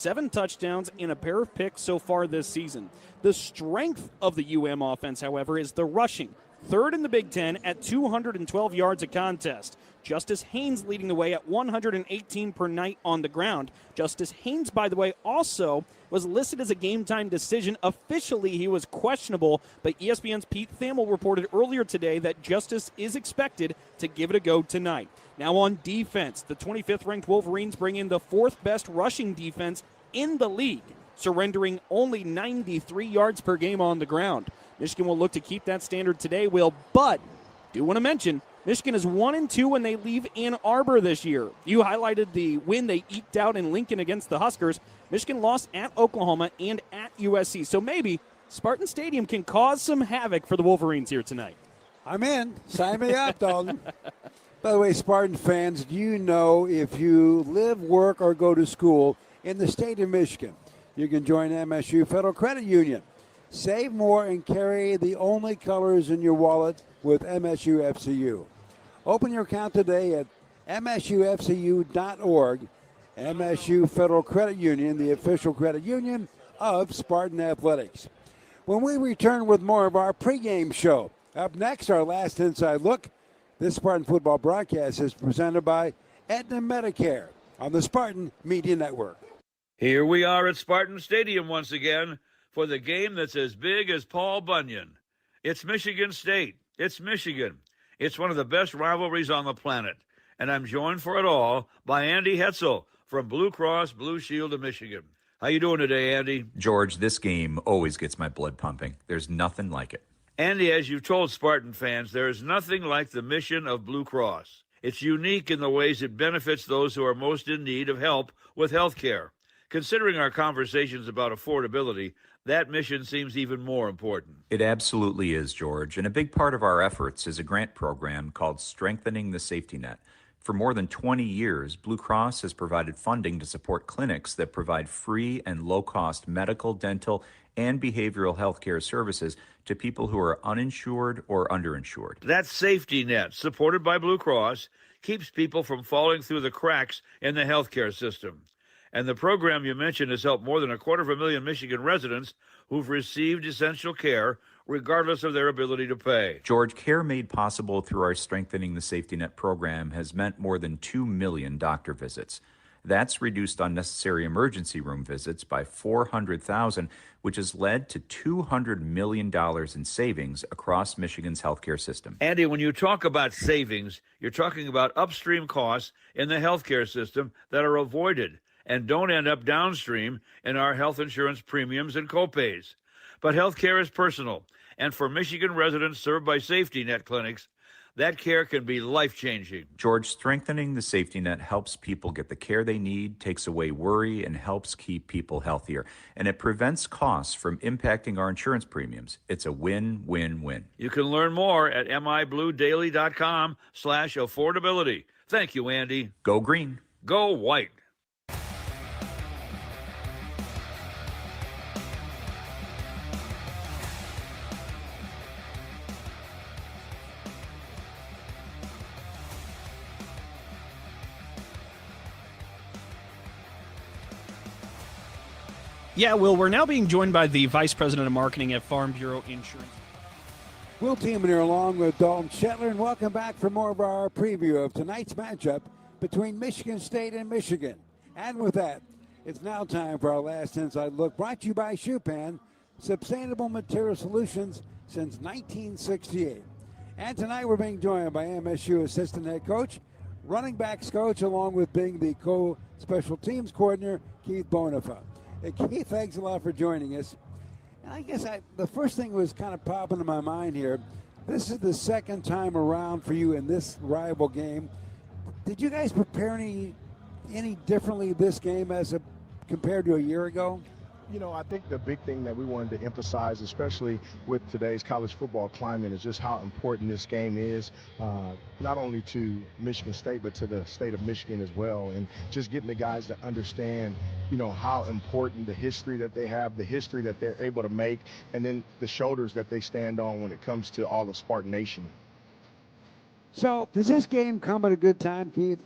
7 touchdowns and a pair of picks so far this season. The strength of the UM offense, however, is the rushing. Third in the Big Ten at 212 yards a contest. Justice Haynes leading the way at 118 per night on the ground. Justice Haynes, by the way, also was listed as a game-time decision. Officially, he was questionable, but ESPN's Pete Thamel reported earlier today that Justice is expected to give it a go tonight. Now on defense, the 25th-ranked Wolverines bring in the 4th best rushing defense in the league, surrendering only 93 yards per game on the ground. Michigan will look to keep that standard today, Will, but do want to mention Michigan is 1-2 when they leave Ann Arbor this year. You highlighted the win they eked out in Lincoln against the Huskers. Michigan lost at Oklahoma and at USC. So maybe Spartan Stadium can cause some havoc for the Wolverines here tonight. I'm in. Sign me up, Dalton. By the way, Spartan fans, do you know if you live, work, or go to school in the state of Michigan, you can join MSU Federal Credit Union. Save more and carry the only colors in your wallet with MSU FCU. Open your account today at msufcu.org. MSU Federal Credit Union, the official credit union of Spartan Athletics. When we return with more of our pregame show, up next, our last inside look. This Spartan football broadcast is presented by Aetna Medicare on the Spartan Media Network. Here we are at Spartan Stadium once again for the game that's as big as Paul Bunyan. It's Michigan State. It's Michigan. It's one of the best rivalries on the planet. And I'm joined for it all by Andy Hetzel from Blue Cross Blue Shield of Michigan. How you doing today, Andy? George, this game always gets my blood pumping. There's nothing like it. Andy, as you've told Spartan fans, there is nothing like the mission of Blue Cross. It's unique in the ways it benefits those who are most in need of help with health care. Considering our conversations about affordability, that mission seems even more important. It absolutely is, George. And a big part of our efforts is a grant program called Strengthening the Safety Net. For more than 20 years, Blue Cross has provided funding to support clinics that provide free and low-cost medical, dental, and behavioral health care services to people who are uninsured or underinsured. That safety net, supported by Blue Cross, keeps people from falling through the cracks in the healthcare system. And the program you mentioned has helped more than 250,000 Michigan residents who've received essential care, regardless of their ability to pay. George, care made possible through our Strengthening the Safety Net program has meant more than 2 million doctor visits. That's reduced unnecessary emergency room visits by 400,000, which has led to $200 million in savings across Michigan's healthcare system. Andy, when you talk about savings, you're talking about upstream costs in the healthcare system that are avoided and don't end up downstream in our health insurance premiums and copays. But healthcare is personal, and for Michigan residents served by safety net clinics, that care can be life-changing. George, Strengthening the Safety Net helps people get the care they need, takes away worry, and helps keep people healthier. And it prevents costs from impacting our insurance premiums. It's a win-win-win. You can learn more at mibluedaily.com/affordability. Thank you, Andy. Go green. Go white. Yeah, Will, we're now being joined by the Vice President of Marketing at Farm Bureau Insurance. Will Tiemann here along with Dalton Shetler, and welcome back for more of our preview of tonight's matchup between Michigan State and Michigan. And with that, it's now time for our last inside look, brought to you by Schupan, sustainable material solutions since 1968. And tonight we're being joined by MSU assistant head coach, running backs coach, along with being the co-special teams coordinator, Keith Bonifa. Hey, Keith, thanks a lot for joining us. And I guess the first thing was kind of popping in my mind here. This is the second time around for you in this rival game. Did you guys prepare any differently this game compared to a year ago? You know, I think the big thing that we wanted to emphasize, especially with today's college football climate, is just how important this game is, not only to Michigan State, but to the state of Michigan as well. And just getting the guys to understand, you know, how important the history that they have, the history that they're able to make, and then the shoulders that they stand on when it comes to all of Spartan Nation. So, does this game come at a good time, Keith?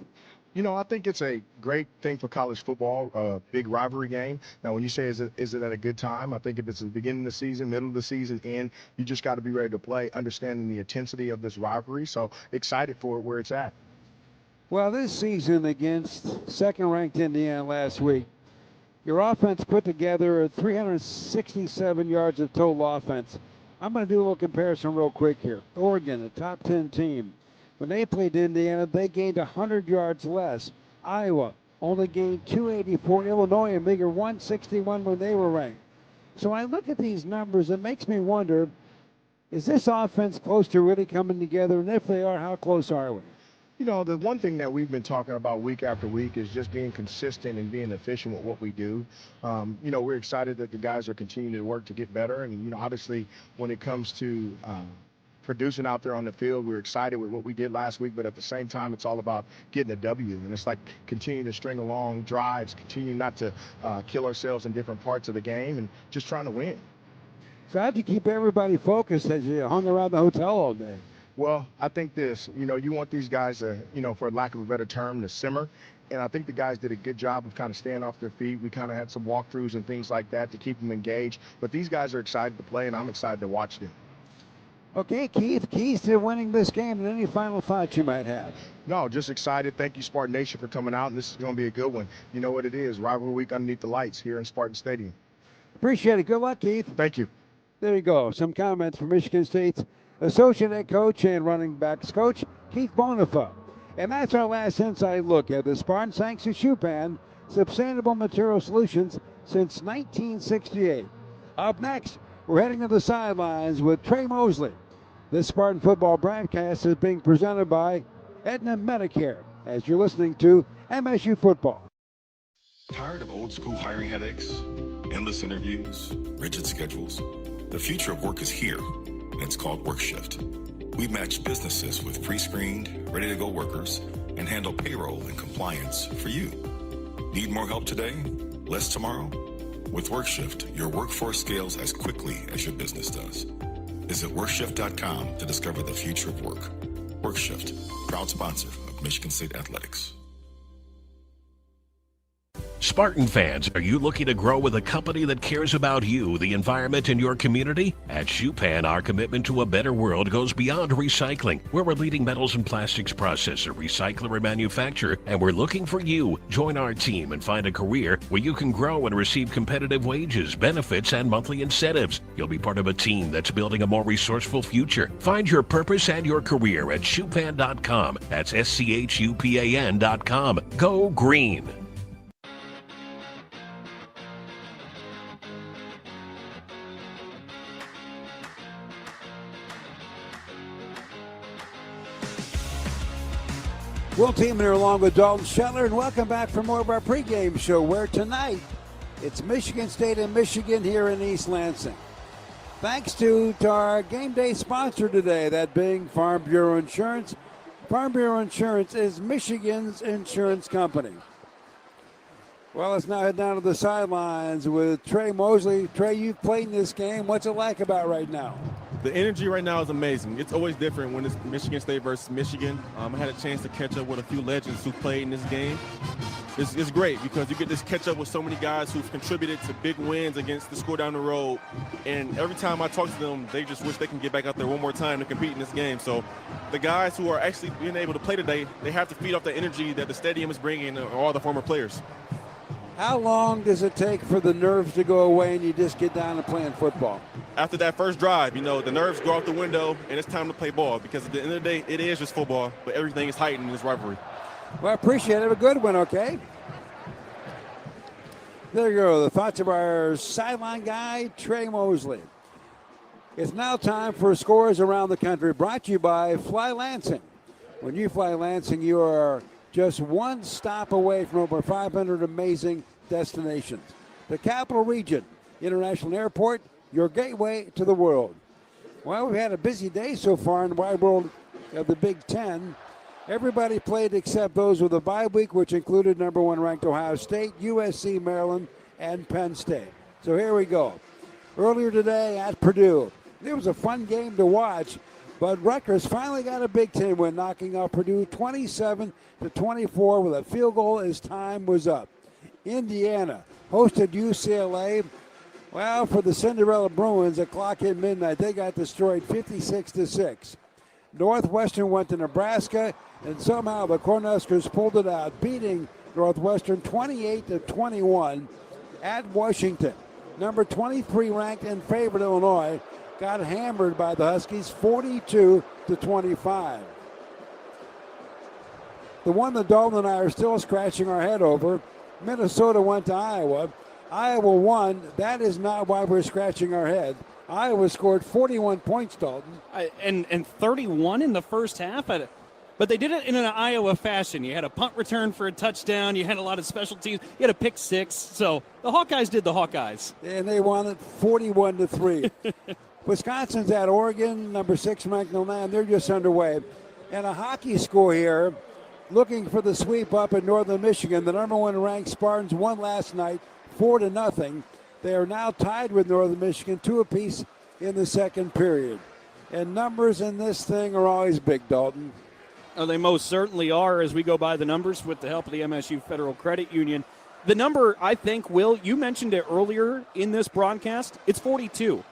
You know, I think it's a great thing for college football, a big rivalry game. Now, when you say is it at a good time, I think if it's the beginning of the season, middle of the season, end, you just got to be ready to play, understanding the intensity of this rivalry. So excited for where it's at. Well, this season against second-ranked Indiana last week, your offense put together 367 yards of total offense. I'm going to do a little comparison real quick here. Oregon, a top 10 team. When they played Indiana, they gained 100 yards less. Iowa only gained 284. Illinois, a meager 161 when they were ranked. So I look at these numbers, it makes me wonder, is this offense close to really coming together? And if they are, how close are we? You know, the one thing that we've been talking about week after week is just being consistent and being efficient with what we do. You know, we're excited that the guys are continuing to work to get better. And, you know, obviously when it comes to producing out there on the field, we're excited with what we did last week. But at the same time, it's all about getting a W. And it's like continuing to string along drives, continuing not to kill ourselves in different parts of the game and just trying to win. So how'd you keep everybody focused as you hung around the hotel all day? Well, I think this, you know, you want these guys to, you know, for lack of a better term, to simmer. And I think the guys did a good job of kind of staying off their feet. We kind of had some walkthroughs and things like that to keep them engaged. But these guys are excited to play, and I'm excited to watch them. Okay, Keith, keys to winning this game and any final thoughts you might have. No, just excited. Thank you, Spartan Nation, for coming out, and this is going to be a good one. You know what it is, rivalry week underneath the lights here in Spartan Stadium. Appreciate it. Good luck, Keith. Thank you. There you go. Some comments from Michigan State's Associate Head Coach and Running Backs Coach, Keith Bonifa. And that's our last inside look at the Spartans, thanks to Schupan, Sustainable Material Solutions since 1968. Up next, we're heading to the sidelines with Trey Mosley. This Spartan football broadcast is being presented by Aetna Medicare, as you're listening to MSU Football. Tired of old school hiring headaches, endless interviews, rigid schedules? The future of work is here, and it's called WorkShift. We match businesses with pre-screened, ready-to-go workers and handle payroll and compliance for you. Need more help today? Less tomorrow? With WorkShift, your workforce scales as quickly as your business does. Visit WorkShift.com to discover the future of work. WorkShift, proud sponsor of Michigan State Athletics. Spartan fans, are you looking to grow with a company that cares about you, the environment, and your community? At Schupan, our commitment to a better world goes beyond recycling. We're a leading metals and plastics processor, recycler, and manufacturer, and we're looking for you. Join our team and find a career where you can grow and receive competitive wages, benefits, and monthly incentives. You'll be part of a team that's building a more resourceful future. Find your purpose and your career at Schupan.com. That's SCHUPAN.com. Go green. Will Tiemann here along with Dalton Shetler, and welcome back for more of our pregame show, where tonight it's Michigan State and Michigan here in East Lansing. Thanks to our game day sponsor today, that being Farm Bureau Insurance. Farm Bureau Insurance is Michigan's insurance company. Well, let's now head down to the sidelines with Trey Mosley. Trey, you've played in this game. What's it like about right now? The energy right now is amazing. It's always different when it's Michigan State versus Michigan. I had a chance to catch up with a few legends who played in this game. It's great because you get to catch up with so many guys who've contributed to big wins against the school down the road. And every time I talk to them, they just wish they can get back out there one more time to compete in this game. So the guys who are actually being able to play today, they have to feed off the energy that the stadium is bringing and all the former players. How long does it take for the nerves to go away and you just get down to playing football? After that first drive, the nerves go out the window and it's time to play ball, because at the end of the day, it is just football, but everything is heightened in this rivalry. Well, I appreciate it. Have a good one, okay? There you go, the thoughts of our sideline guy, Trey Mosley. It's now time for Scores Around the Country, brought to you by Fly Lansing. When you fly Lansing, you are just one stop away from over 500 amazing destinations. The Capital Region International Airport, your gateway to the world. Well, we've had a busy day so far in the wide world of the Big Ten. Everybody played except those with a bye week, which included number 1 ranked Ohio State, USC, Maryland, and Penn State. So here we go. Earlier today at Purdue, it was a fun game to watch. But Rutgers finally got a Big Ten win, knocking off Purdue 27-24 with a field goal as time was up. Indiana hosted UCLA. Well, for the Cinderella Bruins, the clock hit midnight. They got destroyed 56-6. Northwestern went to Nebraska, and somehow the Cornhuskers pulled it out, beating Northwestern 28-21 at Washington. Number 23 ranked and favored Illinois got hammered by the Huskies 42-25. The one that Dalton and I are still scratching our head over, Minnesota went to Iowa. Iowa won. That is not why we're scratching our head. Iowa scored 41 points, Dalton. And 31 in the first half. But they did it in an Iowa fashion. You had a punt return for a touchdown. You had a lot of special teams. You had a pick six. So the Hawkeyes did the Hawkeyes. And they won it 41-3. Wisconsin's at Oregon, number 6 ranked in the land. They're just underway. And a hockey score here, looking for the sweep up in Northern Michigan. The number 1 ranked Spartans won last night, 4-0. They are now tied with Northern Michigan, 2 apiece in the second period. And numbers in this thing are always big, Dalton. Oh, they most certainly are as we go by the numbers with the help of the MSU Federal Credit Union. The number, I think, Will, you mentioned it earlier in this broadcast, it's 42.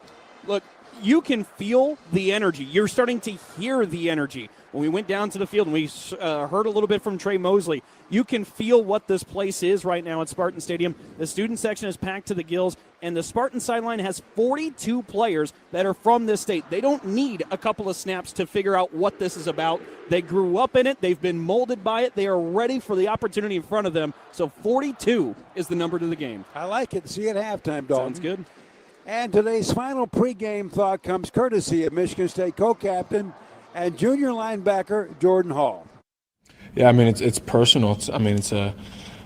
Look, you can feel the energy. You're starting to hear the energy. When we went down to the field and we heard a little bit from Trey Mosley, you can feel what this place is right now at Spartan Stadium. The student section is packed to the gills, and the Spartan sideline has 42 players that are from this state. They don't need a couple of snaps to figure out what this is about. They grew up in it. They've been molded by it. They are ready for the opportunity in front of them. So 42 is the number to the game. I like it. See you at halftime, Dalton. Sounds good. And today's final pregame thought comes courtesy of Michigan State co-captain and junior linebacker Jordan Hall. Yeah, I mean it's personal.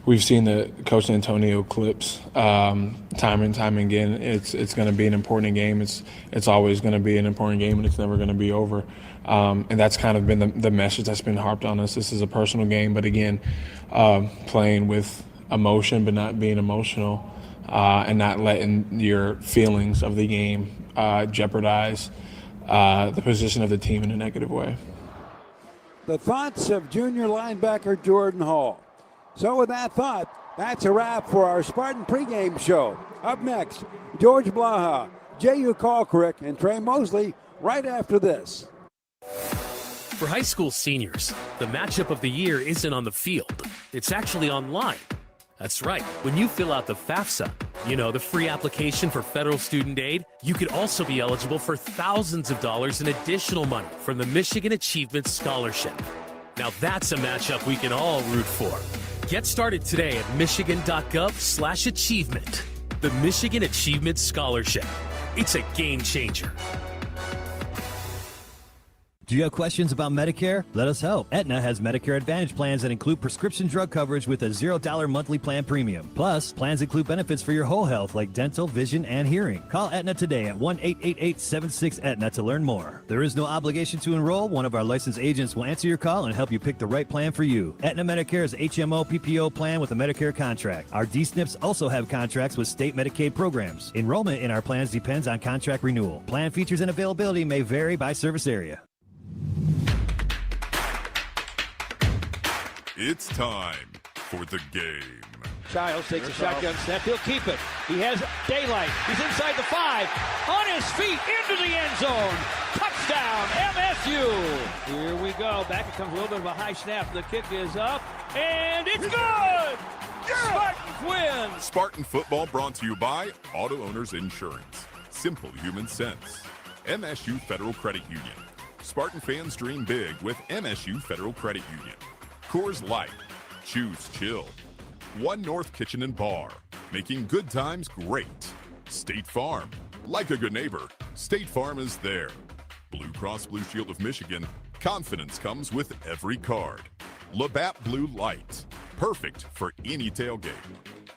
We've seen the Coach Antonio clips time and time again. It's going to be an important game. It's always going to be an important game, and it's never going to be over. And that's kind of been the message that's been harped on us. This is a personal game, but again, playing with emotion but not being emotional, and not letting your feelings of the game jeopardize the position of the team in a negative way. The thoughts of junior linebacker Jordan Hall. So with that thought, that's a wrap for our Spartan pregame show. Up next, George Blaha, J.U. Kalkrick, and Trey Mosley right after this. For high school seniors, the matchup of the year isn't on the field. It's actually online. That's right. When you fill out the FAFSA, the free application for federal student aid, you could also be eligible for thousands of dollars in additional money from the Michigan Achievement Scholarship. Now that's a matchup we can all root for. Get started today at michigan.gov/achievement. The Michigan Achievement Scholarship. It's a game changer. Do you have questions about Medicare? Let us help. Aetna has Medicare Advantage plans that include prescription drug coverage with a $0 monthly plan premium. Plus, plans include benefits for your whole health like dental, vision, and hearing. Call Aetna today at 1-888-76-AETNA to learn more. There is no obligation to enroll. One of our licensed agents will answer your call and help you pick the right plan for you. Aetna Medicare is HMO PPO plan with a Medicare contract. Our DSNPs also have contracts with state Medicaid programs. Enrollment in our plans depends on contract renewal. Plan features and availability may vary by service area. It's time for the game. Childs takes a shotgun snap. He'll keep it. He has daylight. He's inside the 5. On his feet into the end zone. Touchdown, MSU. Here we go. Back it comes a little bit of a high snap. The kick is up. And it's good. Spartans win. Spartan football brought to you by Auto Owners Insurance. Simple human sense. MSU Federal Credit Union. Spartan fans dream big with MSU Federal Credit Union. Coors Light, choose chill. One North Kitchen and Bar, making good times great. State Farm, like a good neighbor, State Farm is there. Blue Cross Blue Shield of Michigan, confidence comes with every card. Labatt Blue Light, perfect for any tailgate.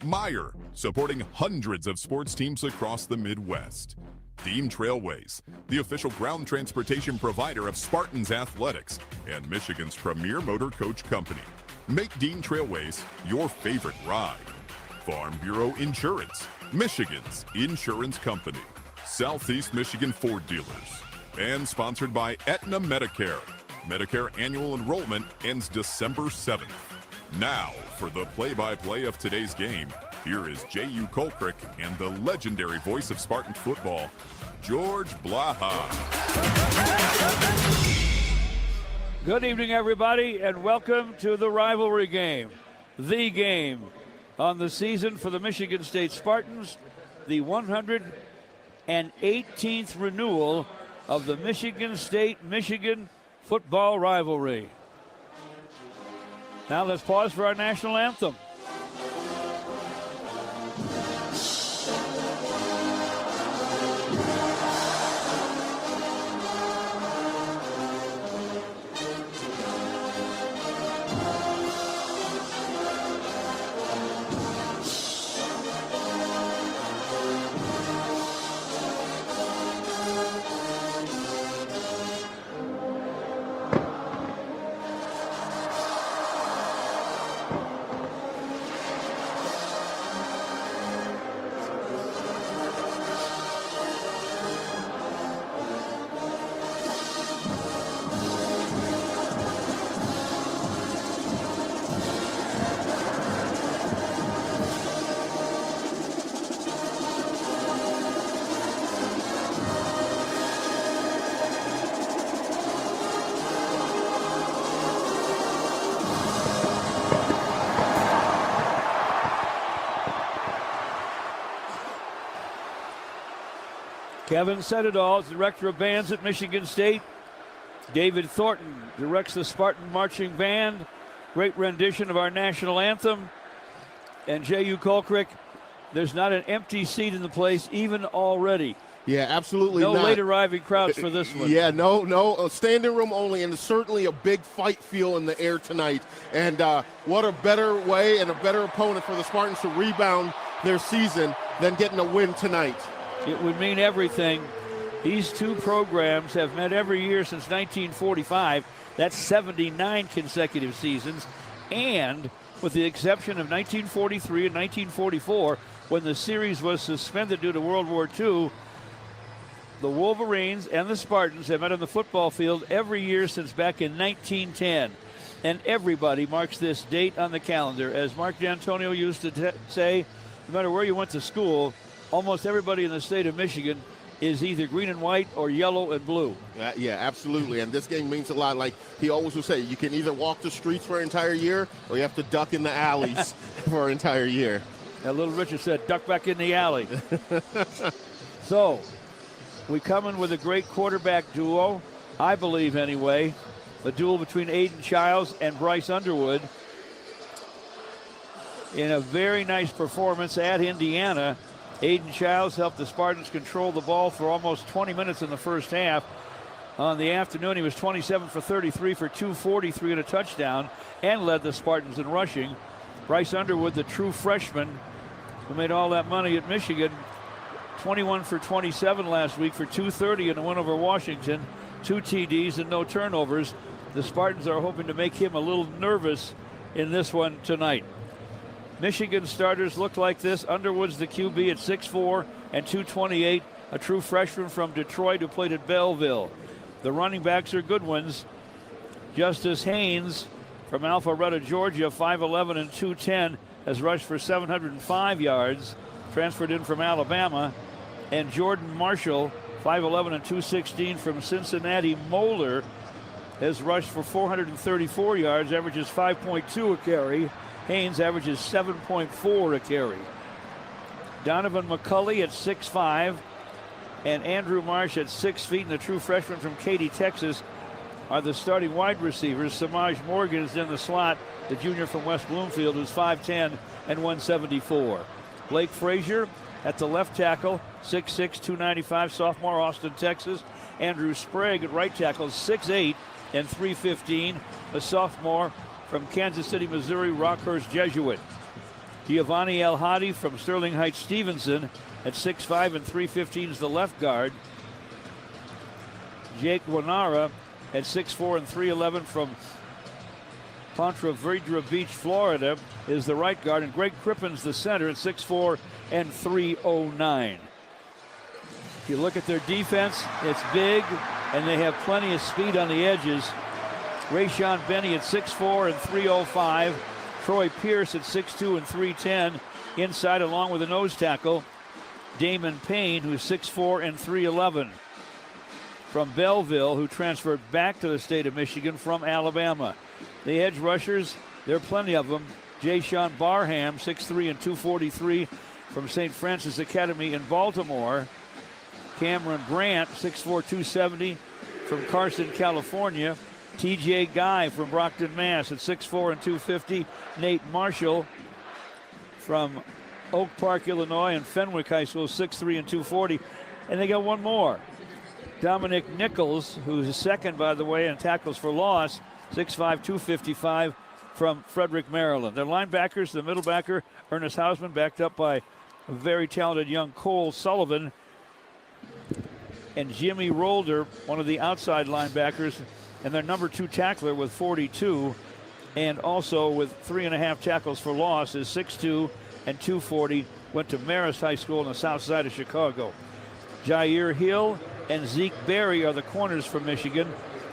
Meyer, supporting hundreds of sports teams across the Midwest. Dean Trailways, the official ground transportation provider of Spartans Athletics and Michigan's premier motor coach company. Make Dean Trailways your favorite ride. Farm Bureau Insurance, Michigan's insurance company. Southeast Michigan Ford dealers. And sponsored by Aetna Medicare. Medicare annual enrollment ends December 7th. Now, for the play-by-play of today's game, here is J.U. Colcrick and the legendary voice of Spartan football, George Blaha. Good evening, everybody, and welcome to the rivalry game. The game on the season for the Michigan State Spartans, the 118th renewal of the Michigan State-Michigan football rivalry. Now let's pause for our national anthem. Kevin said it all, director of bands at Michigan State. David Thornton directs the Spartan Marching Band. Great rendition of our national anthem. And J.U. Colcrick, there's not an empty seat in the place, even already. Yeah, absolutely no not. late arriving crowds for this one. Yeah, no, standing room only, and certainly a big fight feel in the air tonight. And what a better way and a better opponent for the Spartans to rebound their season than getting a win tonight. It would mean everything. These two programs have met every year since 1945. That's 79 consecutive seasons. And with the exception of 1943 and 1944, when the series was suspended due to World War II, the Wolverines and the Spartans have met on the football field every year since back in 1910. And everybody marks this date on the calendar. As Mark D'Antonio used to say, no matter where you went to school, almost everybody in the state of Michigan is either green and white or yellow and blue. Yeah, absolutely. And this game means a lot. Like he always would say, you can either walk the streets for an entire year or you have to duck in the alleys for an entire year. And Little Richard said, duck back in the alley. So, we come in with a great quarterback duo, I believe anyway. The duel between Aiden Childs and Bryce Underwood. In a very nice performance at Indiana, Aiden Childs helped the Spartans control the ball for almost 20 minutes in the first half. On the afternoon, he was 27 for 33 for 243 and a touchdown and led the Spartans in rushing. Bryce Underwood, the true freshman who made all that money at Michigan, 21 for 27 last week for 230 in a win over Washington, 2 TDs and no turnovers. The Spartans are hoping to make him a little nervous in this one tonight. Michigan starters look like this. Underwood's the QB at 6'4 and 228, a true freshman from Detroit who played at Belleville. The running backs are good ones. Justice Haynes from Alpharetta, Georgia, 5'11 and 210, has rushed for 705 yards, transferred in from Alabama. And Jordan Marshall, 5'11 and 216 from Cincinnati Moeller, has rushed for 434 yards, averages 5.2 a carry. Haynes averages 7.4 a carry. Donovan McCulley at 6'5", and Andrew Marsh at 6 feet, and the true freshman from Katy, Texas, are the starting wide receivers. Samaj Morgan is in the slot, the junior from West Bloomfield, who's 5'10 and 174. Blake Frazier at the left tackle, 6'6", 295, sophomore, Austin, Texas. Andrew Sprague at right tackle, 6'8 and 315, a sophomore from Kansas City, Missouri, Rockhurst Jesuit. Giovanni El Hadi from Sterling Heights Stevenson at 6'5 and 315 is the left guard. Jake Wanara at 6'4 and 311 from Ponte Vedra Beach, Florida, is the right guard. And Greg Crippen's the center at 6'4 and 309. If you look at their defense, it's big, and they have plenty of speed on the edges. Rayshon Benny at 6'4" and 305. Troy Pierce at 6'2" and 310 inside, along with a nose tackle. Damon Payne, who's 6'4" and 311. From Belleville, who transferred back to the state of Michigan from Alabama. The edge rushers, there are plenty of them. Jay-Sean Barham, 6'3" and 243 from St. Francis Academy in Baltimore. Cameron Brandt, 6'4", 270 from Carson, California. TJ Guy from Brockton, Mass. at 6'4" and 250. Nate Marshall from Oak Park, Illinois, and Fenwick High School, 6'3" and 240. And they got one more. Dominic Nichols, who's second, by the way, in tackles for loss, 6'5", 255 from Frederick, Maryland. Their linebackers, the middle backer, Ernest Hausman, backed up by a very talented young Cole Sullivan. And Jimmy Rolder, one of the outside linebackers, and their number 2 tackler with 42, and also with 3.5 tackles for loss, is 6'2" and 240, went to Marist High School on the south side of Chicago. Jair Hill and Zeke Berry are the corners from Michigan,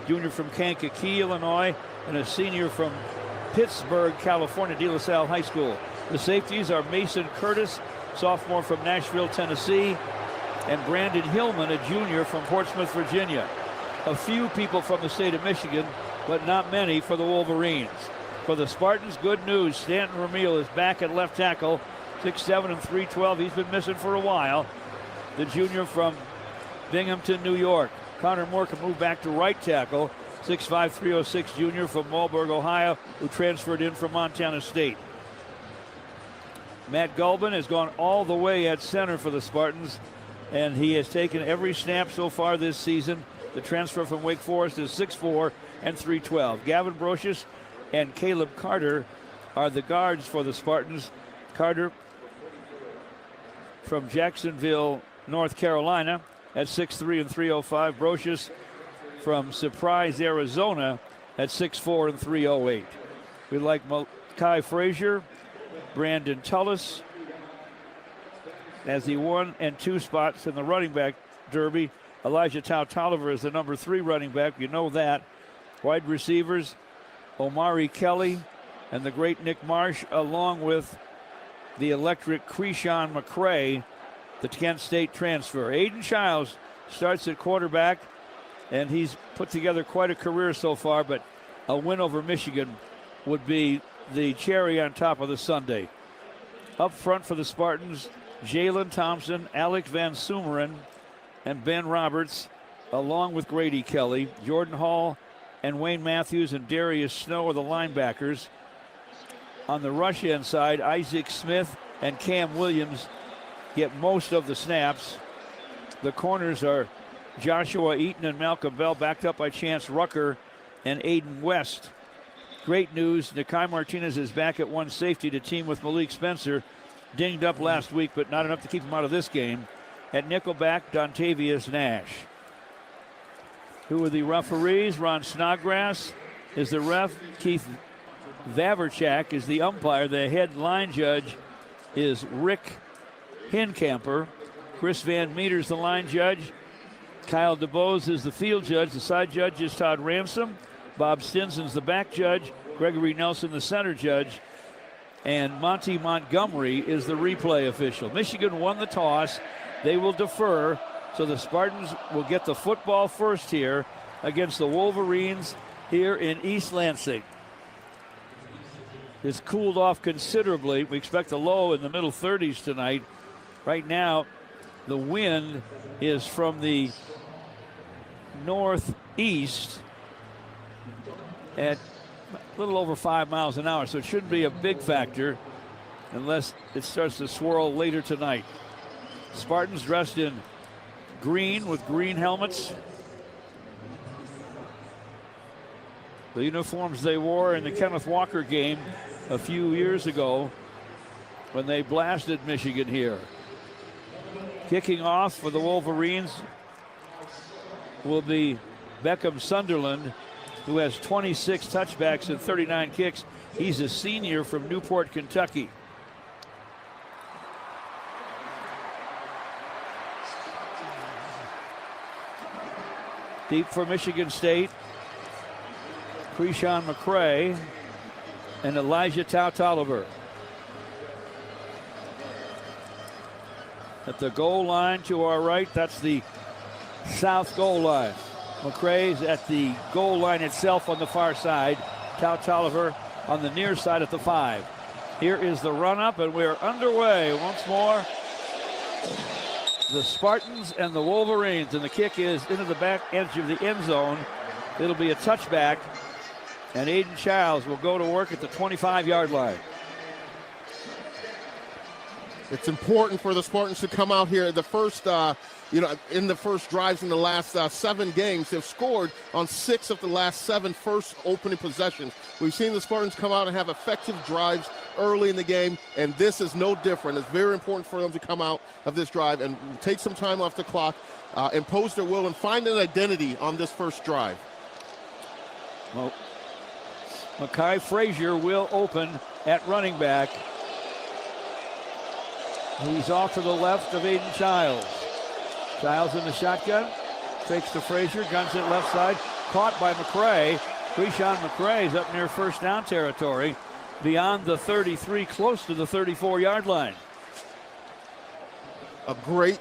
junior from Kankakee, Illinois, and a senior from Pittsburgh, California, De La Salle High School. The safeties are Mason Curtis, sophomore from Nashville, Tennessee, and Brandon Hillman, a junior from Portsmouth, Virginia. A few people from the state of Michigan, but not many for the Wolverines. For the Spartans, good news. Stanton Ramil is back at left tackle, 6'7" and 312. He's been missing for a while. The junior from Binghamton, New York. Connor Moore can move back to right tackle, 6'5", 306 junior from Marlboro, Ohio, who transferred in from Montana State. Matt Gulbin has gone all the way at center for the Spartans, and he has taken every snap so far this season. The transfer from Wake Forest is 6'4" and 312. Gavin Brocious and Caleb Carter are the guards for the Spartans. Carter from Jacksonville, North Carolina, at 6'3" and 305. Brocious from Surprise, Arizona, at 6'4" and 308. We like Kai Frazier, Brandon Tullis as the 1 and 2 spots in the running back derby. Elijah Tolliver is the number 3 running back. You know that. Wide receivers, Omari Kelly and the great Nick Marsh, along with the electric Creshawn McCray, the Kent State transfer. Aiden Childs starts at quarterback, and he's put together quite a career so far, but a win over Michigan would be the cherry on top of the sundae. Up front for the Spartans, Jalen Thompson, Alex Van Sumeren, and Ben Roberts, along with Grady Kelly. Jordan Hall and Wayne Matthews and Darius Snow are the linebackers. On the rush end side, Isaac Smith and Cam Williams get most of the snaps. The corners are Joshua Eaton and Malcolm Bell, backed up by Chance Rucker and Aiden West. Great news, Nakai Martinez is back at one safety to team with Malik Spencer. Dinged up last week, but not enough to keep him out of this game. At nickelback, Dontavius Nash. Who are the referees? Ron Snodgrass is the ref. Keith Vaverchak is the umpire. The head line judge is Rick Hincamper. Chris Van Meter's the line judge. Kyle DeBose is the field judge. The side judge is Todd Ransom. Bob Stinson's the back judge. Gregory Nelson, the center judge. And Monty Montgomery is the replay official. Michigan won the toss. They will defer, so the Spartans will get the football first here against the Wolverines here in East Lansing. It's cooled off considerably. We expect a low in the middle 30s tonight. Right now, the wind is from the northeast at a little over 5 miles an hour, so it shouldn't be a big factor unless it starts to swirl later tonight. Spartans dressed in green with green helmets. The uniforms they wore in the Kenneth Walker game a few years ago when they blasted Michigan here. Kicking off for the Wolverines will be Beckham Sunderland, who has 26 touchbacks and 39 kicks. He's a senior from Newport, Kentucky. Deep for Michigan State. Krishan McCray and Elijah Tautoliver. At the goal line to our right, that's the south goal line. McCray's at the goal line itself on the far side. Tautoliver on the near side at the 5. Here is the run-up, and we're underway once more. The Spartans and the Wolverines, and the kick is into the back edge of the end zone. It'll be a touchback, and Aiden Childs will go to work at the 25-yard line. It's important for the Spartans to come out here. The first, in the first drives in the last 7 games, they've scored on 6 of the last 7 first opening possessions. We've seen the Spartans come out and have effective drives early in the game, and this is no different. It's very important for them to come out of this drive and take some time off the clock, impose their will, and find an identity on this first drive. Well, Makai Frazier will open at running back. He's off to the left of Aiden Childs. Childs in the shotgun. Fakes to Frazier. Guns it left side. Caught by McCray. Krishan McCray is up near first down territory. Beyond the 33, close to the 34-yard line. A great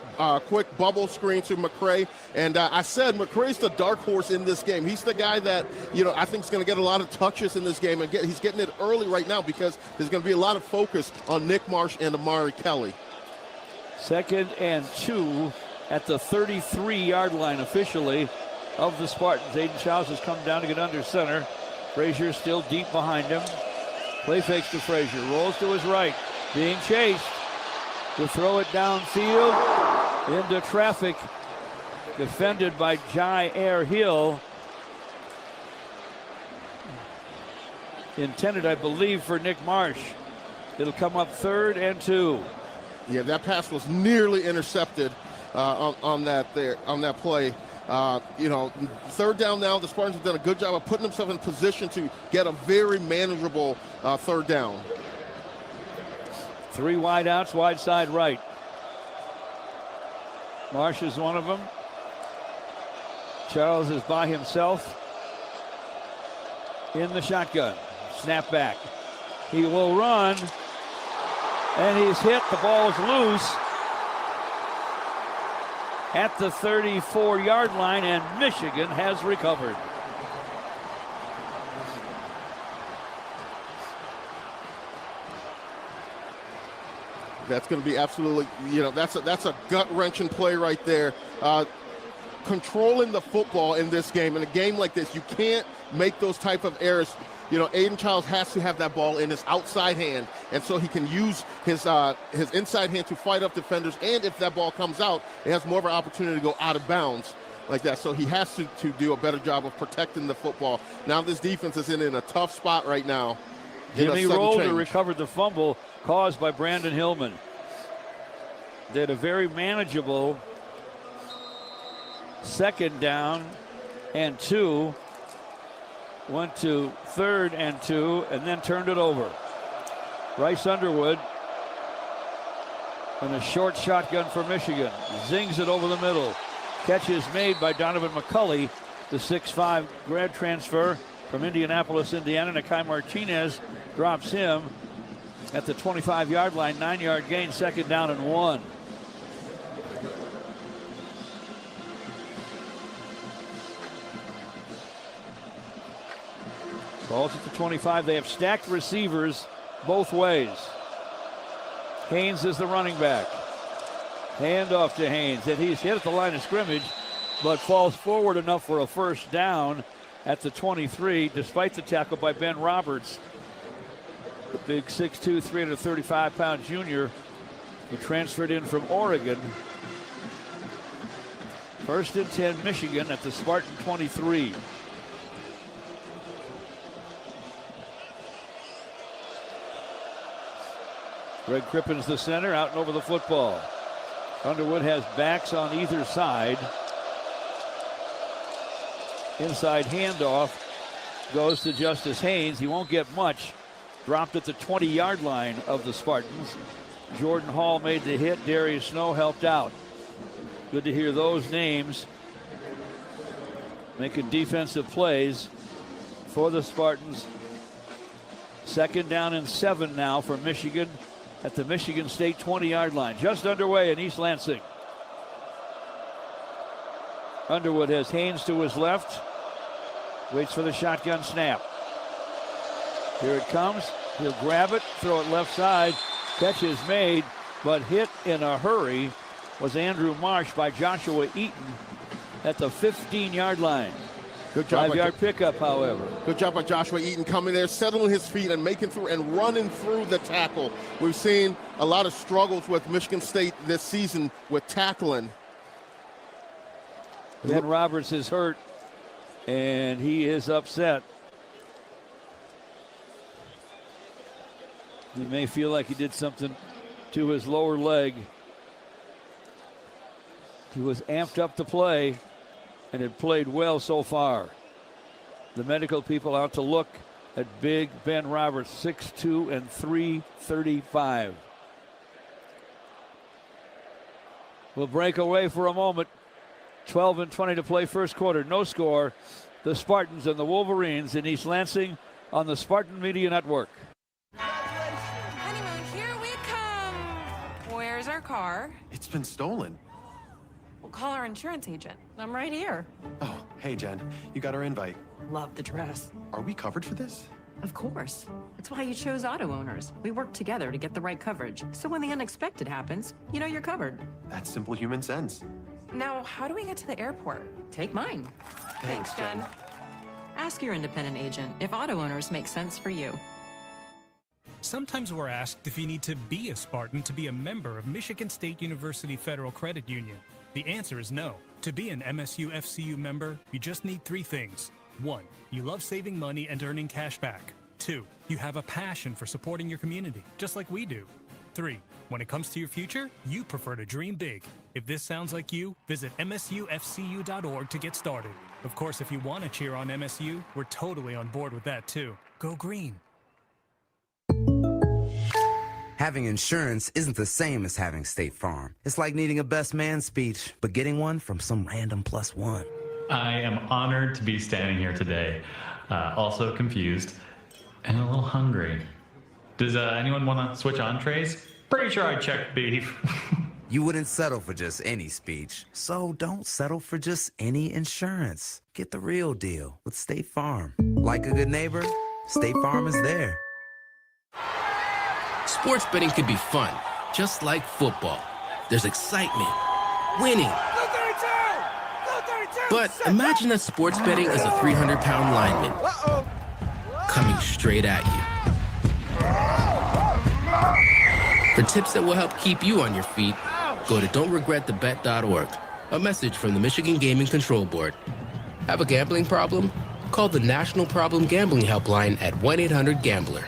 quick bubble screen to McCray. And I said McCray's the dark horse in this game. He's the guy that, I think is going to get a lot of touches in this game. And he's getting it early right now because there's going to be a lot of focus on Nick Marsh and Amari Kelly. 2nd and 2 at the 33-yard line officially of the Spartans. Aiden Childs has come down to get under center. Frazier still deep behind him. Play fakes to Frazier. Rolls to his right. Being chased. To throw it downfield into traffic. Defended by Jair Hill. Intended, I believe, for Nick Marsh. It'll come up 3rd and 2. Yeah, that pass was nearly intercepted on that play. 3rd down now. The Spartans have done a good job of putting themselves in position to get a very manageable 3rd down. 3 wide outs, wide side right. Marsh is one of them. Charles is by himself in the shotgun. Snap back. He will run, and he's hit. The ball is loose at the 34-yard line, and Michigan has recovered. That's going to be absolutely, that's a gut-wrenching play right there. Controlling the football in this game, in a game like this, you can't make those type of errors. Aiden Childs has to have that ball in his outside hand, and so he can use his inside hand to fight up defenders, and if that ball comes out, it has more of an opportunity to go out of bounds like that. So he has to do a better job of protecting the football. Now this defense is in a tough spot right now. Jimmy Rolder recovered the fumble caused by Brandon Hillman. They had a very manageable 2nd down and 2. Went to 3rd and 2 and then turned it over. Bryce Underwood in a short shotgun for Michigan. Zings it over the middle. Catch is made by Donovan McCulley, the 6'5 grad transfer from Indianapolis, Indiana. Nakai Martinez drops him at the 25-yard line. 9-yard gain, 2nd down and 1. Balls at the 25. They have stacked receivers both ways. Haynes is the running back. Hand off to Haynes, and he's hit at the line of scrimmage, but falls forward enough for a 1st down at the 23, despite the tackle by Ben Roberts, the big 6'2", 335-pound junior who transferred in from Oregon. 1st and 10, Michigan at the Spartan 23. Greg Crippen's the center, out and over the football. Underwood has backs on either side. Inside handoff goes to Justice Haynes. He won't get much. Dropped at the 20-yard line of the Spartans. Jordan Hall made the hit. Darius Snow helped out. Good to hear those names making defensive plays for the Spartans. 2nd down and 7 now for Michigan at the Michigan State 20-yard line. Just underway in East Lansing. Underwood has Haynes to his left. Waits for the shotgun snap. Here it comes. He'll grab it, throw it left side. Catch is made, but hit in a hurry was Andrew Marsh by Joshua Eaton at the 15-yard line. Good job. 5-yard pickup, however. Good job by Joshua Eaton coming there, settling his feet and making through and running through the tackle. We've seen a lot of struggles with Michigan State this season with tackling. Ben Roberts is hurt, and he is upset. He may feel like he did something to his lower leg. He was amped up to play and had played well so far. The medical people out to look at big Ben Roberts, 6'2" and 335. We'll break away for a moment. 12 and 20 to play first quarter. No score. The Spartans and the Wolverines in East Lansing on the Spartan Media Network. Honeymoon, here we come. Where's our car? It's been stolen. We'll call our insurance agent. I'm right here. Oh, hey, Jen. You got our invite. Love the dress. Are we covered for this? Of course. That's why you chose Auto Owners. We work together to get the right coverage. So when the unexpected happens, you know you're covered. That's simple human sense. Now, how do we get to the airport? Take mine. Thanks, Jen. Ask your independent agent if Auto Owners make sense for you. Sometimes we're asked if you need to be a Spartan to be a member of Michigan State University Federal Credit Union. The answer is no. To be an MSU FCU member, you just need 3 things. 1, you love saving money and earning cash back. 2, you have a passion for supporting your community, just like we do. 3, when it comes to your future, you prefer to dream big. If this sounds like you, visit msufcu.org to get started. Of course, if you want to cheer on MSU, we're totally on board with that too. Go green. Having insurance isn't the same as having State Farm. It's like needing a best man speech, but getting one from some random +1. I am honored to be standing here today, also confused and a little hungry. Does anyone want to switch entrees? Pretty sure I checked beef. You wouldn't settle for just any speech, so don't settle for just any insurance. Get the real deal with State Farm. Like a good neighbor, State Farm is there. Sports betting can be fun, just like football. There's excitement, winning. But imagine that sports betting is a 300-pound lineman coming straight at you. For tips that will help keep you on your feet, go to don'tregretthebet.org. A message from the Michigan Gaming Control Board. Have a gambling problem? Call the National Problem Gambling Helpline at 1-800-GAMBLER.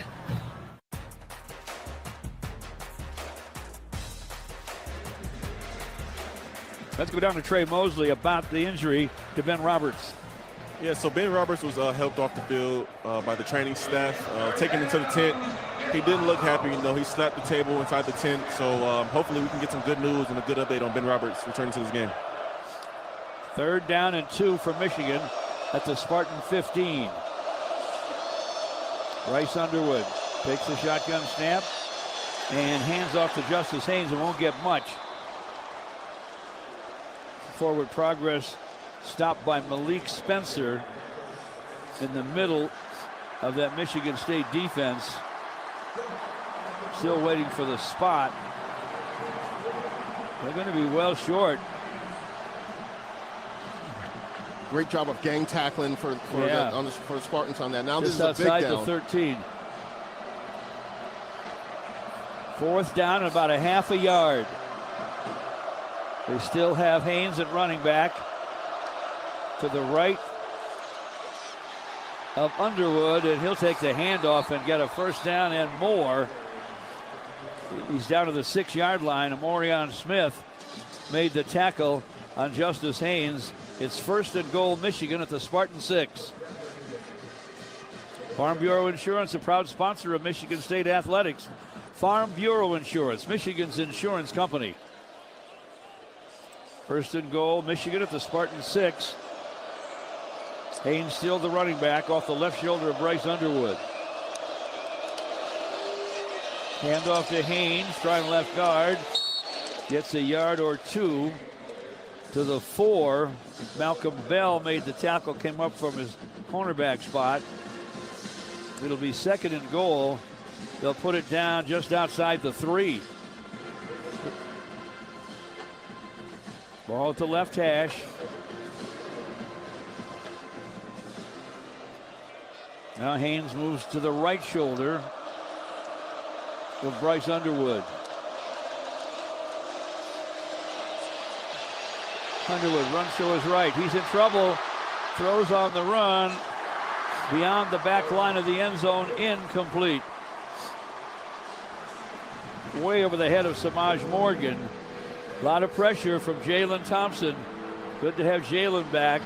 Let's go down to Trey Mosley about the injury to Ben Roberts. Yeah, so Ben Roberts was helped off the field by the training staff, taken into the tent. He didn't look happy, he slapped the table inside the tent. So hopefully we can get some good news and a good update on Ben Roberts returning to this game. 3rd down and 2 for Michigan at the Spartan 15. Bryce Underwood takes the shotgun snap and hands off to Justice Haynes and won't get much. Forward progress stopped by Malik Spencer in the middle of that Michigan State defense. Still waiting for the spot. They're going to be well short. Great job of gang tackling for the Spartans on that. Now just this is a big outside down. the 13. 4th down and about a half a yard. They still have Haynes at running back to the right of Underwood, and he'll take the handoff and get a 1st down and more. He's down to the 6-yard line. Amorion Smith made the tackle on Justice Haynes. It's 1st and goal, Michigan at the Spartan 6. Farm Bureau Insurance, a proud sponsor of Michigan State Athletics. Farm Bureau Insurance, Michigan's insurance company. 1st and goal, Michigan at the Spartan 6. Haynes still the running back off the left shoulder of Bryce Underwood. Handoff to Haynes, trying left guard. Gets a yard or two to the 4. Malcolm Bell made the tackle, came up from his cornerback spot. It'll be 2nd and goal. They'll put it down just outside the 3. Ball at the left hash. Now Haynes moves to the right shoulder of Bryce Underwood. Underwood runs to his right. He's in trouble. Throws on the run. Beyond the back line of the end zone. Incomplete. Way over the head of Samaj Morgan. A lot of pressure from Jalen Thompson. Good to have Jalen back.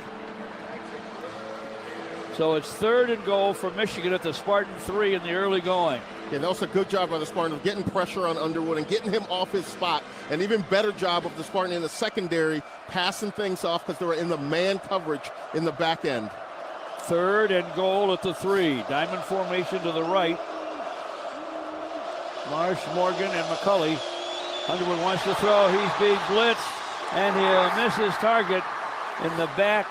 So it's 3rd and goal for Michigan at the Spartan 3 in the early going. Yeah, that was a good job by the Spartan of getting pressure on Underwood and getting him off his spot. An even better job of the Spartan in the secondary, passing things off because they were in the man coverage in the back end. 3rd and goal at the 3. Diamond formation to the right. Marsh, Morgan, and McCulley. Underwood wants to throw. He's being blitzed, and he'll miss his target in the back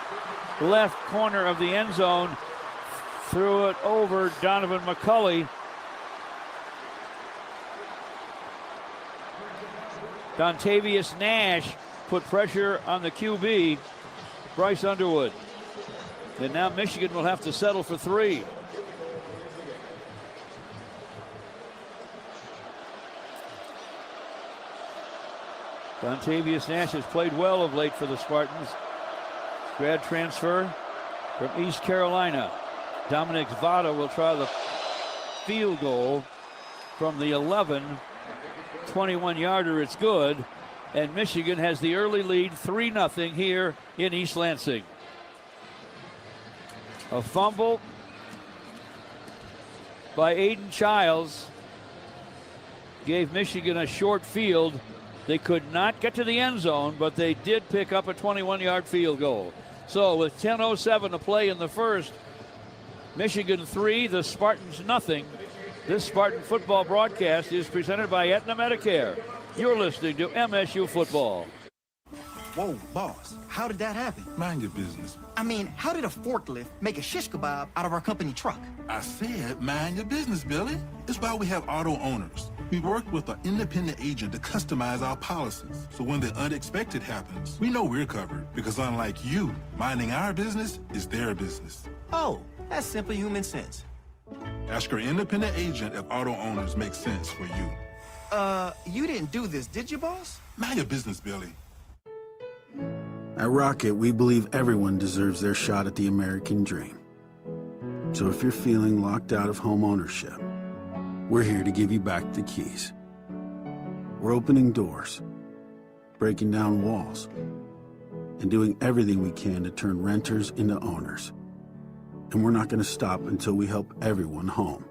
left corner of the end zone. Threw it over Donovan McCulley. Dontavius Nash put pressure on the QB, Bryce Underwood. And now Michigan will have to settle for 3. Dontavius Nash has played well of late for the Spartans. Grad transfer from East Carolina. Dominic Zvada will try the field goal from the 11. 21-yarder, it's good. And Michigan has the early lead, 3-0 here in East Lansing. A fumble by Aiden Childs gave Michigan a short field. They could not get to the end zone, but they did pick up a 21-yard field goal. So with 10:07 to play in the first, Michigan 3, the Spartans nothing. This Spartan football broadcast is presented by Aetna Medicare. You're listening to MSU Football. Whoa, boss, how did that happen? Mind your business. I mean, how did a forklift make a shish kebab out of our company truck? I said mind your business, Billy. It's why we have auto owners. We work with an independent agent to customize our policies. So when the unexpected happens, we know we're covered. Because unlike you, minding our business is their business. Oh, that's simple human sense. Ask your independent agent if auto owners make sense for you. You didn't do this, did you, boss? Mind your business, Billy. At Rocket, we believe everyone deserves their shot at the American dream. So if you're feeling locked out of home ownership, we're here to give you back the keys. We're opening doors, breaking down walls, and doing everything we can to turn renters into owners. And we're not going to stop until we help everyone home.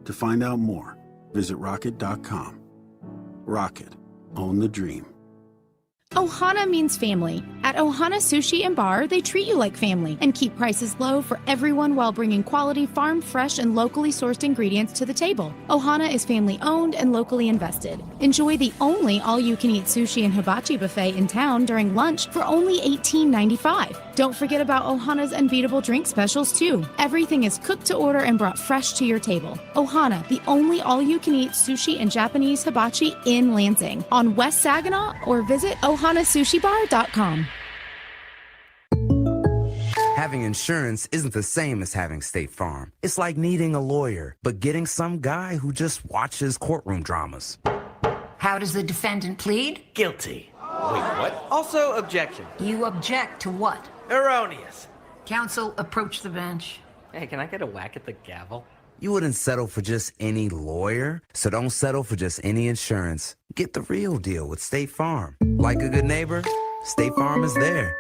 To find out more, visit rocket.com. Rocket, own the dream. Ohana means family. At Ohana Sushi and Bar, they treat you like family and keep prices low for everyone while bringing quality, farm fresh, and locally sourced ingredients to the table. Ohana is family owned and locally invested. Enjoy the only all-you-can-eat sushi and hibachi buffet in town during lunch for only $18.95. Don't forget about Ohana's unbeatable drink specials, too. Everything is cooked to order and brought fresh to your table. Ohana, the only all-you-can-eat sushi and Japanese hibachi in Lansing. On West Saginaw, or visit ohanasushibar.com. Having insurance isn't the same as having State Farm. It's like needing a lawyer, but getting some guy who just watches courtroom dramas. How does the defendant plead? Guilty. Wait, what? Also, objection. You object to what? Erroneous. Counsel, approach the bench. Hey, can I get a whack at the gavel? You wouldn't settle for just any lawyer, so don't settle for just any insurance. Get the real deal with State Farm. Like a good neighbor, State Farm is there.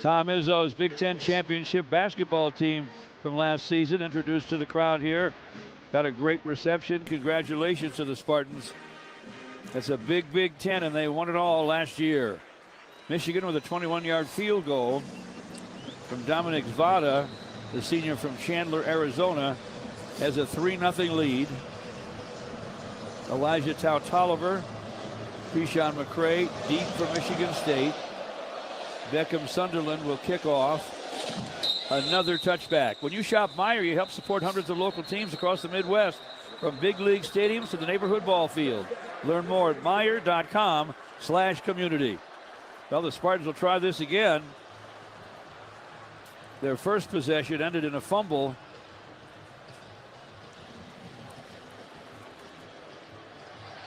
Tom Izzo's Big Ten Championship basketball team from last season introduced to the crowd here Got a great reception. Congratulations to the Spartans. That's a big Big Ten, and they won it all last year. Michigan with a 21-yard field goal from Dominic Vada, the senior from Chandler, Arizona, has a 3-0 lead. Elijah Tautoliver, Keyshawn McCray deep for Michigan State. Beckham Sunderland will kick off. Another touchback. When you shop Meijer, you help support hundreds of local teams across the Midwest, from big league stadiums to the neighborhood ball field. Learn more at Meijer.com/community. Well, the Spartans will try this again. Their first possession ended in a fumble.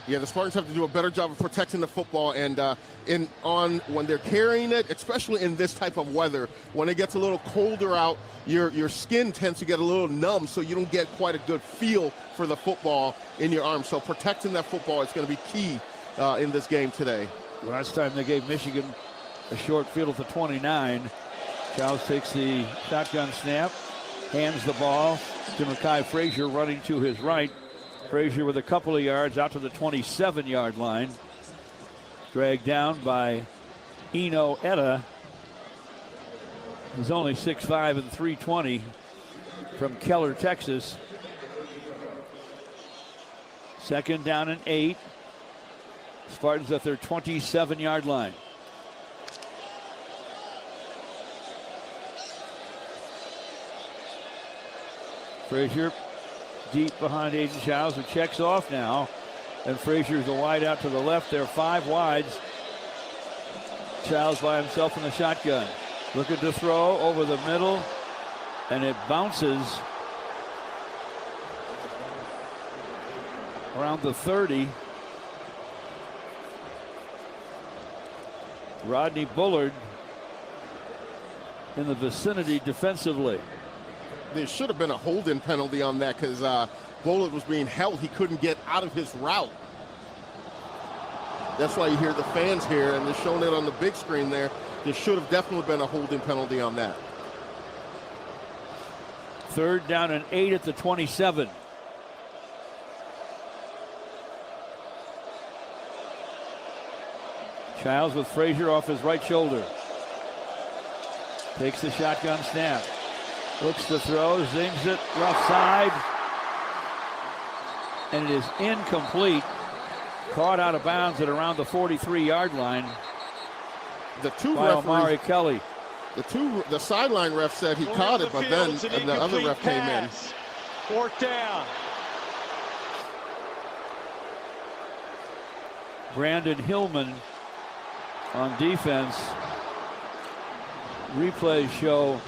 Yeah, the Spartans have to do a better job of protecting the football, and when they're carrying it, especially in this type of weather, when it gets a little colder out, your skin tends to get a little numb, so you don't get quite a good feel for the football in your arms. So protecting that football is going to be key in this game today. Last time they gave Michigan a short field at the 29. Childs takes the shotgun snap, hands the ball to Mekhi Frazier running to his right. Frazier with a couple of yards out to the 27-yard line. Dragged down by Eno Etta. He's only 6'5" and 320 from Keller, Texas. 2nd down and 8. Spartans at their 27-yard line. Frazier deep behind Aiden Childs, who checks off now. And Frazier's a wide out to the left. There are 5 wides. Childs by himself in the shotgun. Looking to throw over the middle, and it bounces around the 30. Rodney Bullard in the vicinity defensively. There should have been a holding penalty on that because Bullard was being held. He couldn't get out of his route. That's why you hear the fans here, and they're showing it on the big screen there. There should have definitely been a holding penalty on that. 3rd down and 8 at the 27. Childs with Frazier off his right shoulder. Takes the shotgun snap. Looks to throw, zings it, rough side. And it is incomplete. Caught out of bounds at around the 43-yard line. The two by Omari Kelly. The sideline ref said he caught it, but then the other ref came in. 4th down. Brandon Hillman on defense. Replays show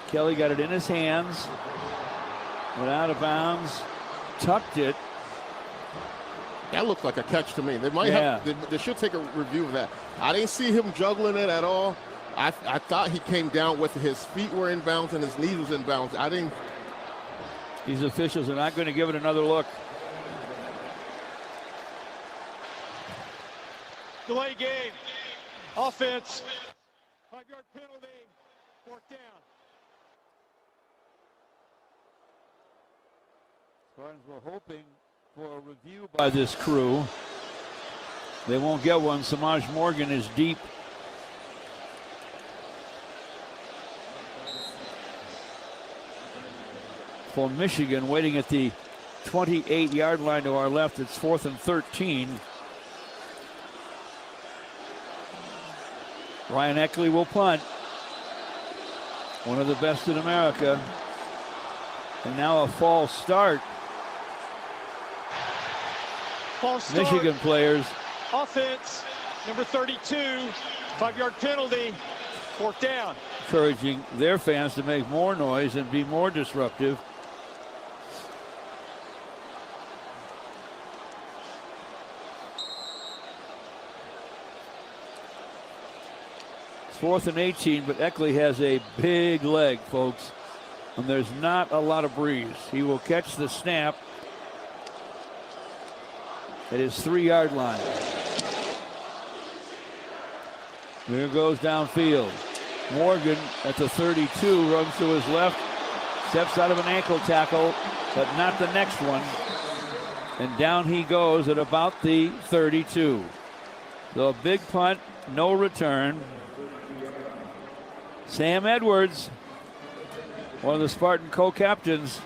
Kelly got it in his hands, went out of bounds, tucked it. That looked like a catch to me. They might they should take a review of that. I didn't see him juggling it at all. I thought he came down with his feet were in bounds and his knee was in bounds. I didn't. These officials are not going to give it another look. Delay game. Offense. 5-yard penalty. 4th down. Spartans were hoping for a review by this crew. They won't get one. Samaj Morgan is deep. For Michigan, waiting at the 28-yard line to our left. It's 4th and 13. Ryan Eckley will punt. One of the best in America. And now a false start. False start. Michigan players. Offense, number 32, 5-yard penalty, 4th down. Encouraging their fans to make more noise and be more disruptive. It's 4th and 18, but Eckley has a big leg, folks. And there's not a lot of breeze. He will catch the snap at his 3-yard line. There goes downfield. Morgan at the 32 runs to his left, steps out of an ankle tackle, but not the next one. And down he goes at about the 32. So a big punt, no return. Sam Edwards, one of the Spartan co-captains,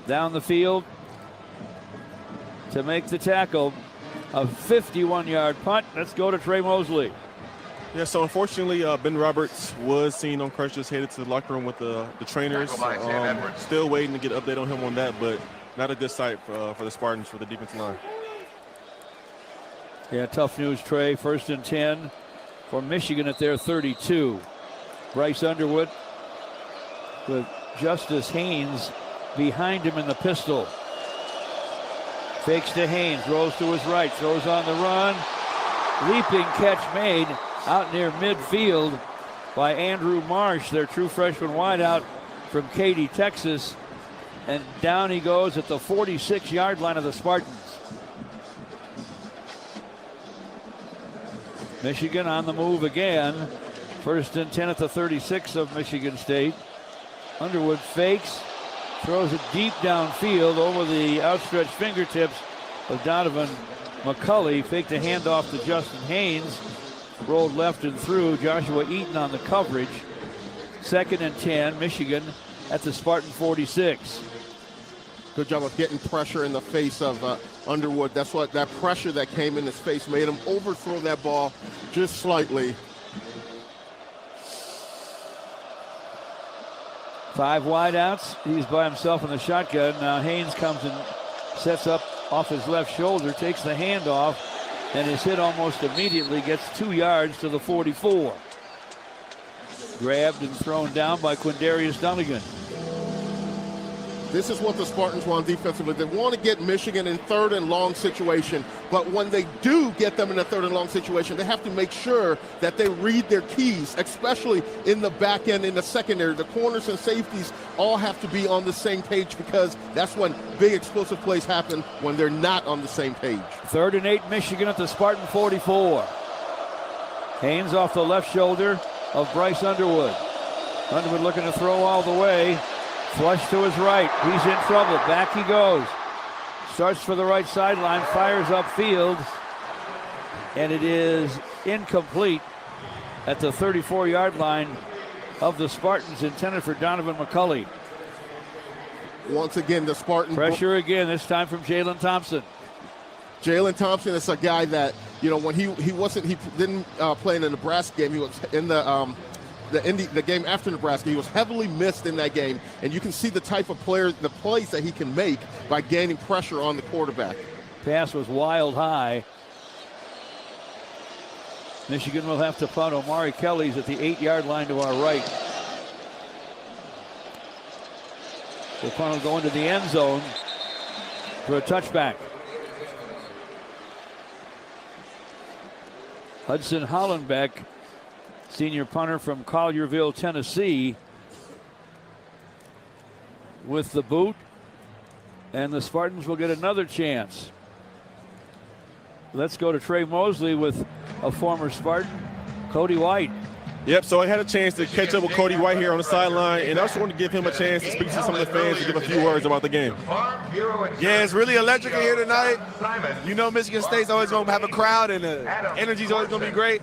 down the field to make the tackle. A 51-yard punt. Let's go to Trey Mosley. Yeah, so unfortunately, Ben Roberts was seen on crutches headed to the locker room with the trainers. Still waiting to get an update on him on that, but not a good sight for the Spartans, for the defensive line. Yeah, tough news, Trey. 1st and 10 for Michigan at their 32. Bryce Underwood with Justice Haynes behind him in the pistol. Fakes to Haynes, throws to his right, throws on the run. Leaping catch made out near midfield by Andrew Marsh, their true freshman wideout from Katy, Texas. And down he goes at the 46-yard line of the Spartans. Michigan on the move again. 1st and 10 at the 36 of Michigan State. Underwood fakes, throws it deep downfield over the outstretched fingertips of Donovan McCulley. Faked a handoff to Justin Haynes. Rolled left and through. Joshua Eaton on the coverage. 2nd and 10, Michigan at the Spartan 46. Good job of getting pressure in the face of Underwood. That's what that pressure that came in his face made him overthrow that ball just slightly. 5 wideouts. He's by himself in the shotgun. Now Haynes comes and sets up off his left shoulder, takes the handoff, and is hit almost immediately, gets 2 yards to the 44. Grabbed and thrown down by Quindarius Dunnigan. This is what the Spartans want defensively. They want to get Michigan in 3rd and long situation, but when they do get them in a 3rd and long situation, they have to make sure that they read their keys, especially in the back end, in the secondary. The corners and safeties all have to be on the same page, because that's when big explosive plays happen, when they're not on the same page. 3rd and 8, Michigan at the Spartan 44. Haynes off the left shoulder of Bryce Underwood. Underwood looking to throw all the way. Flush to his right. He's in trouble. Back he goes. Starts for the right sideline. Fires upfield. And it is incomplete at the 34-yard line of the Spartans, intended for Donovan McCulley. Once again, the Spartan pressure again, this time from Jalen Thompson. Jalen Thompson is a guy that, you know, when he didn't play in the Nebraska game. He was in the game after Nebraska. He was heavily missed in that game, and you can see the type of player, the plays that he can make by gaining pressure on the quarterback. Pass was wild high. Michigan will have to punt. Omari Kelly's at the 8-yard line to our right. The punt will go into the end zone for a touchback. Hudson Hollenbeck, senior punter from Collierville, Tennessee, with the boot, and the Spartans will get another chance. Let's go to Trey Mosley with a former Spartan, Cody White. Yep, so I had a chance to catch up with Cody White here on the sideline, and I just wanted to give him a chance to speak to some of the fans and give a few words about the game. Yeah, it's really electric here tonight. You know Michigan State's always going to have a crowd, and the energy's always going to be great.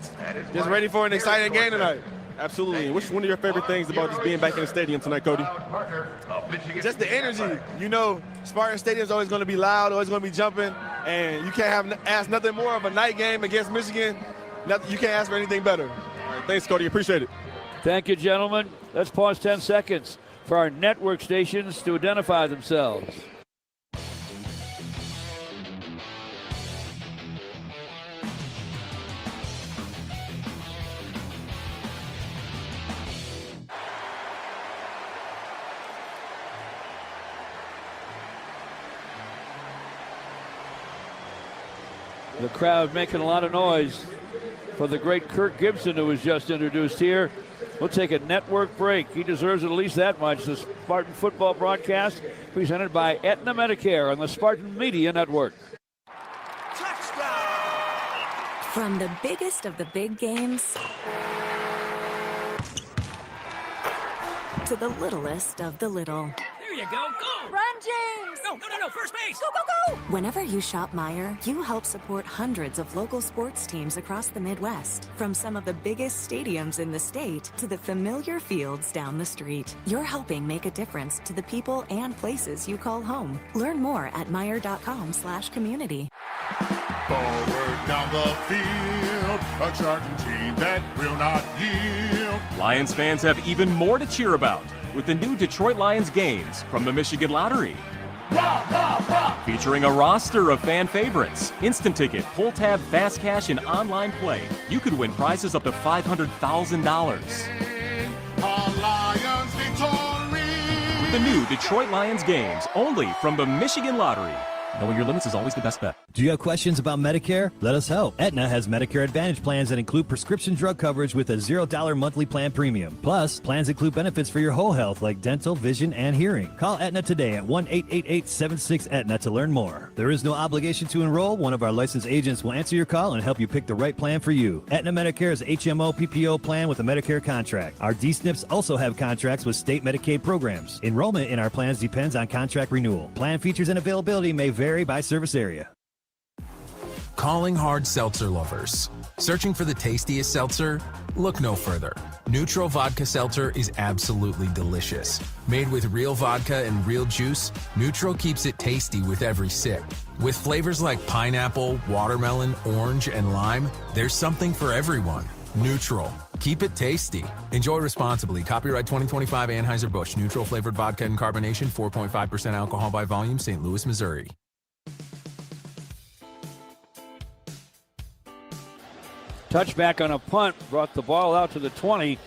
Just ready for an exciting game tonight. Absolutely. What's one of your favorite things about just being back in the stadium tonight, Cody? Just the energy. You know, Spartan Stadium's always going to be loud, always going to be jumping, and you can't ask nothing more of a night game against Michigan. You can't ask for anything better. Thanks, Cody. Appreciate it. Thank you, gentlemen. Let's pause 10 seconds for our network stations to identify themselves. The crowd making a lot of noise for the great Kirk Gibson, who was just introduced here. We'll take a network break. He deserves at least that much. The Spartan football broadcast presented by Aetna Medicare on the Spartan Media Network. From the biggest of the big games to the littlest of the little. There you go, go! Run, James! No, first base! Go, go, go! Whenever you shop Meijer, you help support hundreds of local sports teams across the Midwest. From some of the biggest stadiums in the state to the familiar fields down the street. You're helping make a difference to the people and places you call home. Learn more at Meijer.com/community. Forward down the field, a charging team that will not yield. Lions fans have even more to cheer about with the new Detroit Lions games from the Michigan Lottery. Featuring a roster of fan favorites, instant ticket, pull tab, fast cash, and online play. You could win prizes up to $500,000. A Lions victory. With the new Detroit Lions games, only from the Michigan Lottery. Knowing your limits is always the best bet. Do you have questions about Medicare? Let us help. Aetna has Medicare Advantage plans that include prescription drug coverage with a $0 monthly plan premium. Plus, plans include benefits for your whole health like dental, vision, and hearing. Call Aetna today at 1-888-76-AETNA to learn more. There is no obligation to enroll. One of our licensed agents will answer your call and help you pick the right plan for you. Aetna Medicare is HMO PPO plan with a Medicare contract. Our D-SNPs also have contracts with state Medicaid programs. Enrollment in our plans depends on contract renewal. Plan features and availability may vary by service area. Calling hard seltzer lovers. Searching for the tastiest seltzer? Look no further. Neutral Vodka Seltzer is absolutely delicious. Made with real vodka and real juice, Neutral keeps it tasty with every sip. With flavors like pineapple, watermelon, orange, and lime, there's something for everyone. Neutral. Keep it tasty. Enjoy responsibly. Copyright 2025 Anheuser-Busch. Neutral flavored vodka and carbonation. 4.5% alcohol by volume. St. Louis, Missouri. Touchback on a punt brought the ball out to the 20.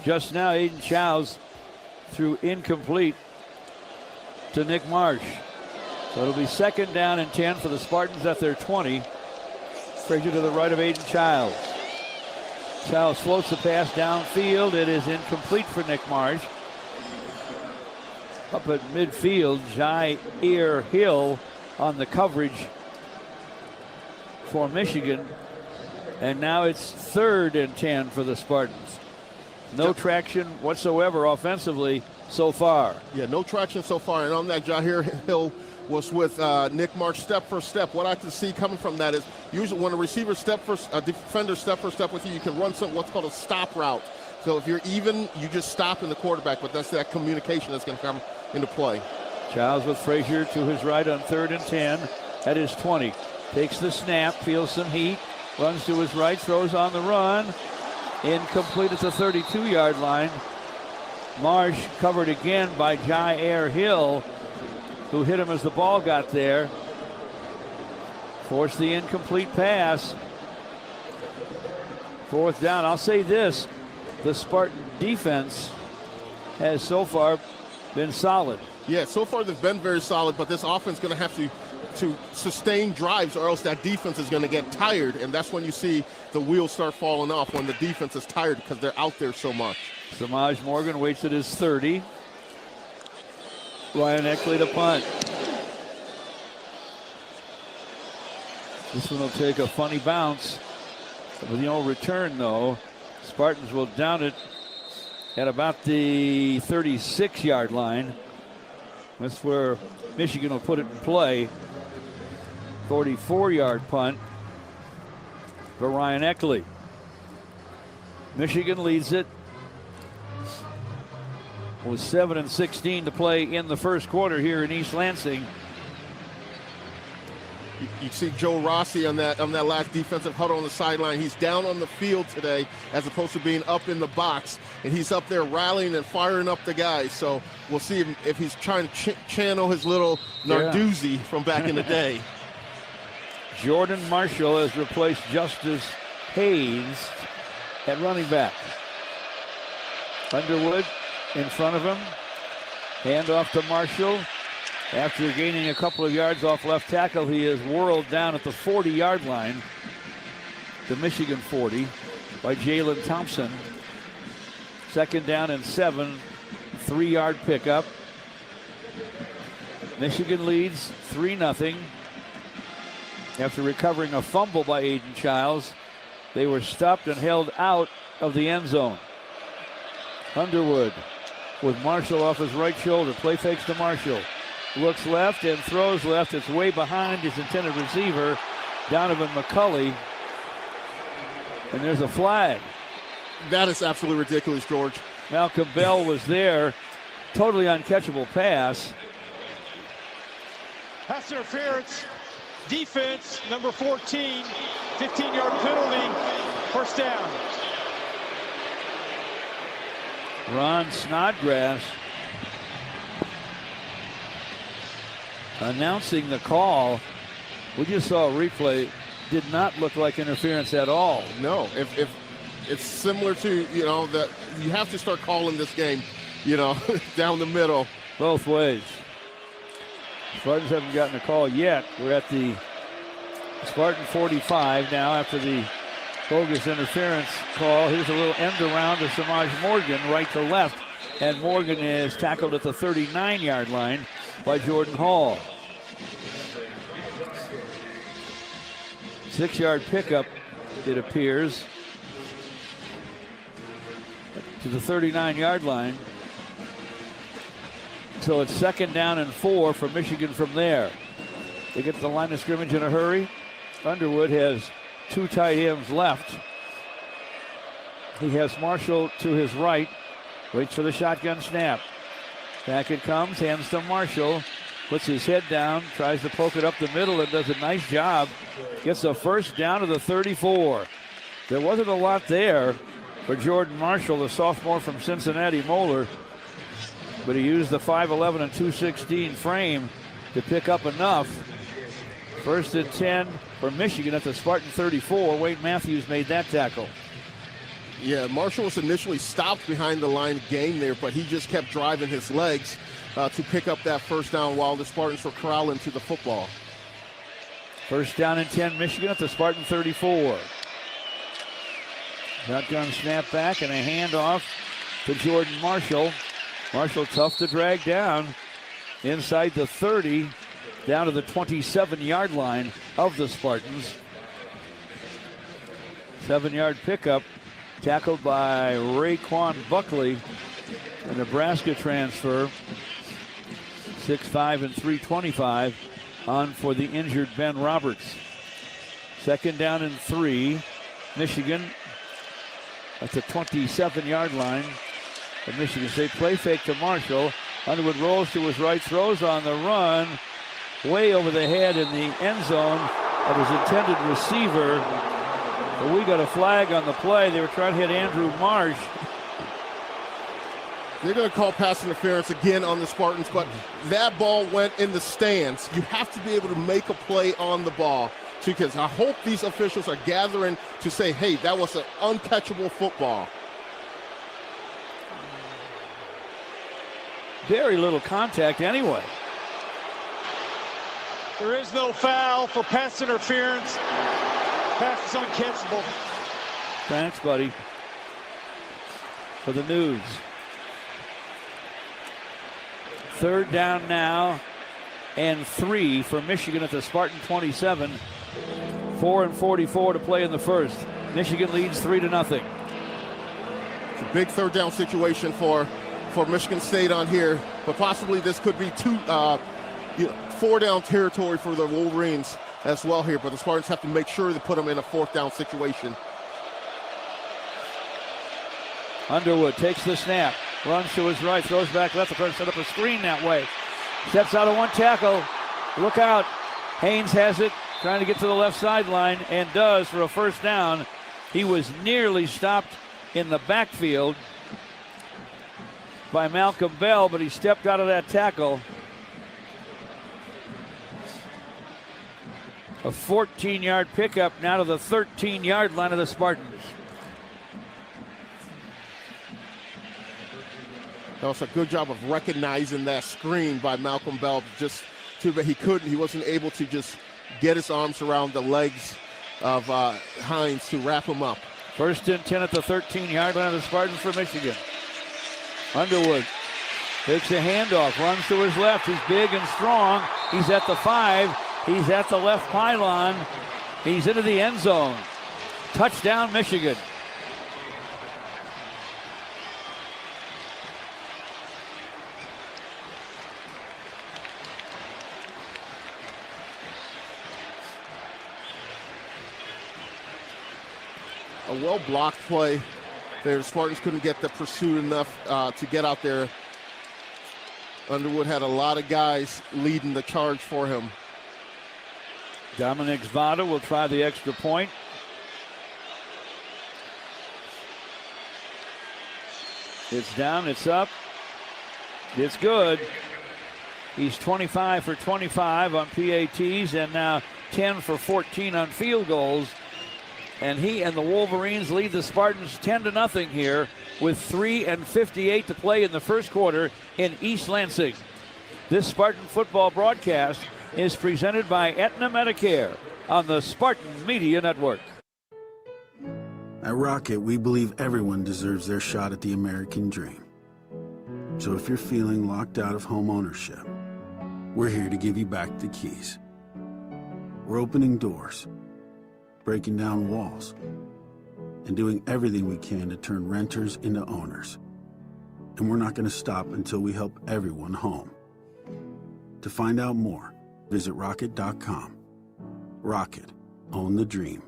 Just now, Aiden Childs threw incomplete to Nick Marsh. So it'll be 2nd down and 10 for the Spartans at their 20. Frazier to the right of Aiden Childs. Childs floats the pass downfield. It is incomplete for Nick Marsh. Up at midfield, Jair Hill on the coverage for Michigan. And now it's 3rd and 10 for the Spartans. No traction whatsoever offensively so far. Yeah, no traction so far. And on that, Jair Hill was with Nick Marsh step for step. What I can see coming from that is usually when a receiver a defender step for step with you, you can run what's called a stop route. So if you're even, you just stop in the quarterback, but that's that communication that's going to come into play. Childs with Frazier to his right on 3rd and 10 at his 20. Takes the snap, feels some heat, runs to his right, throws on the run. Incomplete at the 32-yard line. Marsh covered again by Jair Hill, who hit him as the ball got there. Forced the incomplete pass. 4th down. I'll say this, the Spartan defense has so far been solid. Yeah, so far they've been very solid, but this offense is going to have to sustain drives or else that defense is going to get tired, and that's when you see the wheels start falling off, when the defense is tired because they're out there so much. Samaj Morgan waits at his 30. Ryan Eckley to punt. This one will take a funny bounce. With no return, though, Spartans will down it at about the 36-yard line. That's where Michigan will put it in play. 44-yard punt for Ryan Eckley. Michigan leads it with 7:16 to play in the first quarter here in East Lansing. You see Joe Rossi on that last defensive huddle on the sideline. He's down on the field today as opposed to being up in the box, and he's up there rallying and firing up the guys. So we'll see if he's trying to channel his little Narduzzi from back in the day. Jordan Marshall has replaced Justice Hayes at running back. Underwood in front of him. Handoff to Marshall. After gaining a couple of yards off left tackle, he is whirled down at the 40-yard line. The Michigan 40 by Jalen Thompson. 2nd down and 7. 3-yard pickup. Michigan leads 3-0. After recovering a fumble by Aiden Childs, they were stopped and held out of the end zone. Underwood with Marshall off his right shoulder. Play fakes to Marshall. Looks left and throws left. It's way behind his intended receiver, Donovan McCulley. And there's a flag. That is absolutely ridiculous, George. Malcolm Bell was there. Totally uncatchable pass. Pass interference. Defense, number 14. 15-yard penalty. First down. Ron Snodgrass announcing the call. We just saw a replay. Did not look like interference at all. No, if it's similar to, that you have to start calling this game, down the middle. Both ways. Spartans haven't gotten a call yet. We're at the Spartan 45 now after the bogus interference call. Here's a little end around to Samaj Morgan, right to left. And Morgan is tackled at the 39-yard line by Jordan Hall. 6-yard pickup, it appears, to the 39-yard line. So it's 2nd down and 4 for Michigan from there. They get to the line of scrimmage in a hurry. Underwood has 2 tight ends left. He has Marshall to his right. Waits for the shotgun snap. Back it comes, hands to Marshall. Puts his head down, tries to poke it up the middle and does a nice job. Gets a first down to the 34. There wasn't a lot there for Jordan Marshall, the sophomore from Cincinnati Moeller. But he used the 5'11 and 216 frame to pick up enough. 1st and 10 for Michigan at the Spartan 34. Wade Matthews made that tackle. Yeah, Marshall was initially stopped behind the line of game there, but he just kept driving his legs to pick up that first down while the Spartans were corralling to the football. 1st down and 10 Michigan at the Spartan 34. Shotgun snap back and a handoff to Jordan Marshall. Marshall tough to drag down inside the 30, down to the 27-yard line of the Spartans. 7-yard pickup, tackled by Raekwon Buckley, a Nebraska transfer. 6'5 and 325 on for the injured Ben Roberts. 2nd down and 3. Michigan at the 27-yard line. The Michigan State play fake to Marshall. Underwood rolls to his right, throws on the run, way over the head in the end zone of his intended receiver. But we got a flag on the play. They were trying to hit Andrew Marsh. They're going to call pass interference again on the Spartans, but that ball went in the stands. You have to be able to make a play on the ball, because I hope these officials are gathering to say, hey, that was an uncatchable football. Very little contact anyway. There is no foul for pass interference. Pass is uncatchable. Thanks, buddy, for the news. 3rd down now and 3 for Michigan at the Spartan 27. 4 and 44 to play in the first. Michigan leads 3-0. It's a big 3rd down situation for Michigan State on here, but possibly this could be 4 down territory for the Wolverines as well here, but the Spartans have to make sure they put them in a 4th down situation. Underwood takes the snap, runs to his right, throws back left, trying to set up a screen that way. Steps out of one tackle. Look out. Haynes has it, trying to get to the left sideline, and does for a first down. He was nearly stopped in the backfield by Malcolm Bell, but he stepped out of that tackle. A 14-yard pickup now to the 13-yard line of the Spartans. That was a good job of recognizing that screen by Malcolm Bell. Just too bad he wasn't able to just get his arms around the legs of Hines to wrap him up. 1st and 10 at the 13-yard line of the Spartans for Michigan. Underwood takes a handoff, runs to his left. He's big and strong. He's at the 5. He's at the left pylon. He's into the end zone. Touchdown, Michigan. a well-blocked play. The Spartans couldn't get the pursuit enough to get out there. Underwood had a lot of guys leading the charge for him. Dominic Zvada will try the extra point. It's down, it's up. It's good. He's 25 for 25 on PATs and now 10 for 14 on field goals. And he and the Wolverines lead the Spartans 10-0 here with 3:58 to play in the first quarter in East Lansing. This Spartan football broadcast is presented by Aetna Medicare on the Spartan Media Network. At Rocket, we believe everyone deserves their shot at the American dream. So if you're feeling locked out of home ownership, we're here to give you back the keys. We're opening doors, breaking down walls, and doing everything we can to turn renters into owners. And we're not going to stop until we help everyone home. To find out more, visit rocket.com. Rocket, own the dream.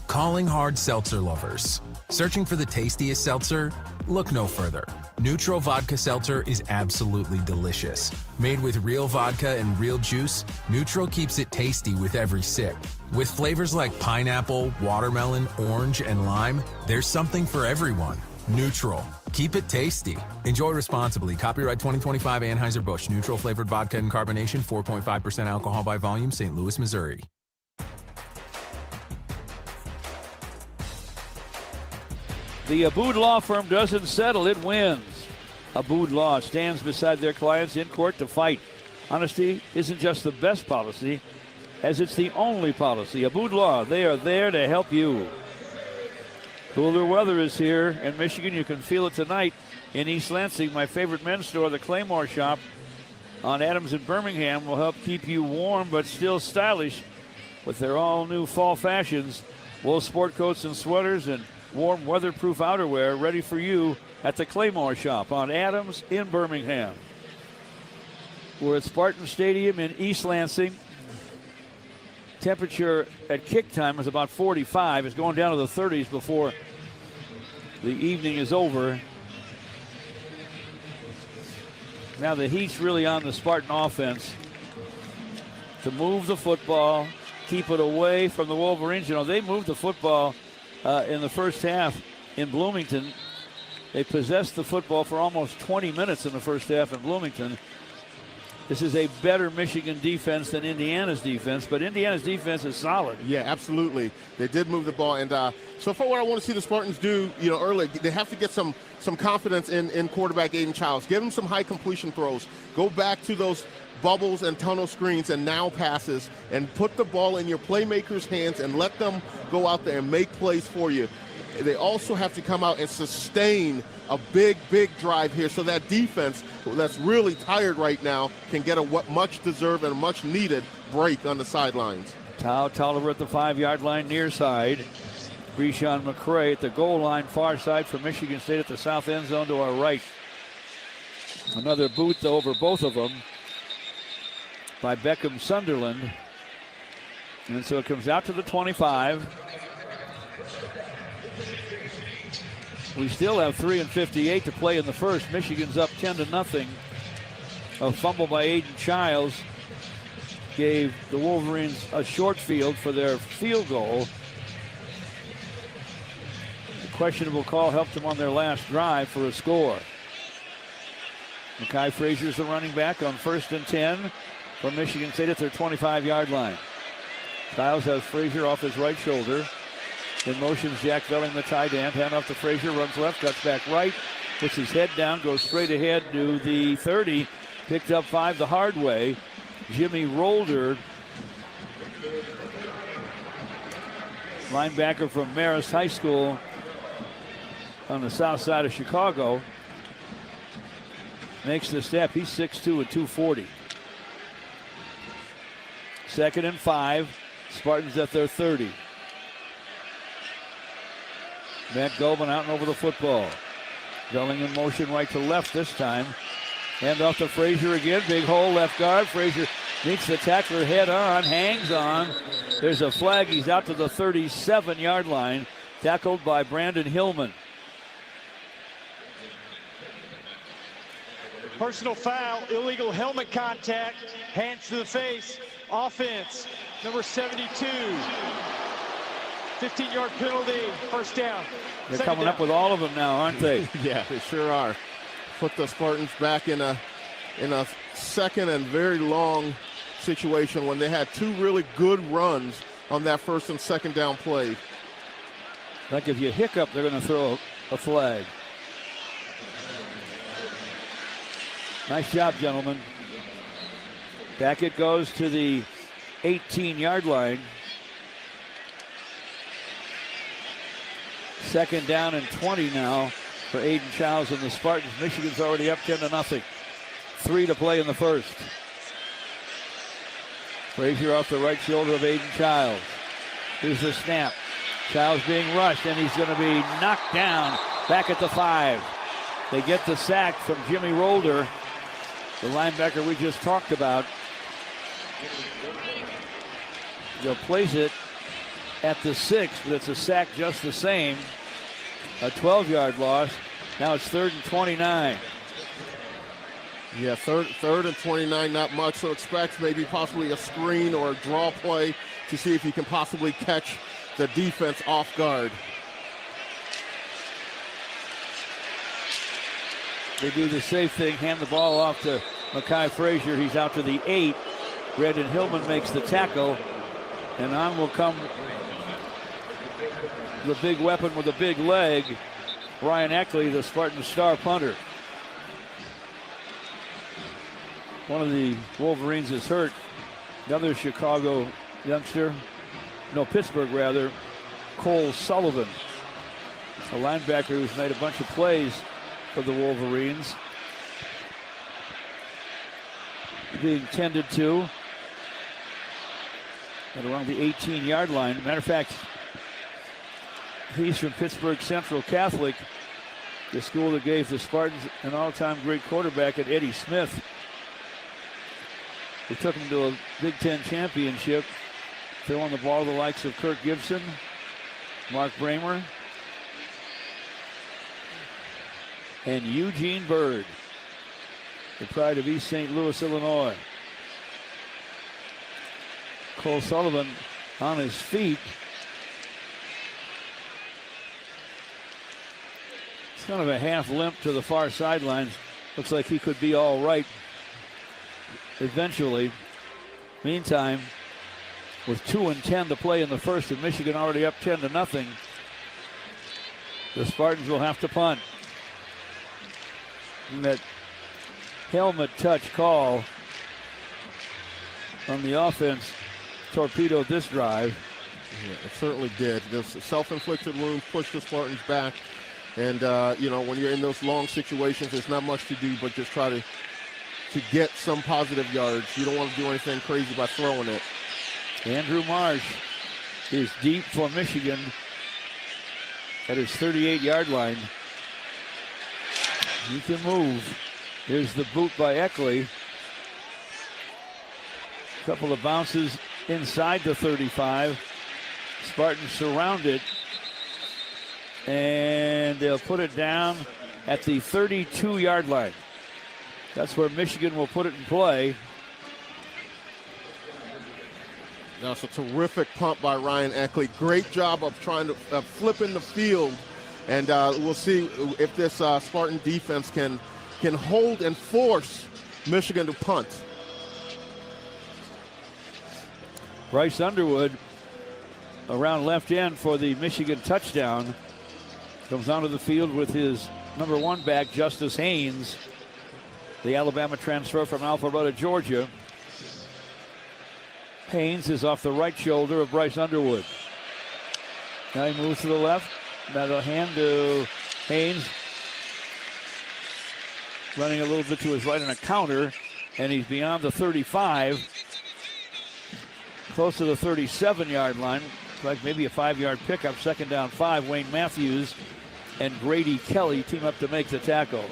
Calling hard seltzer lovers. Searching for the tastiest seltzer? Look no further. Neutral Vodka Seltzer is absolutely delicious. Made with real vodka and real juice, Neutral keeps it tasty with every sip. With flavors like pineapple, watermelon, orange, and lime, there's something for everyone. Neutral. Keep it tasty. Enjoy responsibly. Copyright 2025 Anheuser-Busch. Neutral flavored vodka and carbonation, 4.5% alcohol by volume, St. Louis, Missouri. The Abood Law Firm doesn't settle, it wins. Abood Law stands beside their clients in court to fight. Honesty isn't just the best policy, as it's the only policy. Abood Law, they are there to help you. Cooler weather is here in Michigan. You can feel it tonight in East Lansing. My favorite men's store, the Claymore Shop on Adams in Birmingham, will help keep you warm but still stylish with their all-new fall fashions. Wool sport coats and sweaters and warm weatherproof outerwear ready for you at the Claymore Shop on Adams in Birmingham. We're at Spartan Stadium in East Lansing. Temperature at kick time is about 45. It's going down to the 30s before the evening is over. Now the heat's really on the Spartan offense to move the football, keep it away from the Wolverines. You know, they moved the football in the first half in Bloomington. They possessed the football for almost 20 minutes in the first half in Bloomington. This is a better Michigan defense than Indiana's defense, but Indiana's defense is solid. Yeah, absolutely. They did move the ball, and so far what I want to see the Spartans do, early, they have to get some confidence in quarterback Aiden Childs. Give him some high completion throws. Go back to those bubbles and tunnel screens and now passes, and put the ball in your playmakers' hands and let them go out there and make plays for you. They also have to come out and sustain a big drive here so that defense that's really tired right now can get a much-deserved and much-needed break on the sidelines. Tolliver at the 5-yard line near side. Breshawn McCray at the goal line far side for Michigan State at the south end zone to our right. Another boot over both of them by Beckham Sunderland. And so it comes out to the 25. We still have 3:58 to play in the first. Michigan's up 10-0. A fumble by Aiden Childs gave the Wolverines a short field for their field goal. The questionable call helped them on their last drive for a score. Makai Frazier's the running back on 1st and 10 from Michigan State at their 25-yard line. Styles has Frazier off his right shoulder. In motion, Jack Velling, the tight end. Hand off to Frazier, runs left, cuts back right, puts his head down, goes straight ahead to the 30. Picked up 5 the hard way. Jimmy Rolder, linebacker from Marist High School on the south side of Chicago, makes the step. He's 6'2" and 240. 2nd and 5. Spartans at their 30. Matt Goldman out and over the football. Velling in motion right to left this time. Hand off to Frazier again. Big hole left guard. Frazier Meets the tackler head on, hangs on. There's a flag. He's out to the 37-yard line. Tackled by Brandon Hillman. Personal foul, illegal helmet contact, hands to the face, offense, number 72. 15-yard penalty, first down. They're coming up with all of them now, aren't they? Yeah, they sure are. Put the Spartans back in a second and very long situation when they had two really good runs on that first and second down play. Like if you hiccup, they're going to throw a flag. Nice job, gentlemen. Back it goes to the 18-yard line. Second down and 20 now for Aiden Childs and the Spartans. Michigan's already up 10-0. 3 to play in the first. Frazier off the right shoulder of Aiden Childs. Here's the snap. Childs being rushed, and he's going to be knocked down back at the 5. They get the sack from Jimmy Rolder, the linebacker we just talked about. They'll place it at the 6, but it's a sack just the same. A 12-yard loss. Now it's 3rd and 29. Yeah, third and 29, not much. So expect maybe possibly a screen or a draw play to see if you can possibly catch the defense off guard. They do the safe thing, hand the ball off to Makai Frazier. He's out to the 8. Brandon Hillman makes the tackle, and on will come the big weapon with a big leg, Ryan Eckley, the Spartan star punter. One of the Wolverines is hurt. Another Chicago youngster, Pittsburgh rather, Cole Sullivan, a linebacker who's made a bunch of plays for the Wolverines. Being tended to at around the 18-yard line. Matter of fact, he's from Pittsburgh Central Catholic, the school that gave the Spartans an all-time great quarterback at Eddie Smith. They took him to a Big Ten championship, throwing the ball to the likes of Kirk Gibson, Mark Bramer, and Eugene Bird, the pride of East St. Louis, Illinois. Cole Sullivan on his feet. It's kind of a half limp to the far sidelines. Looks like he could be all right eventually. Meantime, with 2:10 to play in the first and Michigan already up 10-0, the Spartans will have to punt. And that helmet touch call on the offense torpedoed this drive. Yeah, it certainly did. This self-inflicted wound pushed the Spartans back. And, when you're in those long situations, there's not much to do but just try to get some positive yards. You don't want to do anything crazy by throwing it. Andrew Marsh is deep for Michigan at his 38-yard line. He can move. Here's the boot by Eckley. A couple of bounces inside the 35. Spartans surround it. And they'll put it down at the 32-yard line. That's where Michigan will put it in play. That's a terrific punt by Ryan Eckley. Great job of trying to flipping the field. And we'll see if this Spartan defense can hold and force Michigan to punt. Bryce Underwood around left end for the Michigan touchdown. Comes onto the field with his number 1 back, Justice Haynes, the Alabama transfer from Alpharetta, Georgia. Haynes is off the right shoulder of Bryce Underwood. Now he moves to the left. That'll hand to Haynes. Running a little bit to his right on a counter, and he's beyond the 35. Close to the 37-yard line. Like maybe a 5-yard pickup. Second down 5. Wayne Matthews and Grady Kelly team up to make the tackle.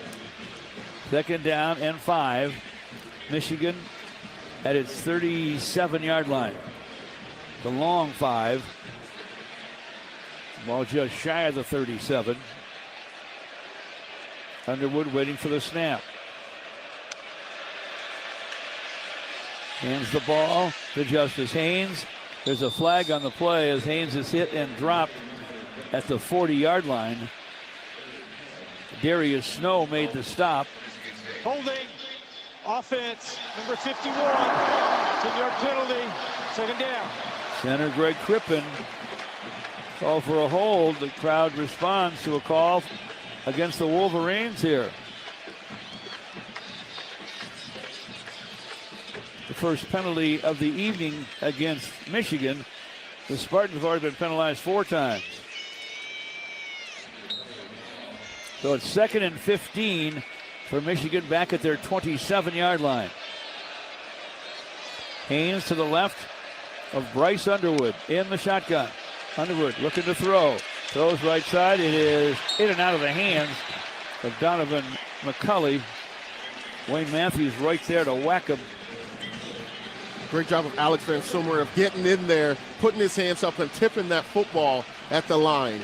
Second down and 5. Michigan at its 37-yard line. The long 5. Ball just shy of the 37. Underwood waiting for the snap. Hands the ball to Justice Haynes. There's a flag on the play as Haynes is hit and dropped at the 40-yard line. Darius Snow made the stop. Holding. Offense. Number 51. 10-yard penalty. Second down. Center Greg Crippen. Call for a hold. The crowd responds to a call against the Wolverines here. The first penalty of the evening against Michigan. The Spartans have already been penalized 4 times. So it's 2nd and 15 for Michigan back at their 27-yard line. Haynes to the left of Bryce Underwood in the shotgun. Underwood looking to throw. Throws right side. It is in and out of the hands of Donovan McCulley. Wayne Matthews right there to whack him. Great job of Alex Van Summer of getting in there, putting his hands up and tipping that football at the line.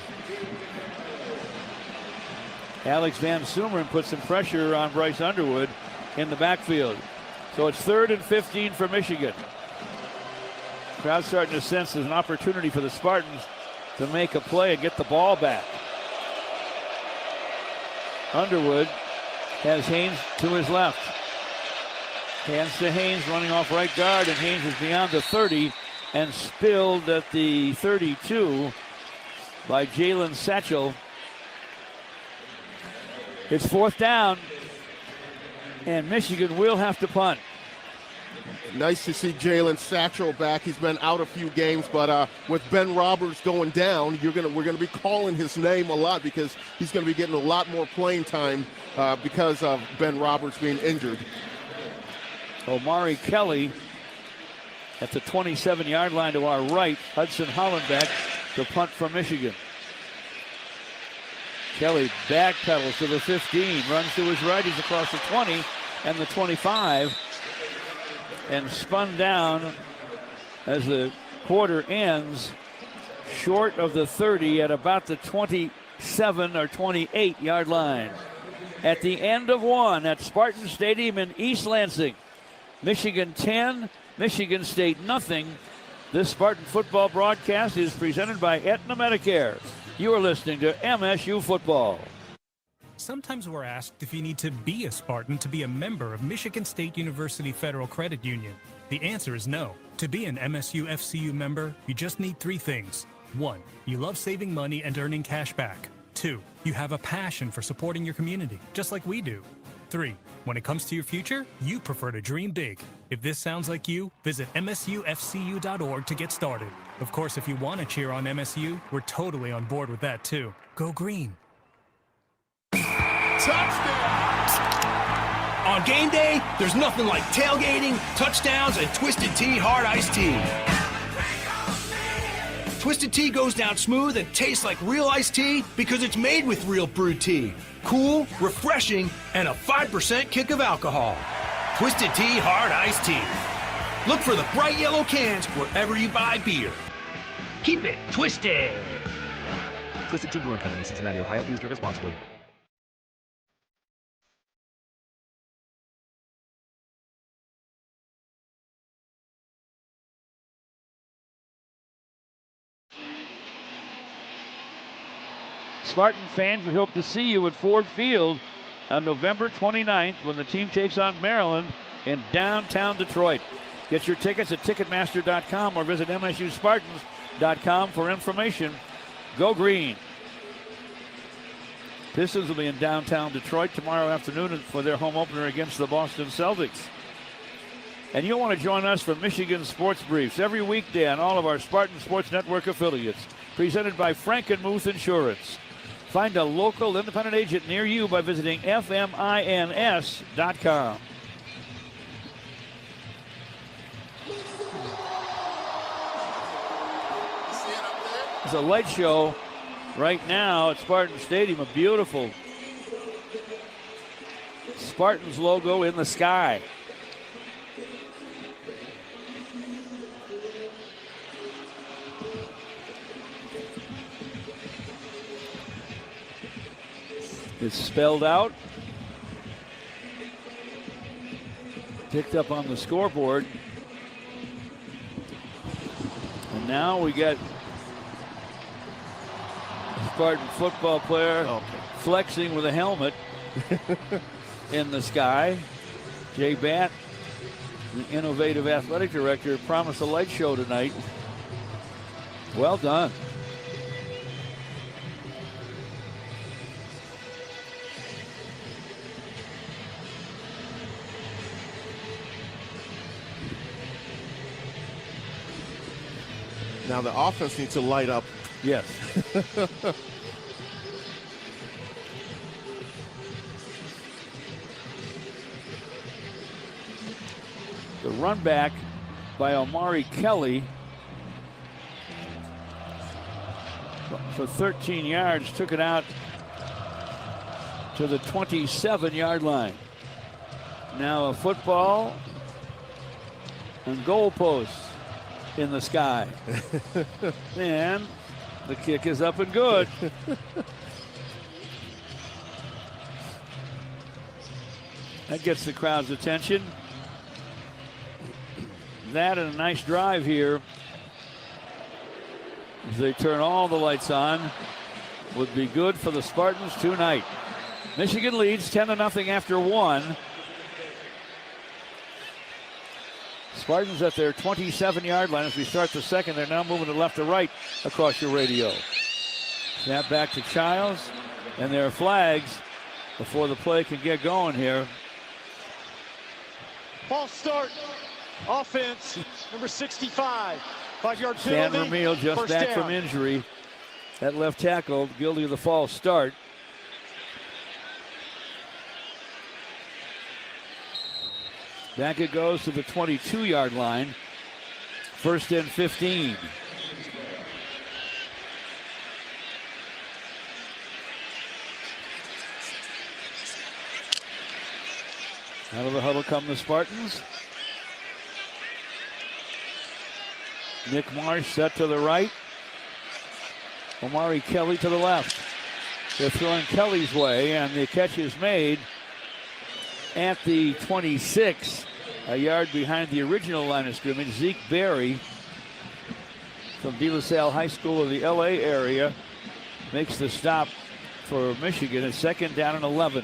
Alex Van Sumeren put some pressure on Bryce Underwood in the backfield. So it's 3rd and 15 for Michigan. Crowd starting to sense there's an opportunity for the Spartans to make a play and get the ball back. Underwood has Haynes to his left. Hands to Haynes, running off right guard, and Haynes is beyond the 30 and spilled at the 32 by Jalen Satchel. It's 4th down, and Michigan will have to punt. Nice to see Jalen Satchel back. He's been out a few games, but with Ben Roberts going down, we're gonna be calling his name a lot because he's gonna be getting a lot more playing time because of Ben Roberts being injured. Omari Kelly at the 27-yard line to our right. Hudson Hollenbeck to punt from Michigan. Kelly backpedals to the 15, runs to his right. He's across the 20 and the 25, and spun down as the quarter ends short of the 30 at about the 27 or 28-yard line. At the end of 1 at Spartan Stadium in East Lansing. Michigan 10, Michigan State nothing. This Spartan football broadcast is presented by Aetna Medicare. You are listening to MSU Football. Sometimes we're asked if you need to be a Spartan to be a member of Michigan State University Federal Credit Union. The answer is no. To be an MSU FCU member, you just need 3 things. 1, you love saving money and earning cash back. 2, you have a passion for supporting your community, just like we do. 3, when it comes to your future, you prefer to dream big. If this sounds like you, visit msufcu.org to get started. Of course, if you want to cheer on MSU, we're totally on board with that too. Go green. Touchdown! On game day, there's nothing like tailgating, touchdowns, and Twisted Tea Hard Iced Tea. Twisted Tea goes down smooth and tastes like real iced tea because it's made with real brewed tea. Cool, refreshing, and a 5% kick of alcohol. Twisted Tea Hard Iced Tea. Look for the bright yellow cans wherever you buy beer. Keep it twisted. Twisted Tea Brewing Company, Cincinnati, Ohio. Please drink responsibly. Spartan fans, we hope to see you at Ford Field on November 29th when the team takes on Maryland in downtown Detroit. Get your tickets at Ticketmaster.com or visit MSUSpartans.com for information. Go green. Pistons will be in downtown Detroit tomorrow afternoon for their home opener against the Boston Celtics. And you'll want to join us for Michigan Sports Briefs every weekday on all of our Spartan Sports Network affiliates, presented by Frankenmuth Insurance. Find a local independent agent near you by visiting FMINS.com. It's a light show right now at Spartan Stadium, a beautiful Spartans logo in the sky. It's spelled out. Picked up on the scoreboard. And now we got a Spartan football player flexing with a helmet in the sky. Jay Batt, the innovative athletic director, promised a light show tonight. Well done. Now the offense needs to light up. Yes. The run back by Omari Kelly for 13 yards took it out to the 27-yard line. Now a football and goalposts in the sky. And the kick is up and good. That gets the crowd's attention. That and a nice drive here as they turn all the lights on would be good for the Spartans tonight. Michigan leads 10-0 after one. Spartans at their 27-yard line as we start the second. They're now moving to left to right across your radio. Snap back to Childs, and there are flags before the play can get going here. False start. Offense, number 65. 5-yard penalty. Stan Vermeil just First back down. from injury. That left tackle guilty of the false start. Back it goes to the 22-yard line. First and 15. Out of the huddle come the Spartans. Nick Marsh set to the right. Omari Kelly to the left. They're throwing Kelly's way, and the catch is made at the 26, a yard behind the original line of scrimmage. Zeke Berry from De La Salle High School of the LA area makes the stop for Michigan. It's second down and 11.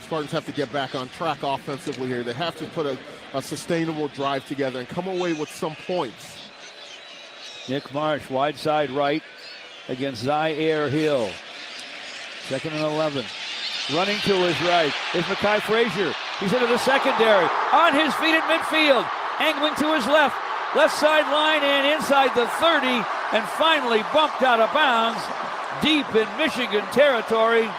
Spartans have to get back on track offensively here. They have to put a sustainable drive together and come away with some points. Nick Marsh, wide side right against Zaire Hill. Second and 11. Running to his right is Mekhi Frazier. He's into the secondary. On his feet at midfield. Angling to his left. Left sideline and inside the 30. And finally bumped out of bounds deep in Michigan territory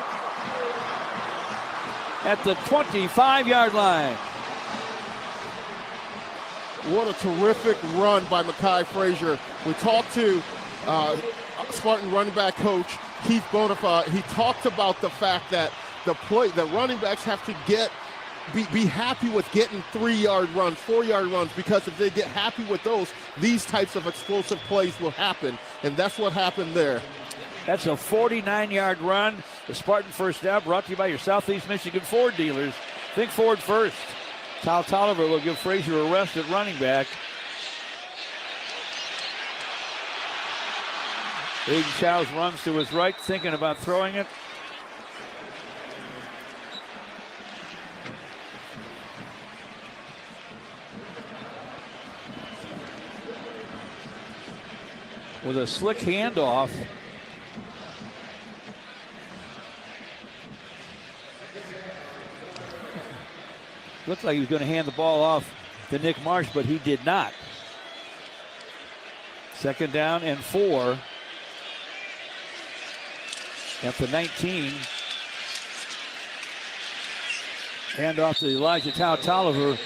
at the 25-yard line. What a terrific run by Mekhi Frazier. We talked to Spartan running back coach Keith Bonifay. He talked about the fact that the running backs have to be happy with getting 3-yard runs, 4-yard runs, because if they get happy with those, these types of explosive plays will happen, and that's what happened there. That's a 49-yard run. The Spartan first down brought to you by your Southeast Michigan Ford dealers. Think Ford first. Tal Tolliver will give Frazier a rest at running back. Aiden Childs runs to his right, thinking about throwing it. With a slick handoff. Looked like he was going to hand the ball off to Nick Marsh, but he did not. Second down and 4. At the 19. Hand off to Elijah Tolliver,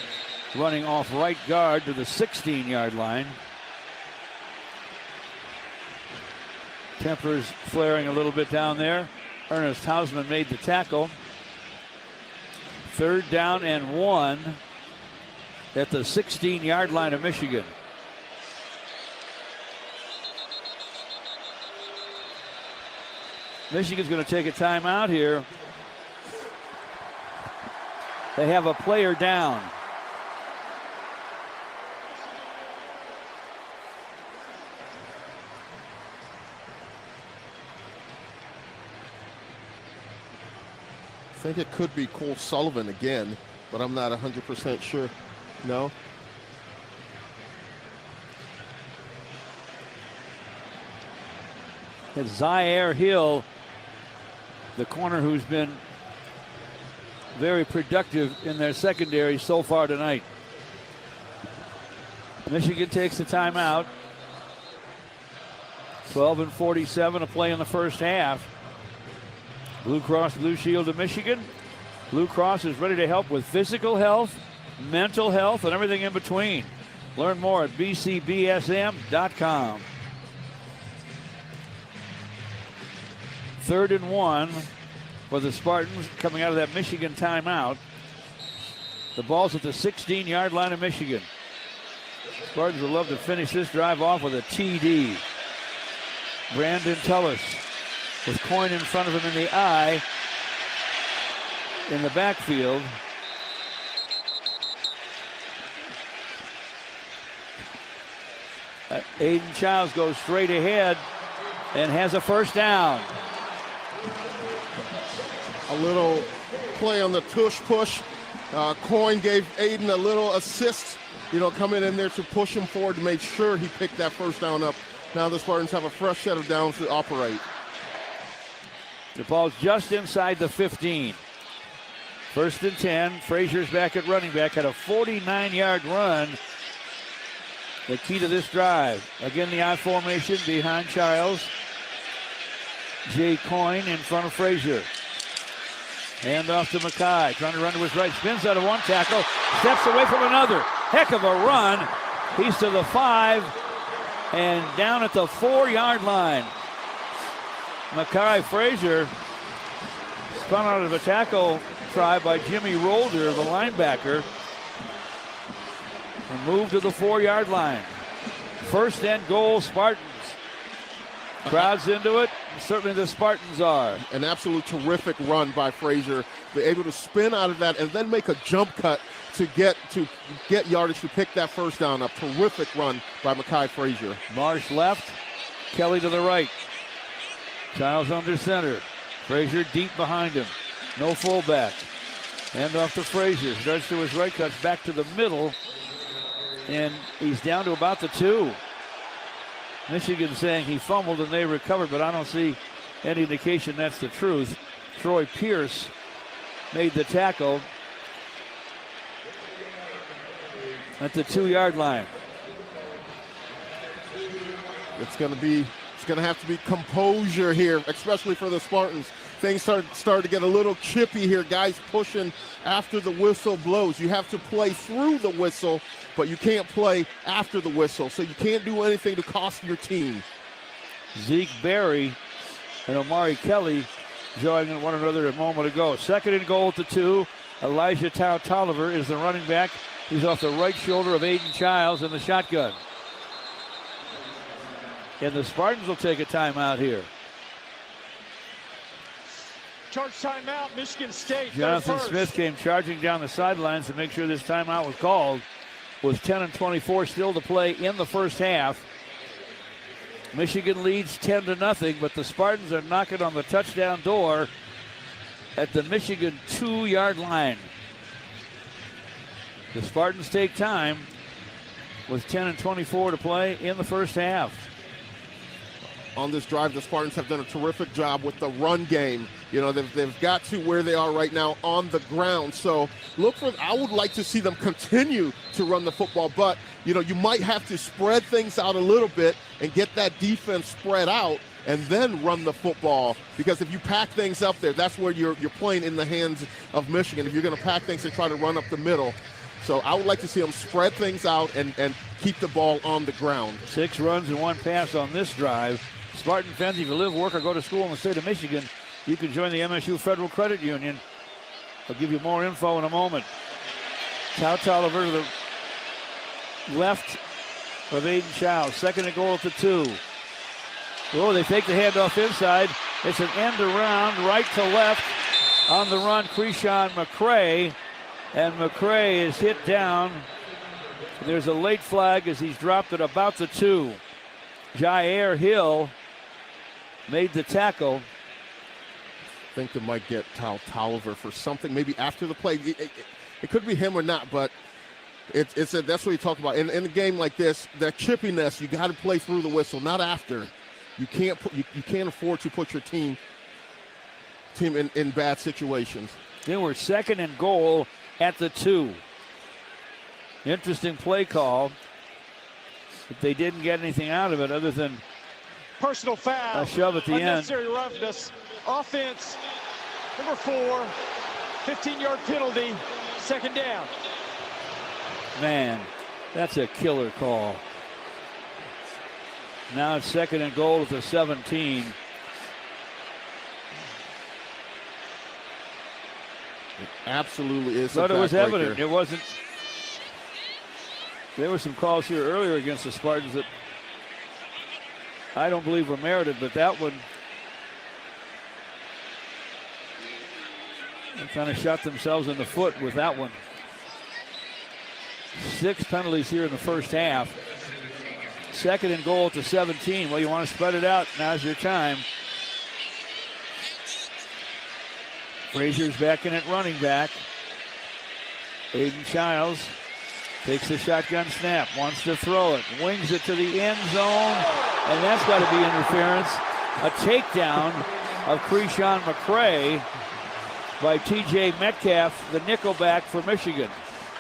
running off right guard to the 16-yard line. Tempers flaring a little bit down there. Ernest Hausman made the tackle. Third down and 1 at the 16-yard line of Michigan. Michigan's going to take a timeout here. They have a player down. I think it could be Cole Sullivan again, but I'm not 100% sure. No? It's Zaire Hill, the corner who's been very productive in their secondary so far tonight. Michigan takes the timeout. 12:47 to play in the first half. Blue Cross Blue Shield of Michigan. Blue Cross is ready to help with physical health, mental health, and everything in between. Learn more at bcbsm.com. 3rd and 1 for the Spartans coming out of that Michigan timeout. The ball's at the 16-yard line of Michigan. Spartans would love to finish this drive off with a TD. Brandon Tullis with Coyne in front of him in the eye in the backfield. Aiden Childs goes straight ahead and has a first down. A little play on the tush push. Coyne gave Aiden a little assist, coming in there to push him forward to make sure he picked that first down up. Now the Spartans have a fresh set of downs to operate. The ball's just inside the 15. 1st and 10. Frazier's back at running back. Had a 49-yard run. The key to this drive. Again, the I formation behind Childs. Jay Coyne in front of Frazier. Hand off to Mackay. Trying to run to his right. Spins out of one tackle. Steps away from another. Heck of a run. He's to the 5 and down at the 4-yard line. Mackay Frazier spun out of a tackle try by Jimmy Rolder, the linebacker, and moved to the 4-yard line. 1st and goal, Spartans. Crowds into it. Certainly the Spartans are. An absolute terrific run by Frazier. They're able to spin out of that and then make a jump cut to get yardage to pick that first down up. Terrific run by Mackay Frazier. Marsh left, Kelly to the right. Childs under center. Frazier deep behind him. No fullback. Hand off to Frazier. Starts to his right, cuts back to the middle, and he's down to about the 2. Michigan saying he fumbled and they recovered, but I don't see any indication that's the truth. Troy Pierce made the tackle at the 2-yard line. It's going to have to be composure here, especially for the Spartans. Things start to get a little chippy here. Guys pushing after the whistle blows. You have to play through the whistle, but you can't play after the whistle. So you can't do anything to cost your team. Zeke Berry and Omari Kelly joining one another a moment ago. 2nd and goal at the 2. Elijah Tolliver is the running back. He's off the right shoulder of Aiden Childs in the shotgun. And the Spartans will take a timeout here. Charge timeout, Michigan State. Jonathan Smith came charging down the sidelines to make sure this timeout was called. With 10:24 still to play in the first half. Michigan leads 10-0, but the Spartans are knocking on the touchdown door at the Michigan 2-yard line. The Spartans take time with 10:24 to play in the first half. On this drive, the Spartans have done a terrific job with the run game. They've got to where they are right now on the ground. So I would like to see them continue to run the football, but you might have to spread things out a little bit and get that defense spread out and then run the football. Because if you pack things up there, that's where you're playing in the hands of Michigan. If you're going to pack things and try to run up the middle. So I would like to see them spread things out and keep the ball on the ground. 6 runs and 1 pass on this drive. Spartan fans, if you live, work, or go to school in the state of Michigan, you can join the MSU Federal Credit Union. I'll give you more info in a moment. Tolliver to the left of Aiden Childs. 2nd and goal at the 2. Oh, they fake the handoff inside. It's an end around, right to left. On the run, Krishan McCray. And McCray is hit down. There's a late flag as he's dropped at about the 2. Jair Hill made the tackle. I think they might get Tolliver for something, maybe after the play. It could be him or not, but that's what you talk about. In a game like this, that chippiness, you got to play through the whistle, not after. You can't afford to put your team in bad situations. They were 2nd and goal at the 2. Interesting play call. But they didn't get anything out of it other than personal foul. A shove at the end. Unnecessary roughness. Offense, number 4, 15-yard penalty, 2nd down. Man, that's a killer call. Now it's 2nd and goal at the 17. It absolutely is. But it was evident. It wasn't. There were some calls here earlier against the Spartans that I don't believe were merited, but that one, they kind of shot themselves in the foot with that one. 6 penalties here in the first half. 2nd and goal at the 17. Well, you want to spread it out. Now's your time. Frazier's back in at running back. Aiden Childs takes the shotgun snap, wants to throw it, wings it to the end zone, and that's got to be interference. A takedown of Krishan McCray by T.J. Metcalf, the nickelback for Michigan.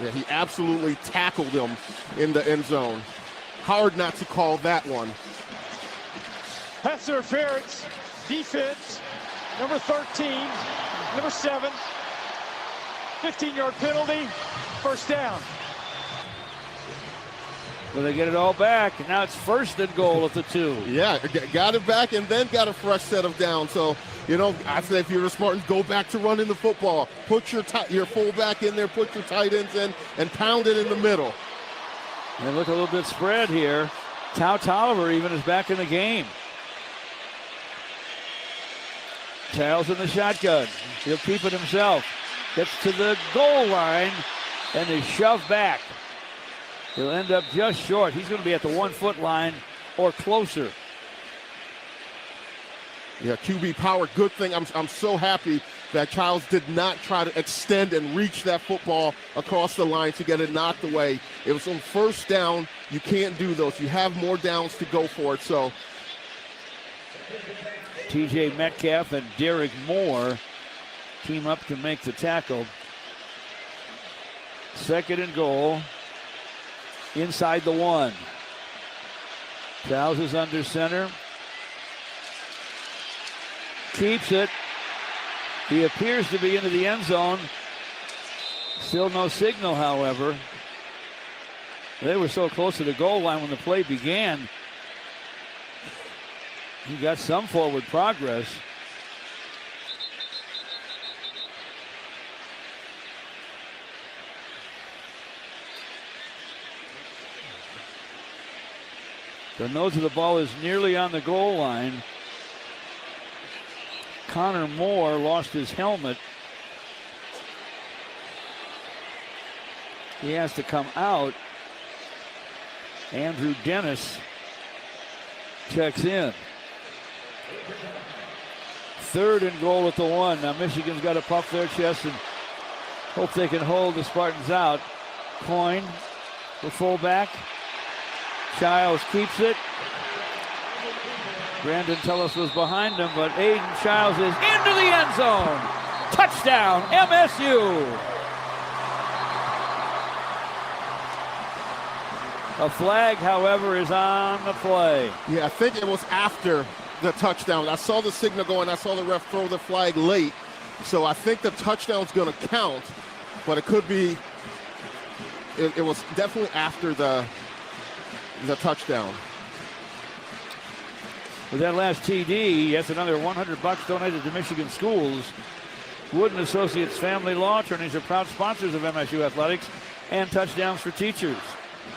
Yeah, he absolutely tackled him in the end zone. Hard not to call that one. Pass interference, defense, number 13, number 7, 15-yard penalty, 1st down. Well, they get it all back, and now it's 1st and goal at the 2. Yeah, got it back and then got a fresh set of downs. So, I say if you're the Spartans, go back to running the football. Put your fullback in there, put your tight ends in, and pound it in the middle. They look a little bit spread here. Tolliver even is back in the game. Childs in the shotgun. He'll keep it himself. Gets to the goal line and is shoved back. He'll end up just short. He's going to be at the 1-foot line or closer. Yeah, QB power, good thing. I'm so happy that Childs did not try to extend and reach that football across the line to get it knocked away. It was on 1st down. You can't do those. You have more downs to go for it. So T.J. Metcalf and Derek Moore team up to make the tackle. 2nd and goal. Inside the 1. Childs is under center. Keeps it. He appears to be into the end zone. Still no signal, however. They were so close to the goal line when the play began. He got some forward progress. The nose of the ball is nearly on the goal line. Connor Moore lost his helmet. He has to come out. Andrew Dennis checks in. 3rd and goal at the 1. Now Michigan's got to puff their chest and hope they can hold the Spartans out. Coyne, the fullback. Childs keeps it. Brandon Tullis was behind him, but Aiden Childs is into the end zone. Touchdown, MSU. A flag, however, is on the play. Yeah, I think it was after the touchdown. I saw the signal going. I saw the ref throw the flag late. So I think the touchdown's going to count, but it could be, it was definitely after the touchdown. With that last TD, that's another $100 donated to Michigan schools. Wooden Associates Family Law Attorneys are proud sponsors of MSU Athletics and Touchdowns for Teachers.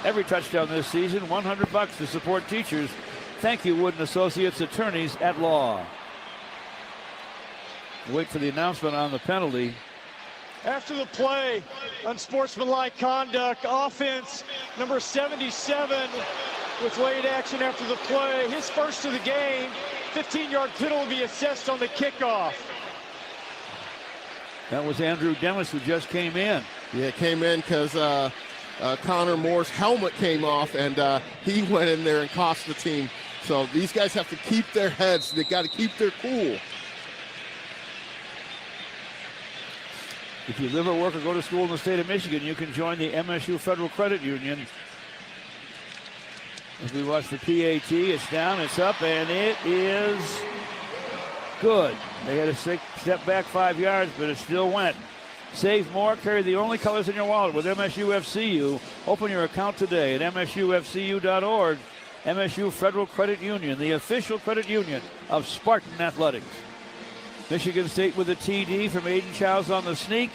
Every touchdown this season, $100 to support teachers. Thank you, Wooden Associates Attorneys at Law. Wait for the announcement on the penalty. After the play, unsportsmanlike conduct, offense, number 77 with late action after the play. His first of the game, 15-yard penalty will be assessed on the kickoff. That was Andrew Dennis, who just came in. Yeah, came in because Connor Moore's helmet came off, and he went in there and cost the team. So these guys have to keep their heads. They got to keep their cool. If you live or work or go to school in the state of Michigan, you can join the MSU Federal Credit Union. As we watch the PAT, it's down, it's up, and it is good. They had to step back 5 yards, but it still went. Save more, carry the only colors in your wallet with MSU FCU. Open your account today at msufcu.org. MSU Federal Credit Union, the official credit union of Spartan Athletics. Michigan State with a TD from Aiden Childs on the sneak.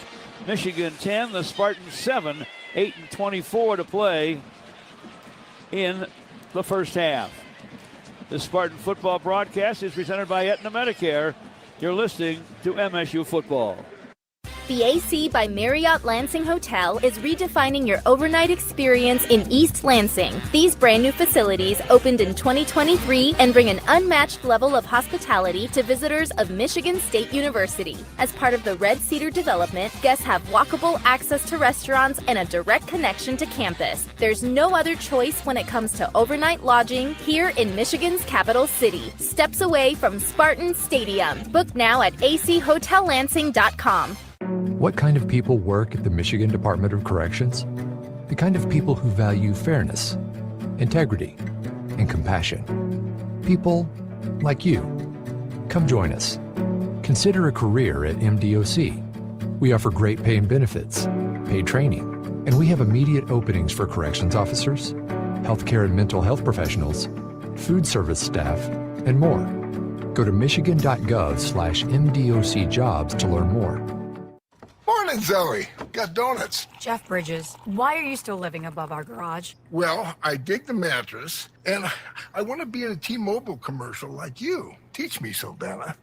Michigan 10, the Spartans 7, 8:24 to play in the first half. The Spartan football broadcast is presented by Aetna Medicare. You're listening to MSU Football. The AC by Marriott Lansing Hotel is redefining your overnight experience in East Lansing. These brand new facilities opened in 2023 and bring an unmatched level of hospitality to visitors of Michigan State University. As part of the Red Cedar development, guests have walkable access to restaurants and a direct connection to campus. There's no other choice when it comes to overnight lodging here in Michigan's capital city, steps away from Spartan Stadium. Book now at achhotellansing.com. What kind of people work at the Michigan Department of Corrections? The kind of people who value fairness, integrity, and compassion. People like you. Come join us. Consider a career at MDOC. We offer great pay and benefits, paid training, and we have immediate openings for corrections officers, healthcare and mental health professionals, food service staff, and more. Go to michigan.gov/MDOC jobs to learn more. Morning, Zoe. Got donuts. Jeff Bridges, why are you still living above our garage? Well, I dig the mattress, and I want to be in a T-Mobile commercial like you. Teach me, Sylvana.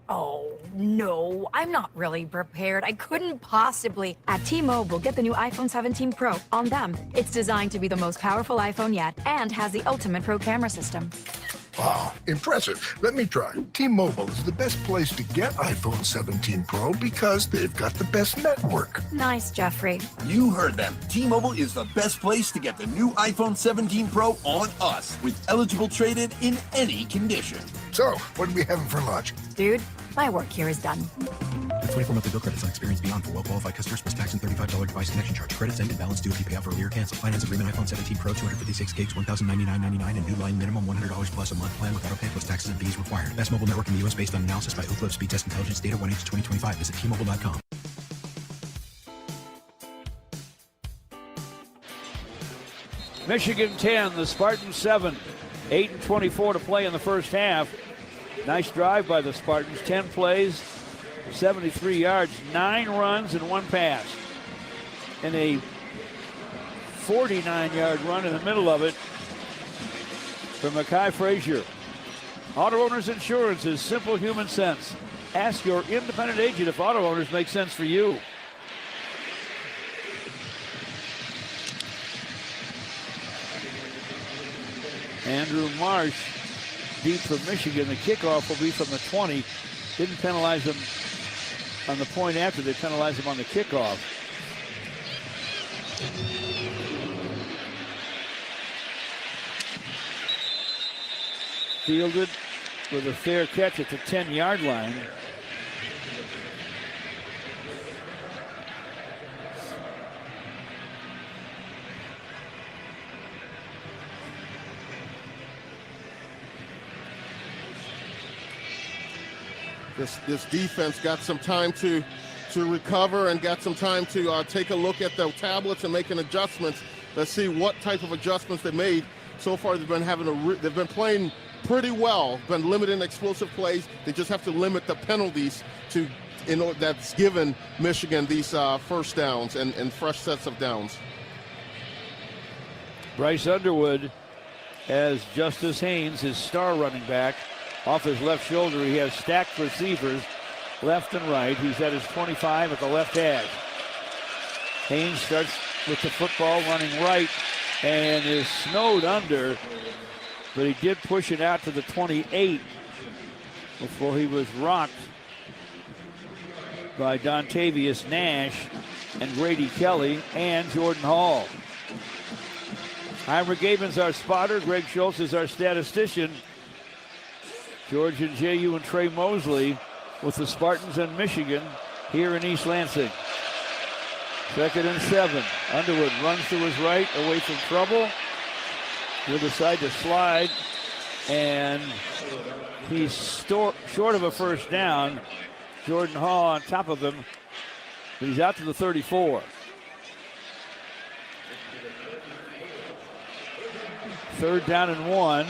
Oh, no, I'm not really prepared. I couldn't possibly. At T-Mobile, get the new iPhone 17 Pro on them. It's designed to be the most powerful iPhone yet and has the ultimate pro camera system. Wow, impressive. Let me try. T-Mobile is the best place to get iPhone 17 Pro because they've got the best network. Nice, Jeffrey. You heard them. T-Mobile is the best place to get the new iPhone 17 Pro on us with eligible trade-in in any condition. So, what are we having for lunch? Dude, my work here is done. The 24-monthly bill credits on experience beyond for well-qualified customers plus tax and $35 device connection charge. Credits end and balance due if you pay off earlier. Cancel. Finance agreement iPhone 17 Pro, 256 gigs, $1,099.99 and new line minimum $100 plus a month plan with auto pay plus taxes and fees required. Best mobile network in the U.S. based on analysis by Ookla Speed Test Intelligence data 1H2025. Visit T-Mobile.com. Michigan 10, the Spartans 7, 8:24 to play in the first half. Nice drive by the Spartans. 10 plays, 73 yards, 9 runs, and 1 pass. And a 49-yard run in the middle of it for Mekhi Frazier. Auto Owners Insurance is simple human sense. Ask your independent agent if auto owners make sense for you. Andrew Marsh deep for Michigan. The kickoff will be from the 20. Didn't penalize them on the point after. They penalized him on the kickoff. Fielded with a fair catch at the 10-yard line. This defense got some time to recover and got some time to take a look at the tablets and making adjustments. Let's see what type of adjustments they made. So far, they've been playing pretty well, been limiting explosive plays. They just have to limit the penalties that's given Michigan these first downs and fresh sets of downs. Bryce Underwood has Justice Haynes, his star running back. Off his left shoulder, he has stacked receivers. left and right. He's at his 25 at the left hash. Haynes starts with the football running right and is snowed under, but he did push it out to the 28 before he was rocked by Dontavius Nash and Grady Kelly and Jordan Hall. Ira Gabin's our spotter. Greg Schultz is our statistician. George and J.U. and Trey Mosley with the Spartans and Michigan here in East Lansing. 2nd and 7. Underwood runs to his right, away from trouble. He'll decide to slide, and he's short of a first down. Jordan Hall on top of him, but he's out to the 34. Third down and 1.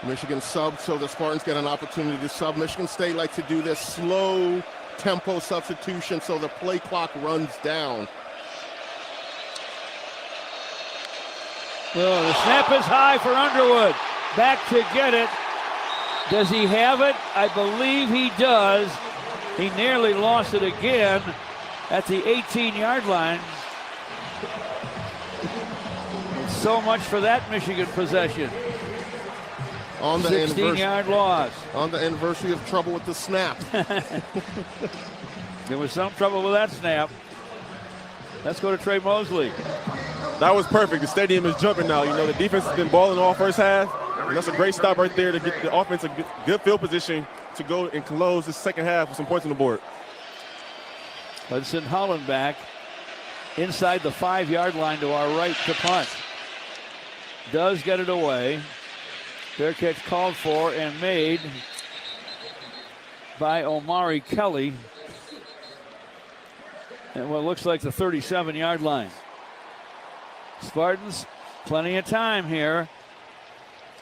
Michigan sub, so the Spartans get an opportunity to sub. Michigan State likes to do this slow tempo substitution so the play clock runs down. Well, the snap is high for Underwood. Back to get it. Does he have it? I believe he does. He nearly lost it again at the 18-yard line. So much for that Michigan possession. On the 16-yard loss. On the anniversary of trouble with the snap. There was some trouble with that snap. Let's go to Trey Mosley. That was perfect. The stadium is jumping now. You know, the defense has been balling all first half. And that's a great stop right there to get the offense a good field position to go and close the second half with some points on the board. Hudson Holland back inside the 5-yard line to our right to punt. Does get it away. Fair catch called for and made by Omari Kelly. And what looks like the 37-yard line. Spartans, plenty of time here.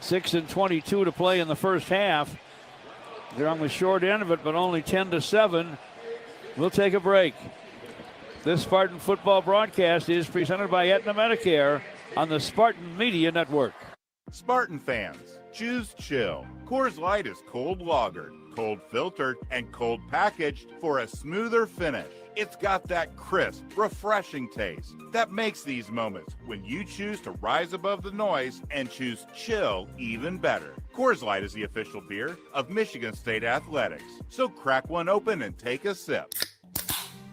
6:22 to play in the first half. They're on the short end of it, but only 10-7. We'll take a break. This Spartan football broadcast is presented by Aetna Medicare on the Spartan Media Network. Spartan fans, choose chill. Coors Light is cold lagered, cold filtered, and cold packaged for a smoother finish. It's got that crisp, refreshing taste that makes these moments when you choose to rise above the noise and choose chill even better. Coors Light is the official beer of Michigan State Athletics, so crack one open and take a sip.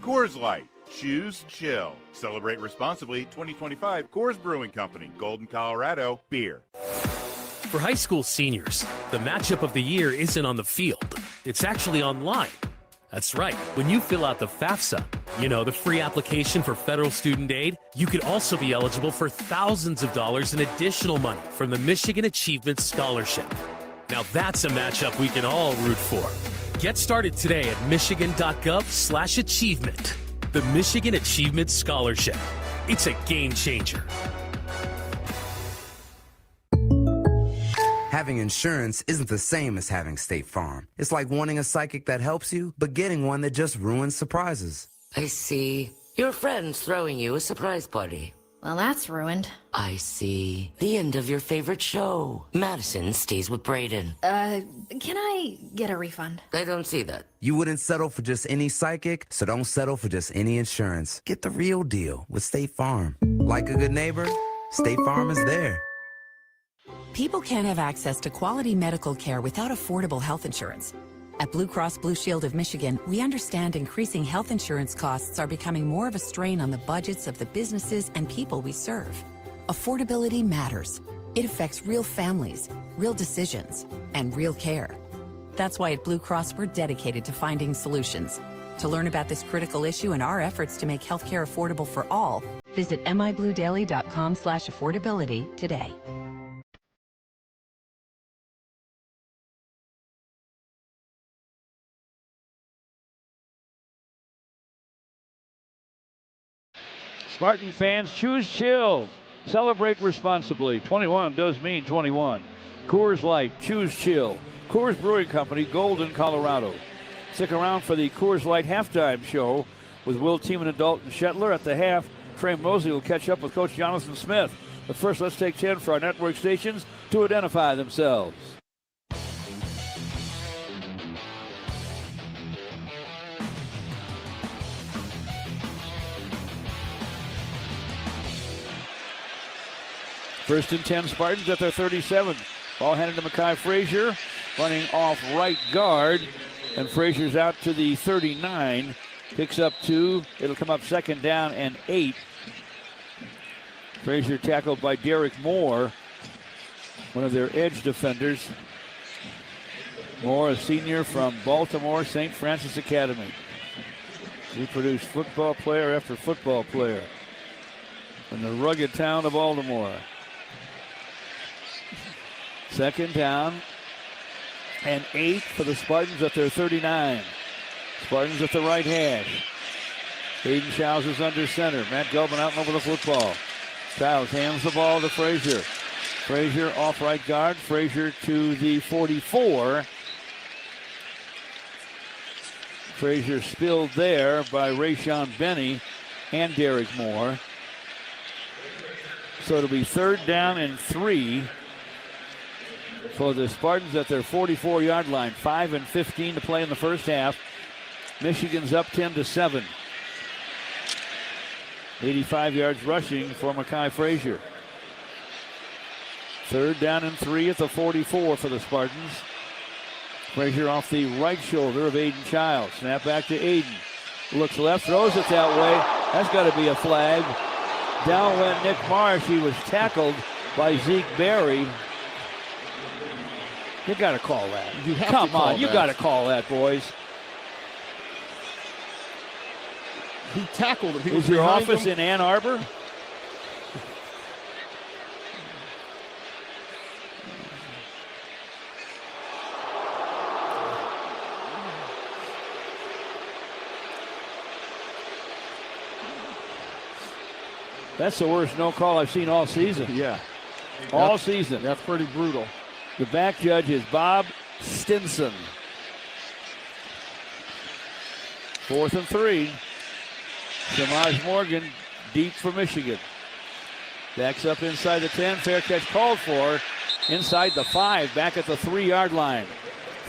Coors Light, choose chill. Celebrate responsibly. 2025 Coors Brewing Company, Golden, Colorado, beer. For high school seniors, the matchup of the year isn't on the field. It's actually online. That's right. When you fill out the FAFSA, you know, the free application for federal student aid, you could also be eligible for thousands of dollars in additional money from the Michigan Achievement Scholarship. Now that's a matchup we can all root for. Get started today at michigan.gov/achievement. The Michigan Achievement Scholarship. It's a game changer. Having insurance isn't the same as having State Farm. It's like wanting a psychic that helps you, but getting one that just ruins surprises. I see. Your friend's throwing you a surprise party. Well, that's ruined. I see. The end of your favorite show. Madison stays with Braden. Can I get a refund? I don't see that. You wouldn't settle for just any psychic, so don't settle for just any insurance. Get the real deal with State Farm. Like a good neighbor, State Farm is there. People can't have access to quality medical care without affordable health insurance. At Blue Cross Blue Shield of Michigan, we understand increasing health insurance costs are becoming more of a strain on the budgets of the businesses and people we serve. Affordability matters. It affects real families, real decisions, and real care. That's why at Blue Cross we're dedicated to finding solutions. To learn about this critical issue and our efforts to make healthcare affordable for all, visit mibluedaily.com/affordability today. Spartan fans, choose chill. Celebrate responsibly. 21 does mean 21. Coors Light, choose chill. Coors Brewing Company, Golden, Colorado. Stick around for the Coors Light halftime show with Will Tiemann and Dalton Shetler. At the half, Trey Mosley will catch up with Coach Jonathan Smith. But first, let's take 10 for our network stations to identify themselves. First and 10 Spartans at their 37. Ball handed to Mekhi Frazier, running off right guard. And Frazier's out to the 39. Picks up 2. It'll come up second down and 8. Frazier tackled by Derek Moore, one of their edge defenders. Moore, a senior from Baltimore St. Francis Academy. He produced football player after football player in the rugged town of Baltimore. Second down and 8 for the Spartans at their 39. Spartans at the right hash. Hayden Childs is under center. Matt Gelman out over the football. Childs hands the ball to Frazier. Frazier off right guard. Frazier to the 44. Frazier spilled there by Rayshon Benny and Derek Moore. So it'll be third down and 3 for the Spartans at their 44-yard line. 5:15 to play in the first half. Michigan's up 10-7. 85 yards rushing for Mekhi Frazier. Third down and 3 at the 44 for the Spartans. Frazier off the right shoulder of Aiden Childs. Snap back to Aiden. Looks left, throws it that way. That's got to be a flag. Down went Nick Marsh. He was tackled by Zeke Berry. You got to call that. Come on, you got to call that, boys. He tackled him. Is your office in Ann Arbor? That's the worst no call I've seen all season. Yeah. All season. That's pretty brutal. The back judge is Bob Stinson. 4th and 3. Samaj Morgan deep for Michigan. Backs up inside the 10. Fair catch called for. Inside the 5. Back at the 3-yard line.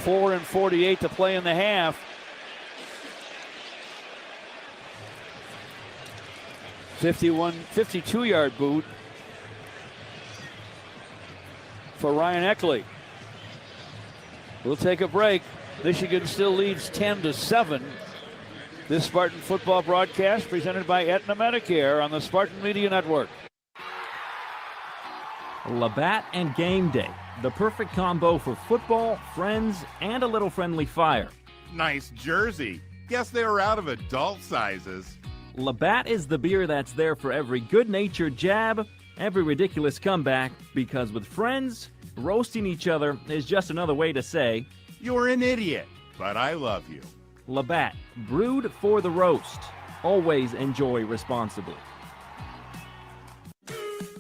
4:48 to play in the half. A 52-yard boot for Ryan Eckley. We'll take a break. Michigan still leads 10-7. This Spartan football broadcast presented by Aetna Medicare on the Spartan Media Network. Labatt and Game Day, the perfect combo for football, friends, and a little friendly fire. Nice jersey. Guess they were out of adult sizes. Labatt is the beer that's there for every good-natured jab, every ridiculous comeback, because with friends, roasting each other is just another way to say, "You're an idiot, but I love you." Labatt, brewed for the roast. Always enjoy responsibly.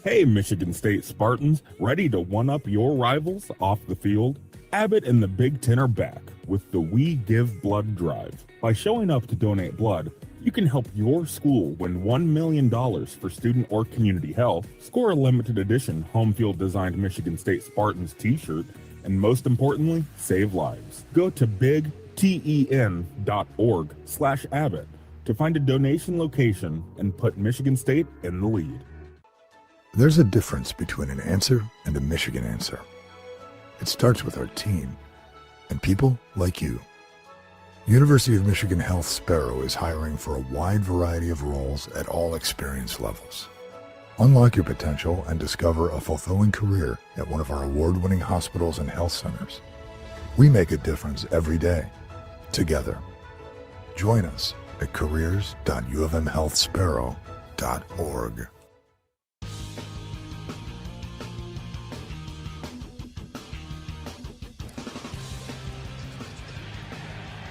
Hey, Michigan State Spartans, ready to one-up your rivals off the field? Abbott and the Big Ten are back with the We Give Blood Drive. By showing up to donate blood, you can help your school win $1 million for student or community health, score a limited edition home field designed Michigan State Spartans t-shirt, and most importantly, save lives. Go to bigten.org/Abbott to find a donation location and put Michigan State in the lead. There's a difference between an answer and a Michigan answer. It starts with our team and people like you. University of Michigan Health Sparrow is hiring for a wide variety of roles at all experience levels. Unlock your potential and discover a fulfilling career at one of our award-winning hospitals and health centers. We make a difference every day, together. Join us at careers.ufmhealthsparrow.org.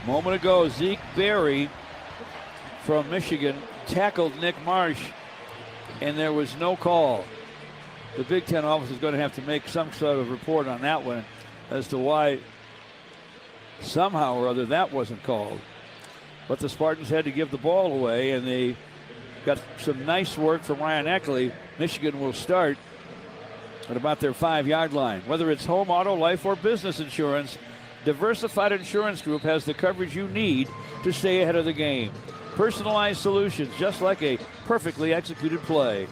Moment ago, Zeke Berry from Michigan tackled Nick Marsh, and there was no call. The Big Ten office is going to have to make some sort of report on that one as to why somehow or other that wasn't called. But the Spartans had to give the ball away, and they got some nice work from Ryan Eckley. Michigan will start What about their 5-yard line? Whether it's home, auto, life, or business insurance, Diversified Insurance Group has the coverage you need to stay ahead of the game. Personalized solutions, just like a perfectly executed play.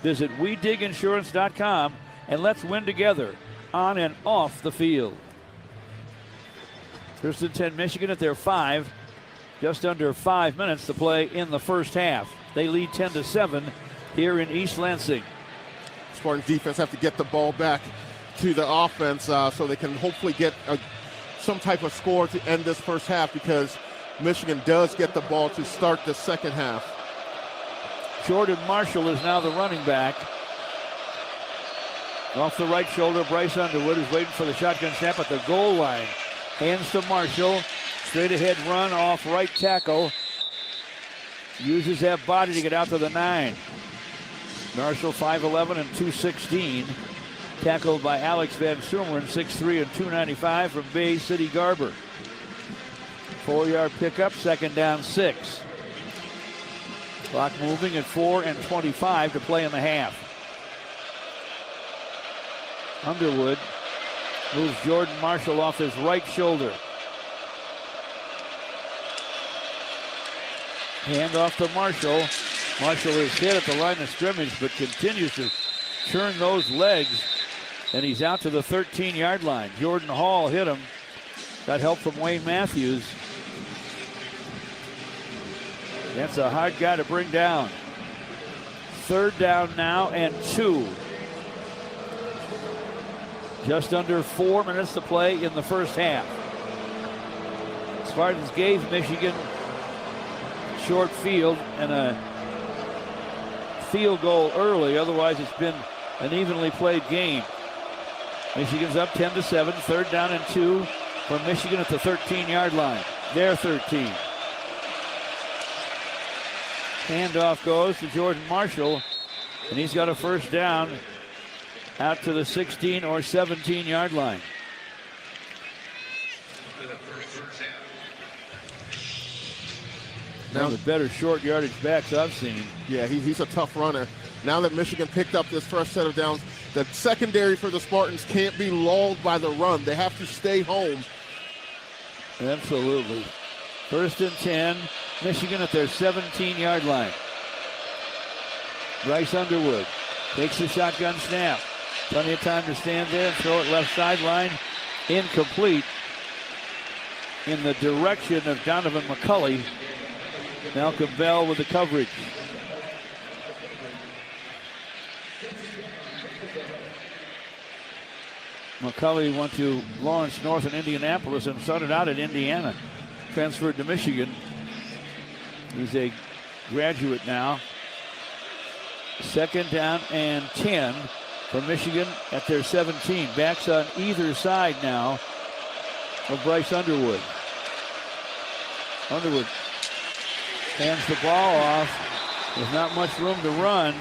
Visit WeDigInsurance.com and let's win together on and off the field. First and 10, Michigan at their 5. Just under 5 minutes to play in the first half. They lead 10-7 here in East Lansing. Spartans defense have to get the ball back to the offense so they can hopefully get some type of score to end this first half, because Michigan does get the ball to start the second half. Jordan Marshall is now the running back. Off the right shoulder, Bryce Underwood is waiting for the shotgun snap at the goal line. Hands to Marshall. Straight ahead run off right tackle. Uses that body to get out to the 9. Marshall 5'11 and 216. Tackled by Alex Van Sumeren, 6'3 and 295 from Bay City Garber. 4-yard pickup, second down 6. Clock moving at 4:25 to play in the half. Underwood moves Jordan Marshall off his right shoulder. Hand off to Marshall. Marshall is hit at the line of scrimmage, but continues to turn those legs, and he's out to the 13-yard line. Jordan Hall hit him. Got help from Wayne Matthews. That's a hard guy to bring down. Third down now and 2. Just under 4 minutes to play in the first half. Spartans gave Michigan short field and a field goal early. Otherwise, it's been an evenly played game. Michigan's up 10-7. Third down and 2 from Michigan at the 13-yard line. Their 13. Handoff goes to Jordan Marshall, and he's got a first down out to the 16 or 17-yard line. Now, the better short yardage backs I've seen. Yeah, he's a tough runner. Now that Michigan picked up this first set of downs, the secondary for the Spartans can't be lulled by the run. They have to stay home. Absolutely. First and 10, Michigan at their 17-yard line. Bryce Underwood takes the shotgun snap. Plenty of time to stand there and throw it left sideline. Incomplete. In the direction of Donovan McCulley. Malcolm Bell with the coverage. McCulley went to Lawrence North in Indianapolis and started out at Indiana. Transferred to Michigan. He's a graduate now. Second down and 10 for Michigan at their 17. Backs on either side now of Bryce Underwood. Underwood hands the ball off. There's not much room to run.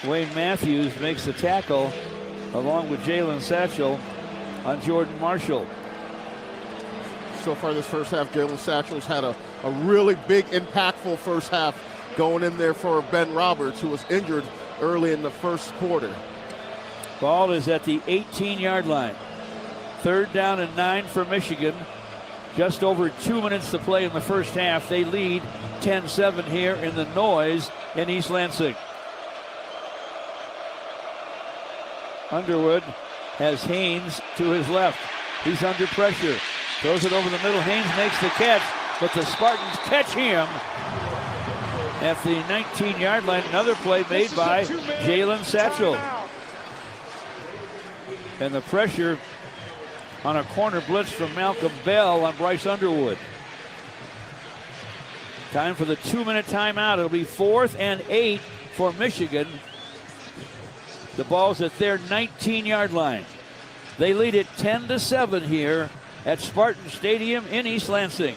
Wayne Matthews makes the tackle along with Jalen Satchel on Jordan Marshall. So far this first half, Jalen Satchel's had a really big, impactful first half going in there for Ben Roberts, who was injured early in the first quarter. Ball is at the 18-yard line. Third down and 9 for Michigan. Just over 2 minutes to play in the first half. They lead 10-7 here in the Noise in East Lansing. Underwood has Haynes to his left. He's under pressure. Throws it over the middle. Haynes makes the catch, but the Spartans catch him at the 19-yard line. Another play made by Jalen Satchel. And the pressure on a corner blitz from Malcolm Bell on Bryce Underwood. Time for the 2-minute timeout. It'll be 4th and 8 for Michigan. The ball's at their 19-yard line. They lead it 10-7 here at Spartan Stadium in East Lansing.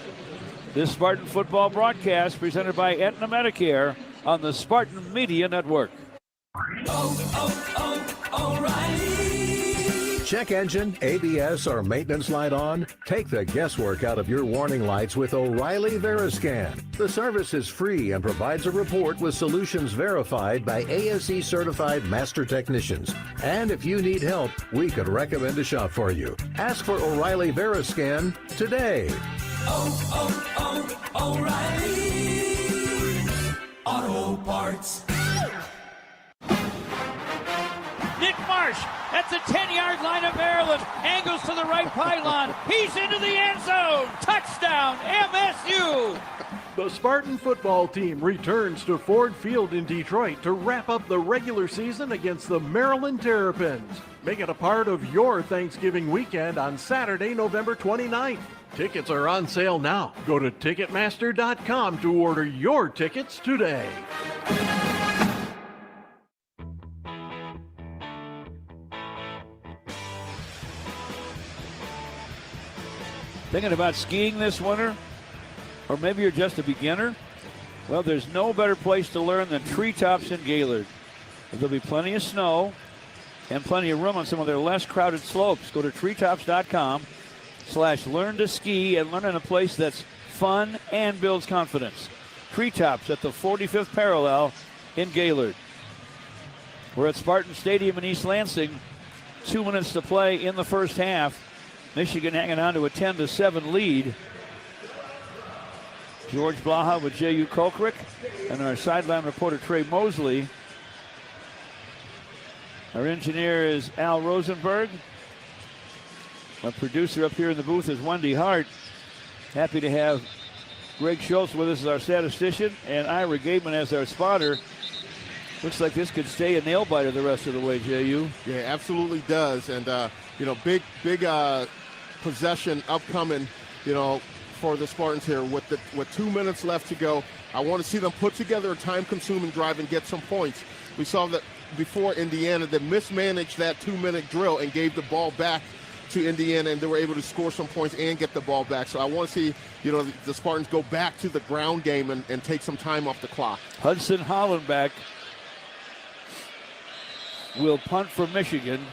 This Spartan football broadcast presented by Aetna Medicare on the Spartan Media Network. O'Reilly. Check engine, ABS, or maintenance light on? Take the guesswork out of your warning lights with O'Reilly Veriscan. The service is free and provides a report with solutions verified by ASE certified master technicians. And if you need help, we could recommend a shop for you. Ask for O'Reilly Veriscan today. O'Reilly Auto Parts. Nick Marsh at the 10-yard line of Maryland. Angles to the right pylon. He's into the end zone. Touchdown, MSU. The Spartan football team returns to Ford Field in Detroit to wrap up the regular season against the Maryland Terrapins. Make it a part of your Thanksgiving weekend on Saturday, November 29th. Tickets are on sale now. Go to Ticketmaster.com to order your tickets today. Thinking about skiing this winter? Or maybe you're just a beginner? Well, there's no better place to learn than Treetops in Gaylord. There'll be plenty of snow and plenty of room on some of their less crowded slopes. Go to treetops.com/learn to ski and learn in a place that's fun and builds confidence. Treetops at the 45th parallel in Gaylord. We're at Spartan Stadium in East Lansing. 2 minutes to play in the first half. Michigan hanging on to a 10-7 lead. George Blaha with J.U. Kokrick and our sideline reporter Trey Mosley. Our engineer is Al Rosenberg. Our producer up here in the booth is Wendy Hart. Happy to have Greg Schultz with us as our statistician and Ira Gateman as our spotter. Looks like this could stay a nail biter the rest of the way, J.U. Yeah, absolutely does. And, big possession upcoming, for the Spartans here with 2 minutes left to go. I want to see them put together a time-consuming drive and get some points. We saw that before Indiana, they mismanaged that 2-minute drill and gave the ball back to Indiana, and they were able to score some points and get the ball back. So I want to see, the Spartans go back to the ground game and take some time off the clock. Hudson Hollenbeck will punt for Michigan.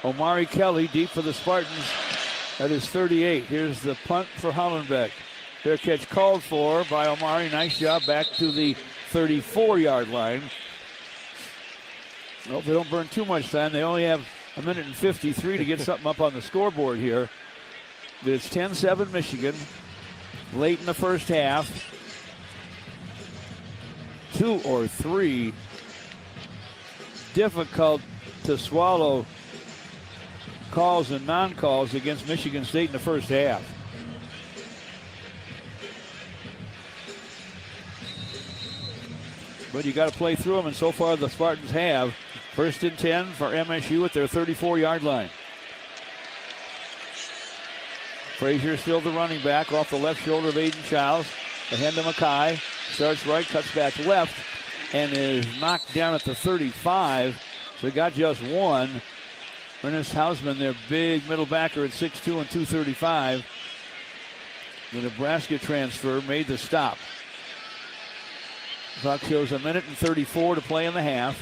Omari Kelly deep for the Spartans at his 38. Here's the punt for Hollenbeck. Fair catch called for by Omari. Nice job back to the 34-yard line. Well, they don't burn too much time. They only have a minute and 53 to get something up on the scoreboard here. But it's 10-7 Michigan. Late in the first half. 2 or 3 difficult to swallow calls and non-calls against Michigan State in the first half. But you got to play through them, and so far the Spartans have. 1st and 10 for MSU at their 34-yard line. Frazier still the running back off the left shoulder of Aiden Childs. Ahead to Mackay. Starts right, cuts back left, and is knocked down at the 35. So he got just one. Ernest Hausman, their big middle backer at 6'2 and 235. The Nebraska transfer made the stop. Clock shows a minute and 34 to play in the half.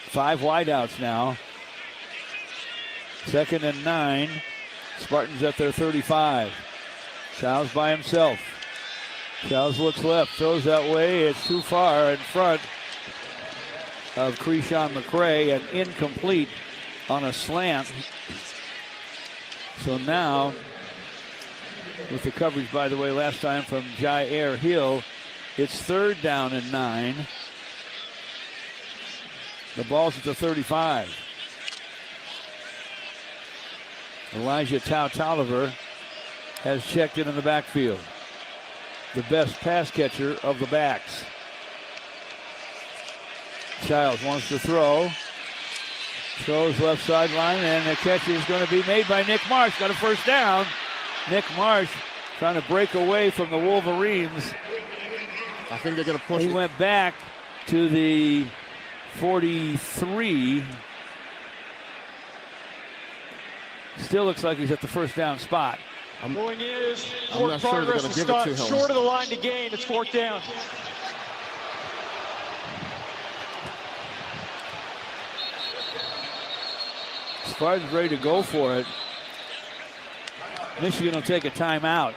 5 wideouts now. 2nd and 9. Spartans at their 35. Childs by himself. Childs looks left, throws that way. It's too far in front of Krishan McCray and incomplete on a slant. So now, with the coverage, by the way, last time from Jair Hill, it's 3rd down and 9. The ball's at the 35. Elijah Tolliver has checked in the backfield. The best pass catcher of the backs. Childs wants to throw. Throws left sideline, and the catch is going to be made by Nick Marsh. Got a first down. Nick Marsh trying to break away from the Wolverines. I think they're going to push He it. went back to the 43. Still looks like he's at the first down spot. Going is I'm Ford not sure they're progress gonna to give it start to him. short of the line to gain. It's 4th down. Spartans ready to go for it. Michigan will take a timeout.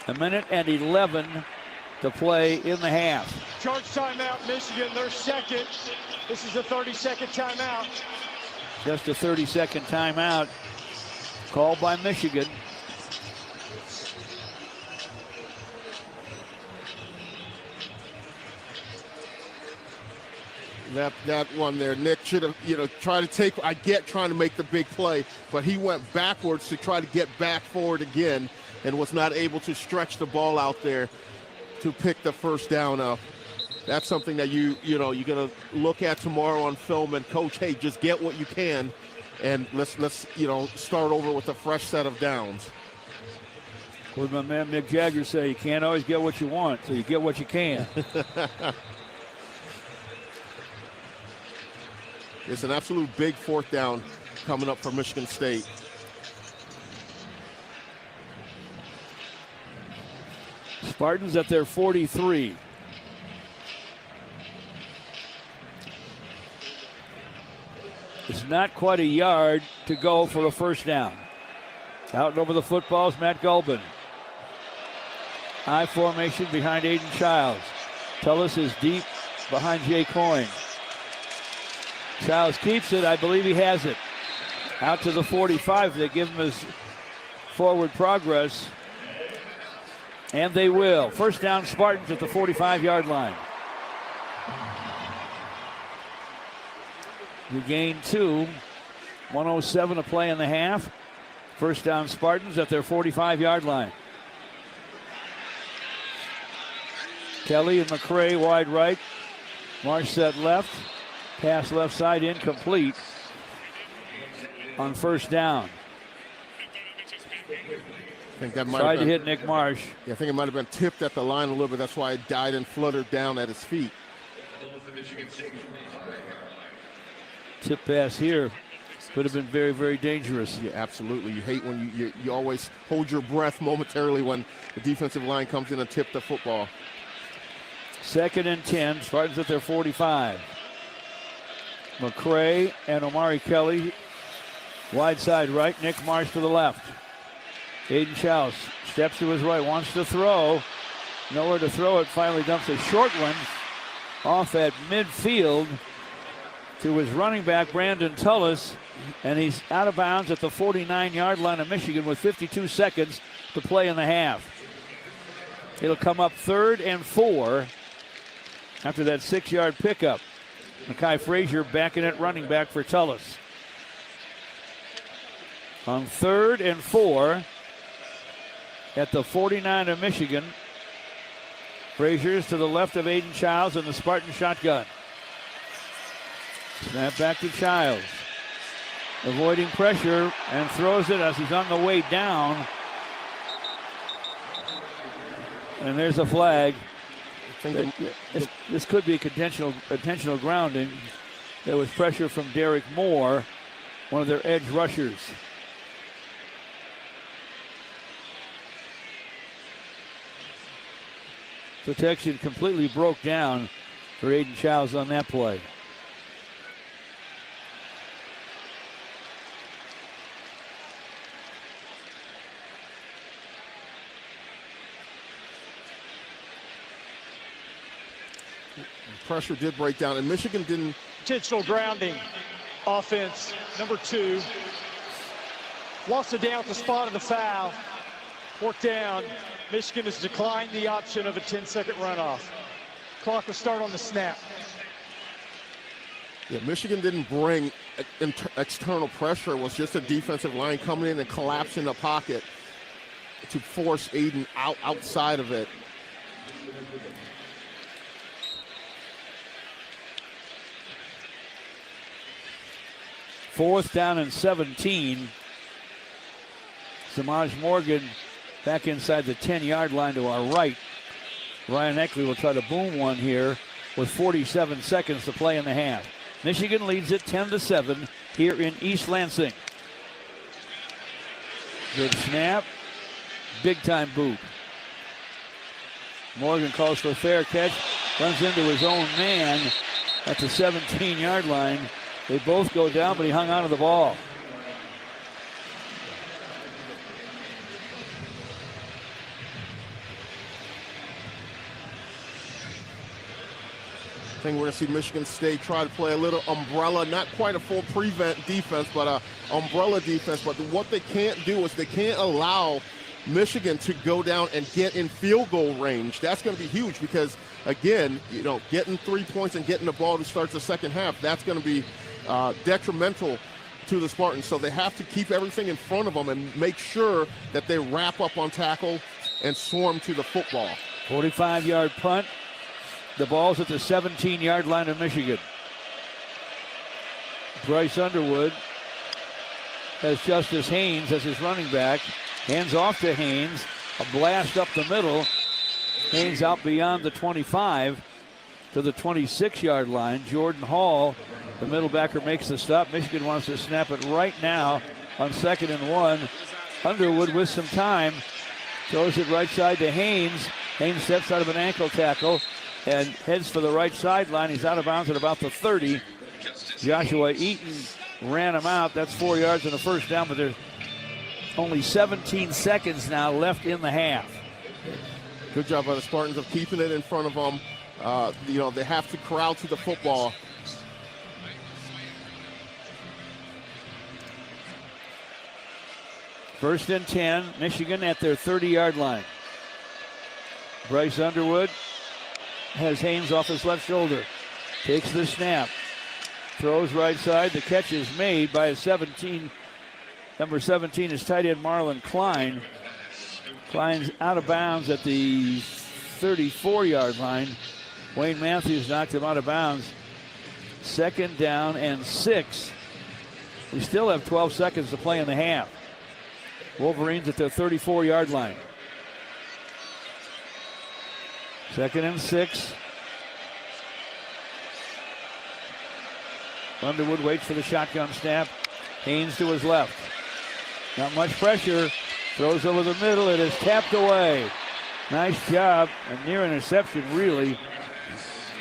1:11 to play in the half. Charge timeout, Michigan, their second. This is a 30-second timeout. Just a 30-second timeout called by Michigan. That one there, Nick should have, tried to take. I get trying to make the big play, but he went backwards to try to get back forward again, and was not able to stretch the ball out there to pick the first down up. That's something that you're gonna look at tomorrow on film and coach. Hey, just get what you can, and let's start over with a fresh set of downs. What did my man Mick Jagger say? You can't always get what you want, so you get what you can. It's an absolute big fourth down coming up for Michigan State. Spartans at their 43. It's not quite a yard to go for a first down. Out and over the footballs, Matt Gulbin. I formation behind Aiden Childs. Tullis is deep behind Jay Coyne. Childs keeps it. I believe he has it. Out to the 45. They give him his forward progress. And they will. First down, Spartans at the 45-yard line. You gain 2. 1:07 to play in the half. First down, Spartans at their 45-yard line. Kelly and McCray wide right. Marsh set left. Pass left side incomplete on first down. I think that might tried have been, to hit Nick Marsh. Yeah, I think it might have been tipped at the line a little bit. That's why it died and fluttered down at his feet. Tip pass here could have been very, very dangerous. Yeah, absolutely. You hate when you always hold your breath momentarily when the defensive line comes in and tip the football. 2nd and 10. Spartans at their 45. McCray and Omari Kelly wide side right. Nick Marsh to the left. Aiden Childs steps to his right, wants to throw. Nowhere to throw it. Finally dumps a short one off at midfield to his running back, Brandon Tullis. And he's out of bounds at the 49-yard line of Michigan with 52 seconds to play in the half. It'll come up 3rd and 4 after that 6-yard pickup. Makai Frazier backing at running back for Tullis. On 3rd and 4 at the 49 of Michigan. Frazier's to the left of Aiden Childs in the Spartan shotgun. Snap back to Childs. Avoiding pressure and throws it as he's on the way down. And there's a flag. This could be intentional grounding. There was pressure from Derek Moore, one of their edge rushers. Protection completely broke down for Aiden Childs on that play. Pressure did break down, and Michigan didn't. Intentional grounding offense, number 2. Lost it down at the spot of the foul. Fourth down. Michigan has declined the option of a 10-second runoff. Clock will start on the snap. Yeah, Michigan didn't bring external pressure. It was just a defensive line coming in and collapsing the pocket to force Aiden outside of it. Fourth down and 17. Samaj Morgan back inside the 10-yard line to our right. Ryan Eckley will try to boom one here with 47 seconds to play in the half. Michigan leads it 10-7 here in East Lansing. Good snap. Big-time boot. Morgan calls for a fair catch. Runs into his own man at the 17-yard line. They both go down, but he hung on to the ball. I think we're going to see Michigan State try to play a little umbrella, not quite a full prevent defense, but a umbrella defense. But what they can't do is they can't allow Michigan to go down and get in field goal range. That's going to be huge because, again, getting 3 points and getting the ball to start the second half, that's going to be detrimental to the Spartans. So they have to keep everything in front of them and make sure that they wrap up on tackle and swarm to the football. 45-yard punt. The ball's at the 17-yard line of Michigan. Bryce Underwood has Justice Haynes as his running back. Hands off to Haynes. A blast up the middle. Haynes out beyond the 25 to the 26-yard line. Jordan Hall, the middle backer, makes the stop. Michigan wants to snap it right now on 2nd and 1. Underwood with some time throws it right side to Haynes. Haynes steps out of an ankle tackle and heads for the right sideline. He's out of bounds at about the 30. Joshua Eaton ran him out. That's 4 yards and a first down, but there's only 17 seconds now left in the half. Good job by the Spartans of keeping it in front of them. They have to corral to the football. First and 10, Michigan at their 30-yard line. Bryce Underwood has Haynes off his left shoulder. Takes the snap. Throws right side. The catch is made by number 17 is tight end Marlon Klein. Klein's out of bounds at the 34-yard line. Wayne Matthews knocked him out of bounds. 2nd down and 6. We still have 12 seconds to play in the half. Wolverines at their 34-yard line. 2nd and 6. Underwood waits for the shotgun snap. Haynes to his left. Not much pressure. Throws over the middle. It is tapped away. Nice job. A near interception, really,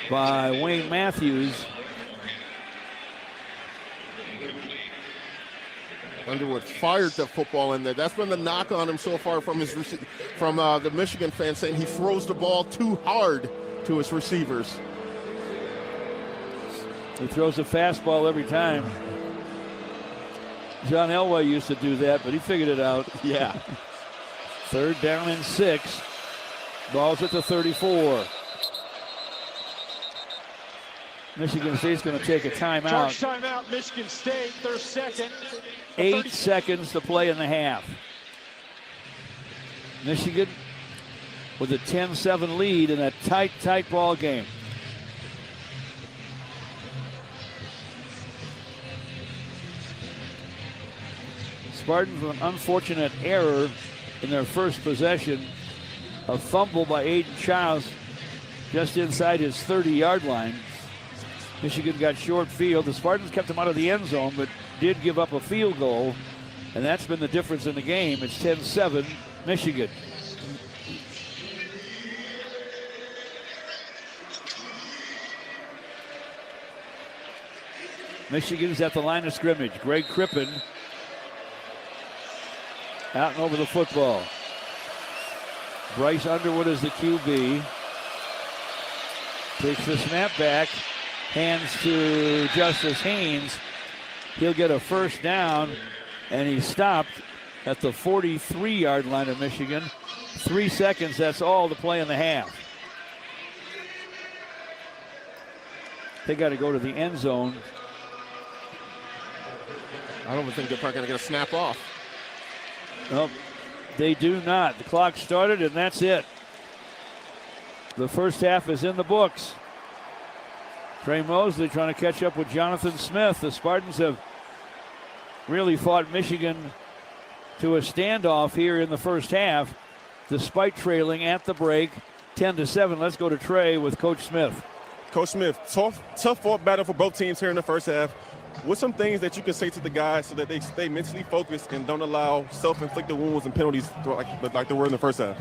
by Wayne Matthews. Underwood fired the football in there. That's been the knock on him so far from the Michigan fans, saying he throws the ball too hard to his receivers. He throws a fastball every time. John Elway used to do that, but he figured it out. Yeah. 3rd down and 6. Ball's at the 34. Michigan State's going to take a timeout. Charge timeout, Michigan State, their second. 8 seconds to play in the half. Michigan with a 10-7 lead in a tight ball game. Spartans with an unfortunate error in their first possession. A fumble by Aiden Childs just inside his 30-yard line. Michigan got short field. The Spartans kept him out of the end zone, but did give up a field goal, and that's been the difference in the game. It's 10-7, Michigan. Michigan's at the line of scrimmage. Greg Crippen out and over the football. Bryce Underwood is the QB. Takes the snap back. Hands to Justice Haynes. He'll get a first down, and he's stopped at the 43-yard line of Michigan. 3 seconds, that's all to play in the half. They got to go to the end zone. I don't think they're probably going to get a snap off. Nope, they do not. The clock started, and that's it. The first half is in the books. Trey Mosley trying to catch up with Jonathan Smith. The Spartans have really fought Michigan to a standoff here in the first half, despite trailing at the break 10-7. Let's go to Trey with Coach Smith. Coach Smith, tough fought battle for both teams here in the first half. What's some things that you can say to the guys so that they stay mentally focused and don't allow self-inflicted wounds and penalties like they were in the first half?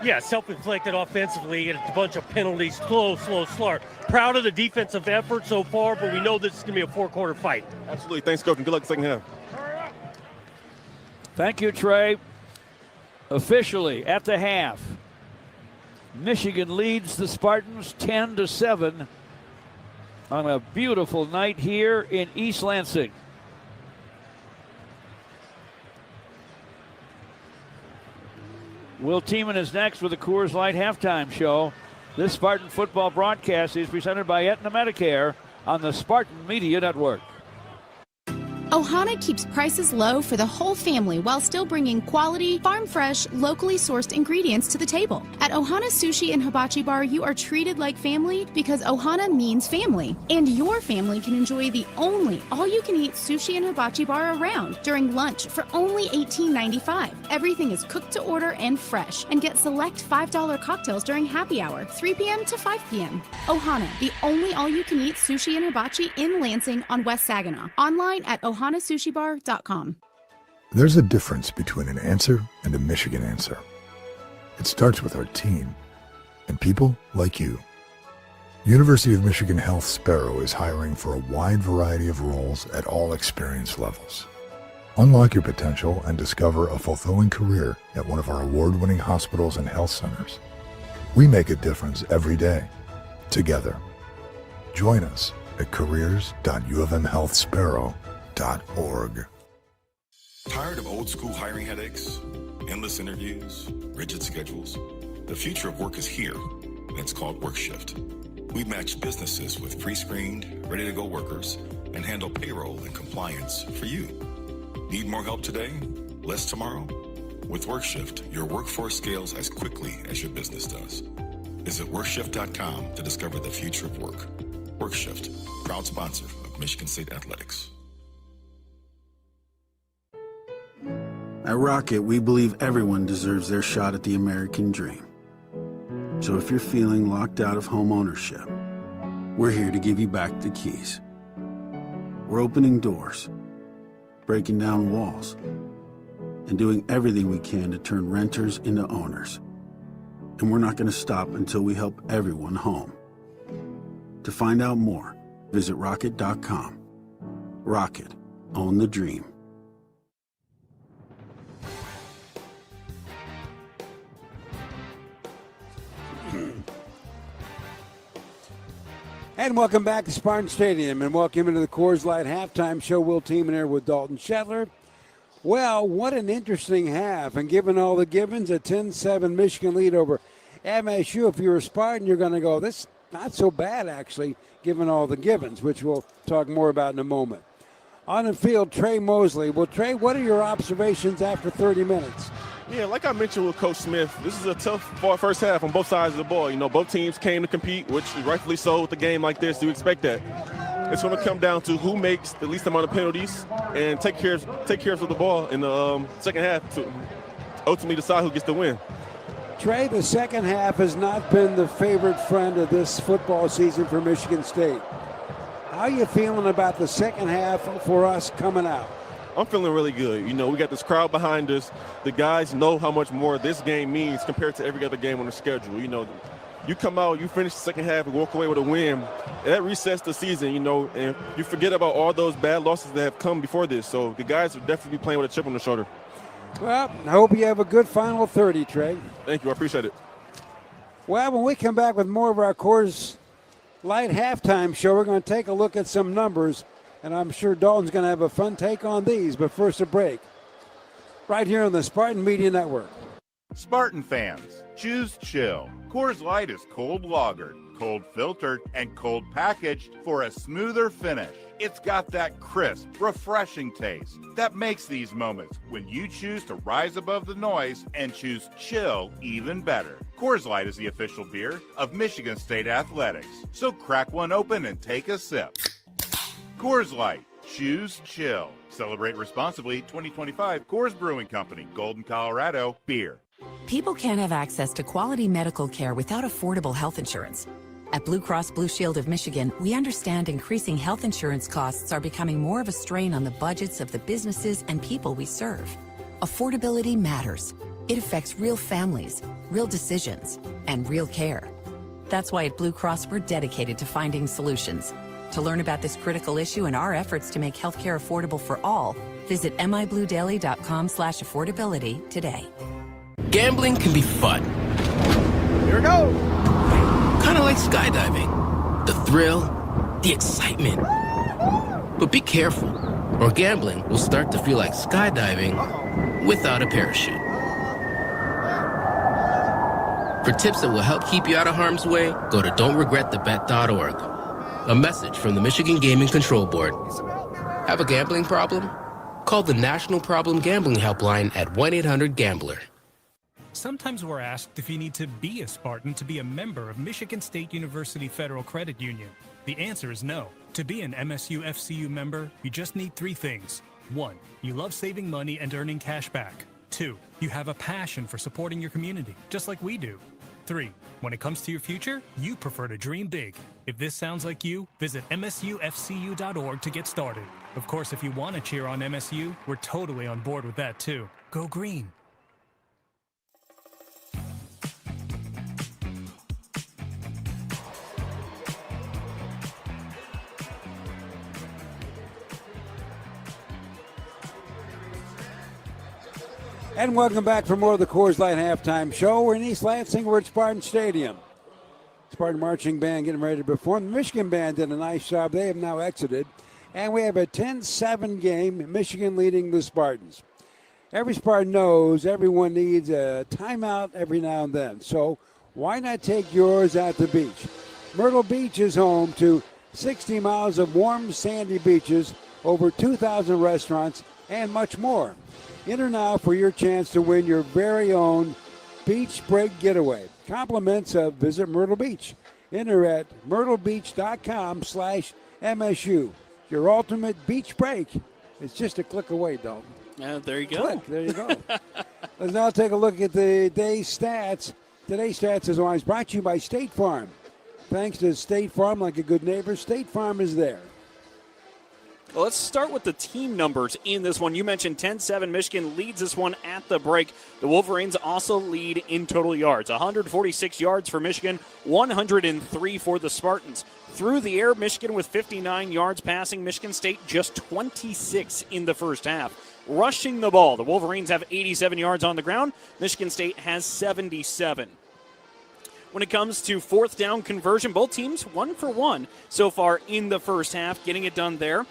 Yeah, self-inflicted offensively, and a bunch of penalties, slow start. Proud of the defensive effort so far, but we know this is going to be a 4-quarter fight. Absolutely. Thanks, Coach, and good luck in the second half. Thank you, Trey. Officially at the half, Michigan leads the Spartans 10-7 on a beautiful night here in East Lansing. Will Tiemann is next with the Coors Light halftime show. This Spartan football broadcast is presented by Aetna Medicare on the Spartan Media Network. Ohana keeps prices low for the whole family while still bringing quality, farm-fresh, locally sourced ingredients to the table. At Ohana Sushi and Hibachi Bar, you are treated like family because Ohana means family. And your family can enjoy the only all-you-can-eat sushi and hibachi bar around during lunch for only $18.95. Everything is cooked to order and fresh. And get select $5 cocktails during happy hour, 3 p.m. to 5 p.m. Ohana, the only all-you-can-eat sushi and hibachi in Lansing on West Saginaw. Online at ohanasushibar.com. There's a difference between an answer and a Michigan answer. It starts with our team and people like you. University of Michigan Health Sparrow is hiring for a wide variety of roles at all experience levels. Unlock your potential and discover a fulfilling career at one of our award-winning hospitals and health centers. We make a difference every day, together. Join us at careers.ufmhealthsparrow.org. Tired of old school hiring headaches, endless interviews, rigid schedules? The future of work is here, and it's called WorkShift. We match businesses with pre-screened, ready-to-go workers and handle payroll and compliance for you. Need more help today? Less tomorrow? With WorkShift, your workforce scales as quickly as your business does. Visit WorkShift.com to discover the future of work. WorkShift, proud sponsor of Michigan State Athletics. At Rocket, we believe everyone deserves their shot at the American dream. So if you're feeling locked out of home ownership, we're here to give you back the keys. We're opening doors, breaking down walls, and doing everything we can to turn renters into owners. And we're not going to stop until we help everyone home. To find out more, visit rocket.com. Rocket, own the dream. And welcome back to Spartan Stadium, and welcome into the Coors Light halftime show. Will Tiemann here with Dalton Shetler. Well, what an interesting half, and given all the givens, a 10-7 Michigan lead over MSU. If you're a Spartan, you're going to go, this not so bad, actually, given all the givens, which we'll talk more about in a moment. On the field, Trey Mosley. Well, Trey, what are your observations after 30 minutes? Yeah, like I mentioned with Coach Smith, this is a tough first half on both sides of the ball. You know, both teams came to compete, which rightfully so with a game like this. You expect that. It's going to come down to who makes the least amount of penalties and take care of the ball in the second half to ultimately decide who gets the win. Trey, the second half has not been the favorite friend of this football season for Michigan State. How are you feeling about the second half for us coming out? I'm feeling really good. You know, we got this crowd behind us. The guys know how much more this game means compared to every other game on the schedule. You know, you come out, you finish the second half and walk away with a win. That resets the season, you know, and you forget about all those bad losses that have come before this. So the guys will definitely be playing with a chip on their shoulder. Well, I hope you have a good final 30, Trey. Thank you. I appreciate it. Well, when we come back with more of our Coors Light halftime show, we're going to take a look at some numbers. And I'm sure Dalton's going to have a fun take on these. But first, a break. Right here on the Spartan Media Network. Spartan fans, choose chill. Coors Light is cold lagered, cold filtered, and cold packaged for a smoother finish. It's got that crisp, refreshing taste that makes these moments when you choose to rise above the noise and choose chill even better. Coors Light is the official beer of Michigan State Athletics. So crack one open and take a sip. Coors Light. Choose chill. Celebrate responsibly. 2025 Coors Brewing Company, Golden, Colorado. Beer. People can't have access to quality medical care without affordable health insurance. At Blue Cross Blue Shield of Michigan, we understand increasing health insurance costs are becoming more of a strain on the budgets of the businesses and people we serve. Affordability matters. It affects real families, real decisions, and real care. That's why at Blue Cross, we're dedicated to finding solutions. To learn about this critical issue and our efforts to make healthcare affordable for all, visit mibluedaily.com/affordability today. Gambling can be fun. Here we go. Kind of like skydiving. The thrill, the excitement. But be careful, or gambling will start to feel like skydiving without a parachute. For tips that will help keep you out of harm's way, go to don'tregretthebet.org. A message from the Michigan Gaming Control Board. Have a gambling problem? Call the National Problem Gambling Helpline at 1-800-GAMBLER. Sometimes we're asked if you need to be a Spartan to be a member of Michigan State University Federal Credit Union. The answer is no. To be an MSU FCU member, you just need 3 things. 1, you love saving money and earning cash back. 2, you have a passion for supporting your community, just like we do. 3, when it comes to your future, you prefer to dream big. If this sounds like you, visit msufcu.org to get started. Of course, if you want to cheer on MSU, we're totally on board with that too. Go green. And welcome back for more of the Coors Light Halftime Show. We're in East Lansing. We're at Spartan Stadium. Spartan Marching Band getting ready to perform. The Michigan Band did a nice job. They have now exited. And we have a 10-7 game, Michigan leading the Spartans. Every Spartan knows everyone needs a timeout every now and then. So why not take yours at the beach? Myrtle Beach is home to 60 miles of warm, sandy beaches, over 2,000 restaurants, and much more. Enter now for your chance to win your very own beach break getaway. Compliments of Visit Myrtle Beach. Enter at myrtlebeach.com/MSU. Your ultimate beach break is just a click away, Dalton. There you go. Click. There you go. Let's now take a look at the day's stats. Today's stats is always brought to you by State Farm. Thanks to State Farm, like a good neighbor, State Farm is there. Well, let's start with the team numbers in this one. You mentioned 10-7. Michigan leads this one at the break. The Wolverines also lead in total yards. 146 yards for Michigan, 103 for the Spartans. Through the air, Michigan with 59 yards passing. Michigan State just 26 in the first half. Rushing the ball, the Wolverines have 87 yards on the ground. Michigan State has 77. When it comes to fourth down conversion, both teams 1 for 1 so far in the first half, getting it done there.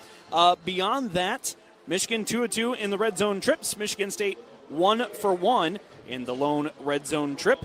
Beyond that, Michigan 2 of 2 in the red zone trips. Michigan State 1 for 1 in the lone red zone trip.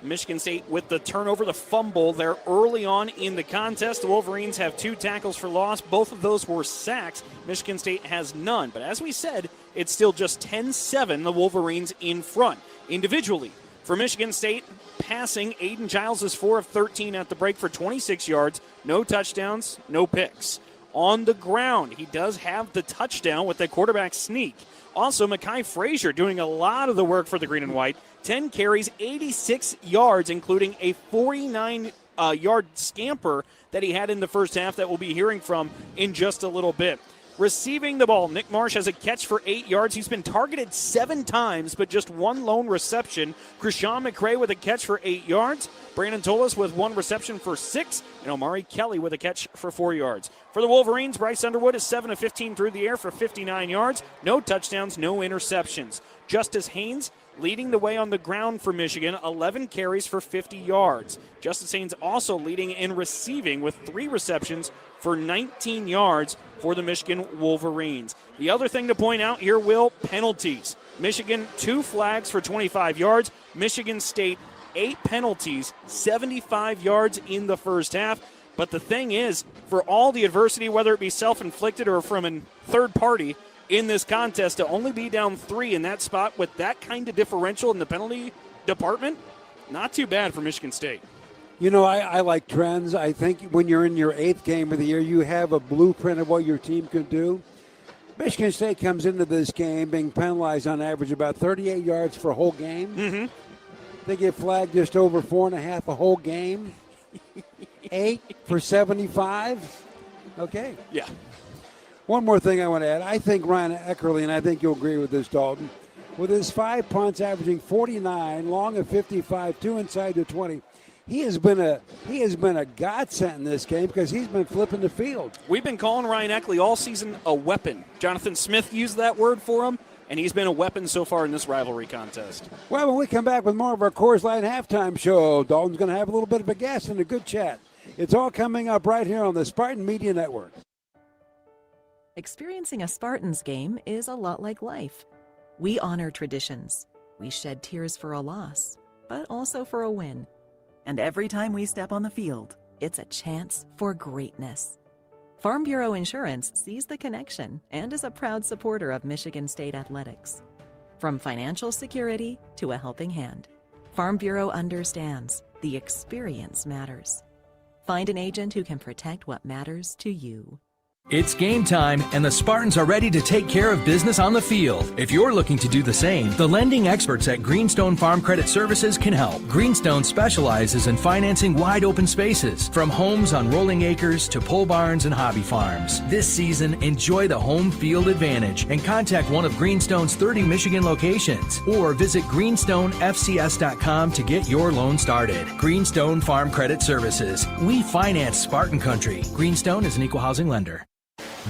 Michigan State with the turnover, the fumble there early on in the contest. The Wolverines have 2 tackles for loss. Both of those were sacks. Michigan State has none. But as we said, it's still just 10-7, the Wolverines in front. Individually, for Michigan State, passing, Aiden Giles is 4 of 13 at the break for 26 yards. No touchdowns, no picks. On the ground, he does have the touchdown with the quarterback sneak. Also, Mekhi Frazier doing a lot of the work for the green and white. 10 carries, 86 yards, including a 49-yard scamper that he had in the first half that we'll be hearing from in just a little bit. Receiving the ball, Nick Marsh has a catch for 8 yards. He's been targeted 7 times, but just 1 lone reception. Krishan McCray with a catch for 8 yards. Brandon Tolis with 1 reception for 6. And Omari Kelly with a catch for 4 yards. For the Wolverines, Bryce Underwood is 7 of 15 through the air for 59 yards. No touchdowns, no interceptions. Justice Haynes leading the way on the ground for Michigan, 11 carries for 50 yards. Justice Haynes also leading in receiving with 3 receptions for 19 yards for the Michigan Wolverines. The other thing to point out here, Will, penalties. Michigan, 2 flags for 25 yards. Michigan State, 8 penalties, 75 yards in the first half. But the thing is, for all the adversity, whether it be self-inflicted or from a third party in this contest, to only be down 3 in that spot with that kind of differential in the penalty department, not too bad for Michigan State. You know, I like trends. I think when you're in your 8th game of the year, you have a blueprint of what your team can do. Michigan State comes into this game being penalized on average about 38 yards for a whole game. Mm-hmm. They get flagged just over 4.5 a whole game. 8 for 75. Okay. Yeah. One more thing I want to add. I think Ryan Eckerly, and I think you'll agree with this, Dalton, with his 5 punts averaging 49, long of 55, 2 inside the 20, he has been a godsend in this game because he's been flipping the field. We've been calling Ryan Eckerly all season a weapon. Jonathan Smith used that word for him, and he's been a weapon so far in this rivalry contest. Well, when we come back with more of our Coors Light halftime show, Dalton's going to have a little bit of a guest and a good chat. It's all coming up right here on the Spartan Media Network. Experiencing a Spartans game is a lot like life. We honor traditions. We shed tears for a loss, but also for a win. And every time we step on the field, it's a chance for greatness. Farm Bureau Insurance sees the connection and is a proud supporter of Michigan State athletics. From financial security to a helping hand, Farm Bureau understands the experience matters. Find an agent who can protect what matters to you. It's game time, and the Spartans are ready to take care of business on the field. If you're looking to do the same, the lending experts at Greenstone Farm Credit Services can help. Greenstone specializes in financing wide open spaces, from homes on rolling acres to pole barns and hobby farms. This season, enjoy the home field advantage and contact one of Greenstone's 30 Michigan locations or visit greenstonefcs.com to get your loan started. Greenstone Farm Credit Services. We finance Spartan country. Greenstone is an equal housing lender.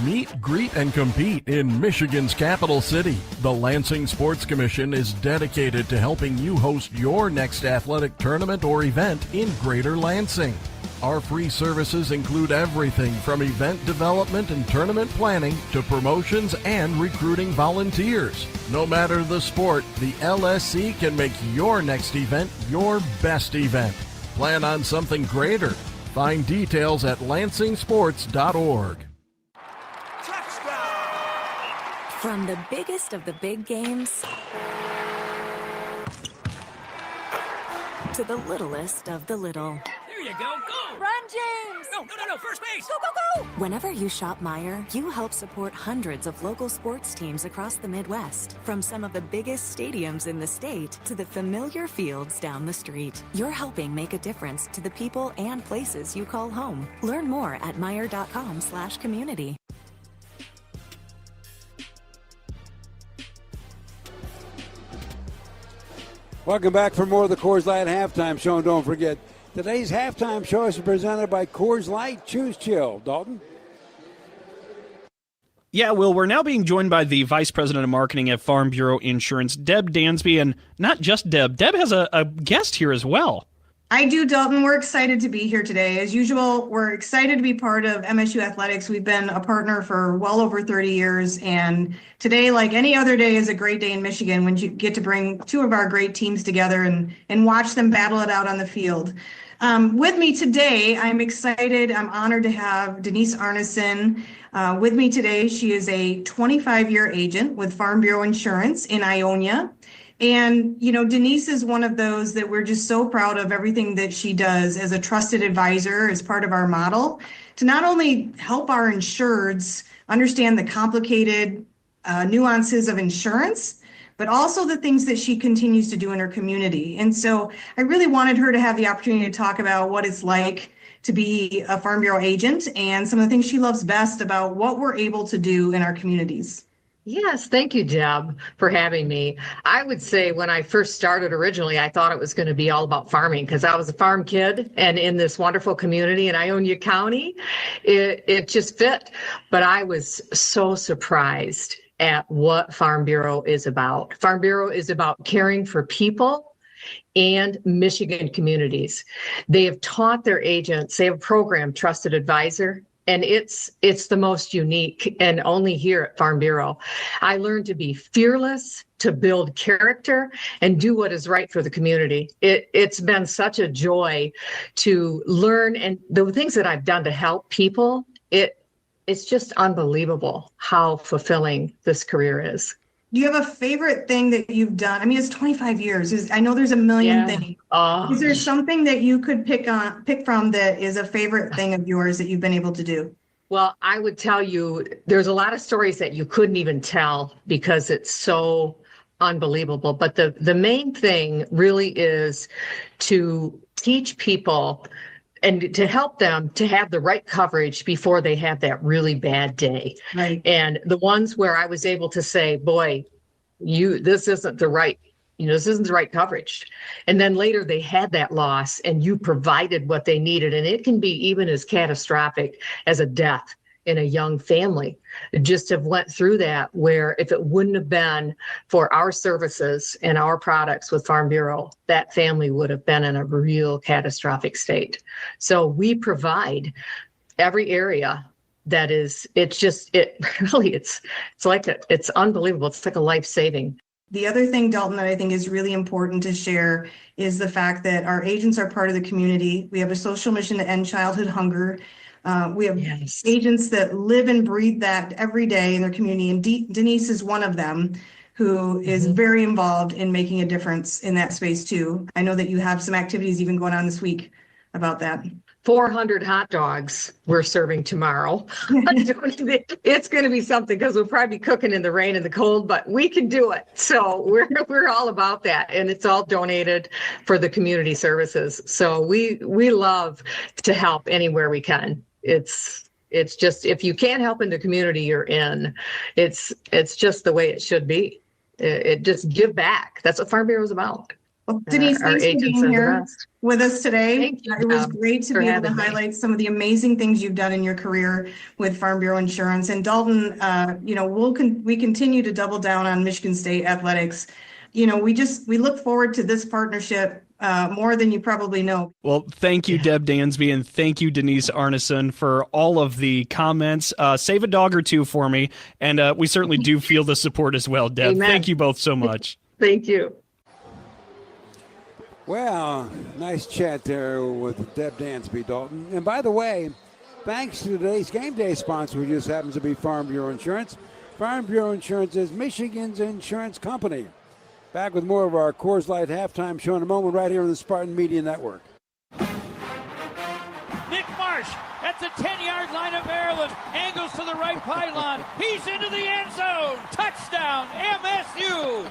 Meet, greet, and compete in Michigan's capital city. The Lansing Sports Commission is dedicated to helping you host your next athletic tournament or event in Greater Lansing. Our free services include everything from event development and tournament planning to promotions and recruiting volunteers. No matter the sport, the LSC can make your next event your best event. Plan on something greater. Find details at lansingsports.org. From the biggest of the big games to the littlest of the little. There you go. Go! Run, James! No. First base! Go, go, go! Whenever you shop Meijer, you help support hundreds of local sports teams across the Midwest. From some of the biggest stadiums in the state to the familiar fields down the street. You're helping make a difference to the people and places you call home. Learn more at Meijer.com/community. Welcome back for more of the Coors Light Halftime Show. And don't forget, today's halftime show is presented by Coors Light. Choose chill. Dalton? Yeah, Will, we're now being joined by the Vice President of Marketing at Farm Bureau Insurance, Deb Dansby. And not just Deb. Deb has a guest here as well. I do, Dalton. We're excited to be here today. As usual, we're excited to be part of MSU Athletics. We've been a partner for well over 30 years. And today, like any other day, is a great day in Michigan when you get to bring two of our great teams together and watch them battle it out on the field. With me today, I'm excited. I'm honored to have Denise Arneson with me today. She is a 25-year agent with Farm Bureau Insurance in Ionia. And, you know, Denise is one of those that we're just so proud of everything that she does as a trusted advisor as part of our model to not only help our insureds understand the complicated nuances of insurance, but also the things that she continues to do in her community. And so I really wanted her to have the opportunity to talk about what it's like to be a Farm Bureau agent and some of the things she loves best about what we're able to do in our communities. Yes, thank you, Deb, for having me. I would say when I first started originally, I thought it was going to be all about farming because I was a farm kid and in this wonderful community in Ionia County, it just fit. But I was so surprised at what Farm Bureau is about. Farm Bureau is about caring for people and Michigan communities. They have taught their agents, they have a program, Trusted Advisor, and it's the most unique and only here at Farm Bureau. I learned to be fearless, to build character, and do what is right for the community. It's been such a joy to learn, and the things that I've done to help people, it's just unbelievable how fulfilling this career is. Do you have a favorite thing that you've done? I mean, it's 25 years. I know there's a million things. Is there something that you could pick from that is a favorite thing of yours that you've been able to do? Well, I would tell you, there's a lot of stories that you couldn't even tell because it's so unbelievable. But the main thing really is to teach people and to help them to have the right coverage before they have that really bad day. Right. And the ones where I was able to say, boy, this isn't the right coverage. And then later they had that loss and you provided what they needed. And it can be even as catastrophic as a death in a young family. Just have went through that, where if it wouldn't have been for our services and our products with Farm Bureau, that family would have been in a real catastrophic state. So we provide every area that is, it's unbelievable. It's like a life-saving. The other thing, Dalton, that I think is really important to share is the fact that our agents are part of the community. We have a social mission to end childhood hunger. We have agents that live and breathe that every day in their community. And Denise is one of them, who is very involved in making a difference in that space too. I know that you have some activities even going on this week about that. 400 hot dogs we're serving tomorrow. It's going to be something, because we'll probably be cooking in the rain and the cold, but we can do it. So we're all about that, and it's all donated for the community services. So we love to help anywhere we can. It's just, if you can't help in the community you're in, it's just the way it should be. It just give back. That's what Farm Bureau is about. Well, Denise, thanks for being here with us today. It was great to be able to highlight some of the amazing things you've done in your career with Farm Bureau Insurance. And Dalton, we continue to double down on Michigan State athletics. We look forward to this partnership more than you probably know. Well, thank you, Deb Dansby, and thank you, Denise Arneson, for all of the comments. Save a dog or two for me, and we certainly do feel the support as well, Deb. Amen. Thank you both so much. Thank you. Well, nice chat there with Deb Dansby, Dalton. And by the way, thanks to today's game day sponsor, who just happens to be Farm Bureau Insurance. Farm Bureau Insurance is Michigan's insurance company. Back with more of our Coors Light halftime show in a moment, right here on the Spartan Media Network. Nick Marsh at the 10-yard line of Maryland, angles to the right pylon. He's into the end zone. Touchdown, MSU.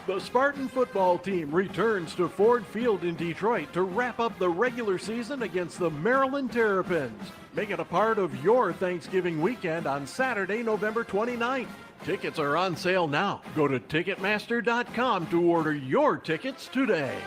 The Spartan football team returns to Ford Field in Detroit to wrap up the regular season against the Maryland Terrapins. Make it a part of your Thanksgiving weekend on Saturday, November 29th. Tickets are on sale now. Go to Ticketmaster.com to order your tickets today.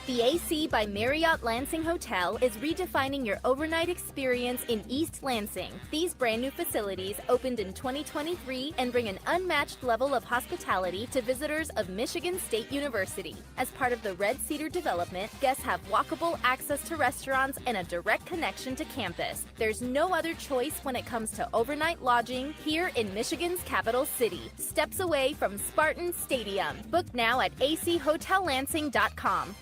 The AC by Marriott Lansing Hotel is redefining your overnight experience in East Lansing. These brand new facilities opened in 2023 and bring an unmatched level of hospitality to visitors of Michigan State University. As part of the Red Cedar development, guests have walkable access to restaurants and a direct connection to campus. There's no other choice when it comes to overnight lodging here in Michigan's capital city, steps away from Spartan Stadium. Book now at achotellansing.com.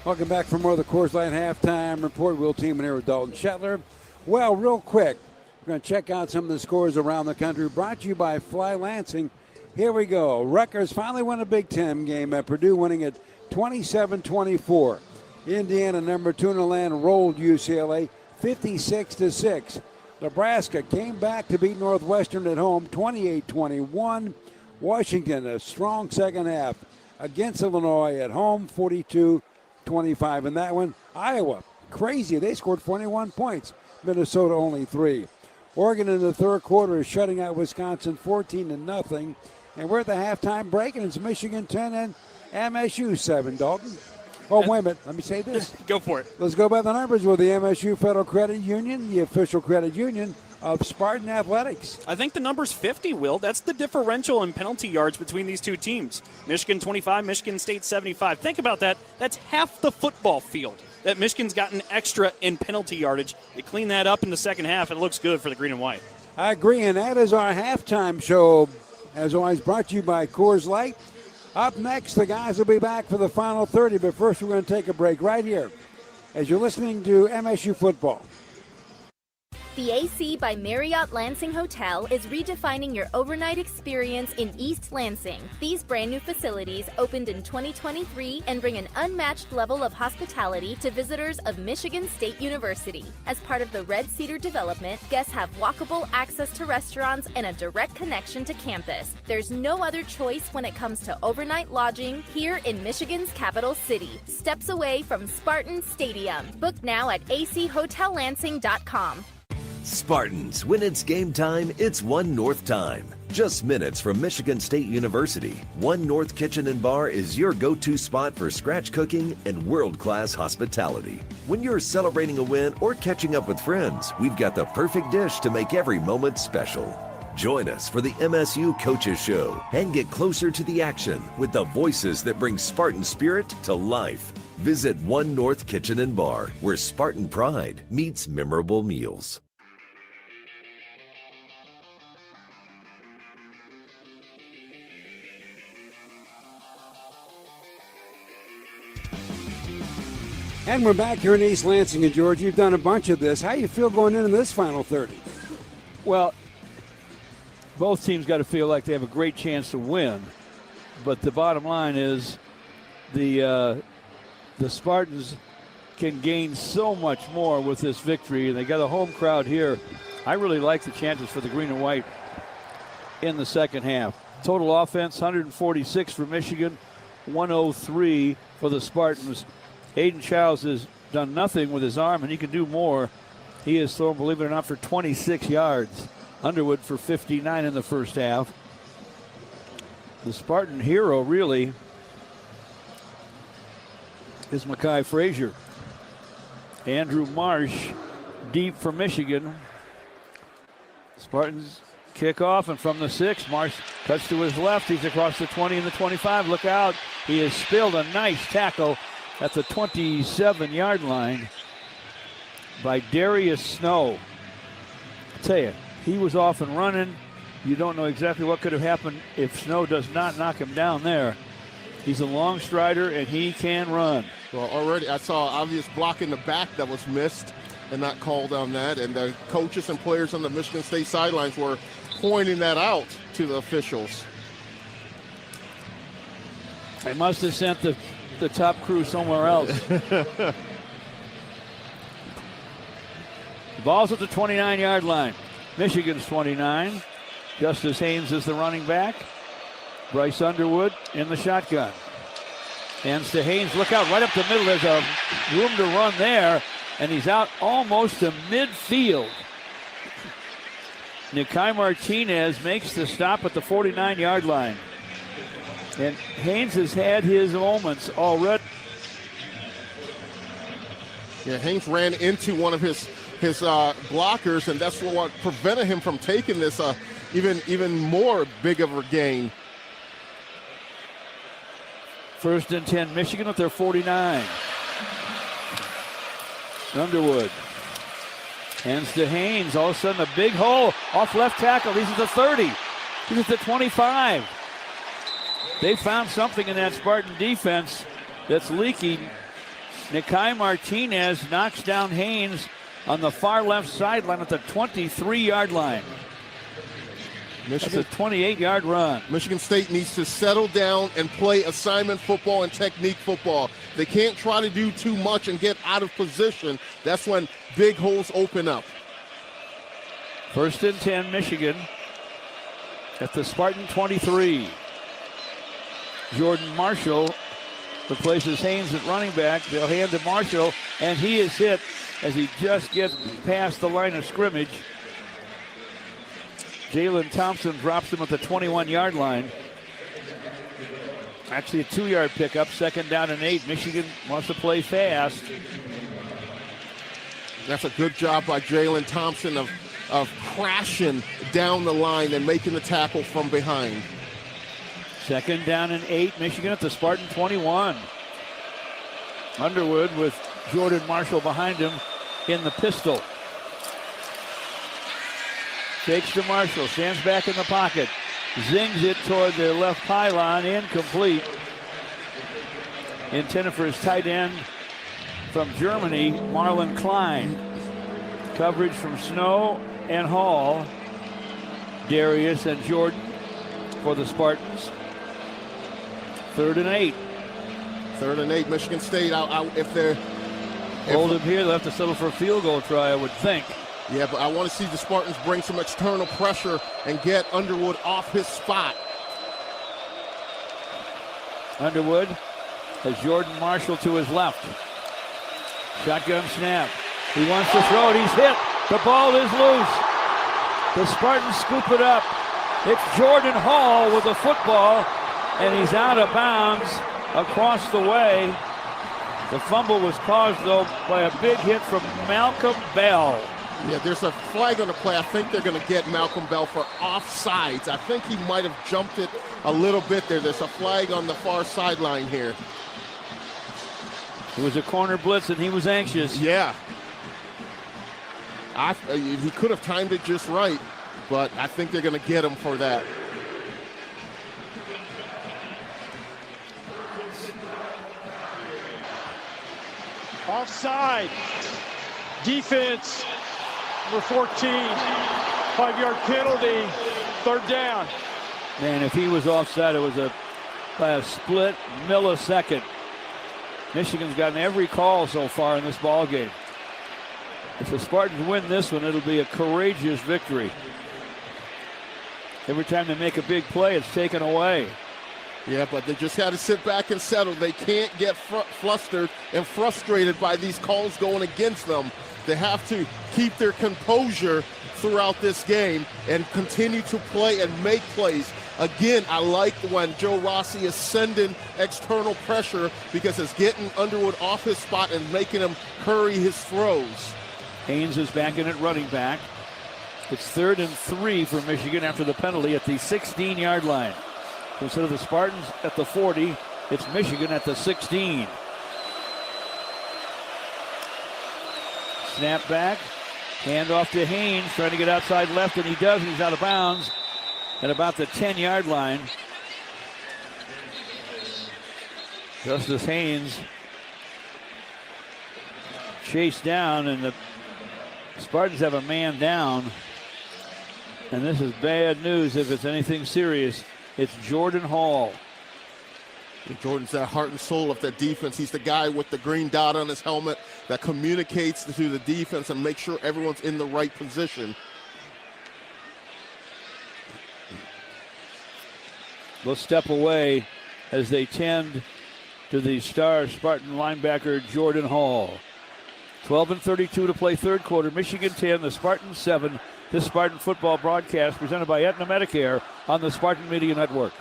Welcome back for more of the Coors Light halftime report. Will Team in here with Dalton Shetler. Well, real quick, we're going to check out some of the scores around the country. Brought to you by Fly Lansing. Here we go. Rutgers finally won a Big Ten game at Purdue, winning it 27-24. Indiana, number 2 in the land, rolled UCLA 56-6. Nebraska came back to beat Northwestern at home 28-21. Washington, a strong second half against Illinois at home 42-25 in that one. Iowa, crazy. They scored 21 points. Minnesota only 3. Oregon in the third quarter is shutting out Wisconsin 14-0. And we're at the halftime break, and it's Michigan 10 and MSU 7, Dalton. Oh, wait a minute. Let me say this. Go for it. Let's go by the numbers with the MSU Federal Credit Union, the official credit union of Spartan Athletics. I think the number's 50, Will. That's the differential in penalty yards between these two teams. Michigan 25, Michigan State 75. Think about that. That's half the football field that Michigan's gotten extra in penalty yardage. You clean that up in the second half, and it looks good for the green and white. I agree, and that is our halftime show, as always, brought to you by Coors Light. Up next, the guys will be back for the final 30, but first we're going to take a break right here as you're listening to MSU football. The AC by Marriott Lansing Hotel is redefining your overnight experience in East Lansing. These brand new facilities opened in 2023 and bring an unmatched level of hospitality to visitors of Michigan State University. As part of the Red Cedar development, guests have walkable access to restaurants and a direct connection to campus. There's no other choice when it comes to overnight lodging here in Michigan's capital city, steps away from Spartan Stadium. Book now at achotellansing.com. Spartans, when it's game time, it's One North time. Just minutes from Michigan State University, One North Kitchen and Bar is your go-to spot for scratch cooking and world-class hospitality. When you're celebrating a win or catching up with friends, we've got the perfect dish to make every moment special. Join us for the MSU Coaches Show and get closer to the action with the voices that bring Spartan spirit to life. Visit One North Kitchen and Bar, where Spartan pride meets memorable meals. And we're back here in East Lansing. And George, you've done a bunch of this. How you feel going into this final 30? Well, both teams got to feel like they have a great chance to win. But the bottom line is the Spartans can gain so much more with this victory. And they got a home crowd here. I really like the chances for the green and white in the second half. Total offense, 146 for Michigan, 103 for the Spartans. Hayden Childs has done nothing with his arm, and he can do more. He has thrown, believe it or not, for 26 yards. Underwood for 59 in the first half. The Spartan hero, really, is Mekhi Frazier. Andrew Marsh, deep for Michigan. Spartans kick off, and from the 6, Marsh cuts to his left. He's across the 20 and the 25. Look out. He has spilled a nice tackle at the 27-yard line by Darius Snow. I tell you, he was off and running. You don't know exactly what could have happened if Snow does not knock him down there. He's a long strider, and he can run. Well, already I saw obvious block in the back that was missed and not called on that. And the coaches and players on the Michigan State sidelines were pointing that out to the officials. They must have sent the top crew somewhere else. The ball's at the 29-yard line. Michigan's 29. Justice Haynes is the running back. Bryce Underwood in the shotgun. Hands to Haynes. Look out, right up the middle. There's a room to run there, and he's out almost to midfield. Nikai Martinez makes the stop at the 49-yard line. And Haynes has had his moments already. Yeah, Haynes ran into one of his blockers, and that's what prevented him from taking this even more big of a gain. First and 10, Michigan at their 49. Underwood. Hands to Haynes. All of a sudden, a big hole off left tackle. He's at the 30. He's at the 25. They found something in that Spartan defense that's leaking. Nikai Martinez knocks down Haynes on the far left sideline at the 23-yard line. That's a 28-yard run. Michigan State needs to settle down and play assignment football and technique football. They can't try to do too much and get out of position. That's when big holes open up. First and 10, Michigan at the Spartan 23. Jordan Marshall replaces Haynes at running back. They'll hand to Marshall, and he is hit as he just gets past the line of scrimmage. Jalen Thompson drops him at the 21-yard line. Actually a 2-yard pickup, second down and 8. Michigan wants to play fast. That's a good job by Jalen Thompson of crashing down the line and making the tackle from behind. Second down and 8, Michigan at the Spartan 21. Underwood with Jordan Marshall behind him in the pistol. Fakes to Marshall, stands back in the pocket. Zings it toward the left pylon, incomplete. Intended for his tight end from Germany, Marlon Klein. Coverage from Snow and Hall. Darius and Jordan for the Spartans. 3rd and 8. 3rd and 8, Michigan State if they're... Hold him here, they'll have to settle for a field goal try, I would think. Yeah, but I want to see the Spartans bring some external pressure and get Underwood off his spot. Underwood has Jordan Marshall to his left. Shotgun snap. He wants to throw it. He's hit. The ball is loose. The Spartans scoop it up. It's Jordan Hall with the football, and he's out of bounds across the way. The fumble was caused, though, by a big hit from Malcolm Bell. Yeah, there's a flag on the play. I think they're going to get Malcolm Bell for offsides. I think he might have jumped it a little bit there. There's a flag on the far sideline here. It was a corner blitz, and he was anxious. Yeah. He could have timed it just right, but I think they're going to get him for that. Offside. Defense, number 14. 5-yard penalty. 3rd down. Man, if he was offside, it was by a split millisecond. Michigan's gotten every call so far in this ball game. If the Spartans win this one, it'll be a courageous victory. Every time they make a big play, it's taken away. Yeah, but they just got to sit back and settle. They can't get flustered and frustrated by these calls going against them. They have to keep their composure throughout this game and continue to play and make plays. Again, I like when Joe Rossi is sending external pressure because it's getting Underwood off his spot and making him hurry his throws. Haynes is back in at running back. It's 3rd and 3 for Michigan after the penalty at the 16-yard line. Instead of the Spartans at the 40, it's Michigan at the 16. Snap back, hand off to Haynes, trying to get outside left, and he does. He's out of bounds at about the 10-yard line. Justice Haynes chased down, and the Spartans have a man down. And this is bad news if it's anything serious. It's Jordan Hall. Jordan's that heart and soul of that defense. He's the guy with the green dot on his helmet that communicates to the defense and makes sure everyone's in the right position. They'll step away as they tend to the star Spartan linebacker Jordan Hall. 12:32 to play 3rd quarter. Michigan 10, the Spartans 7. This Spartan football broadcast presented by Aetna Medicare on the Spartan Media Network.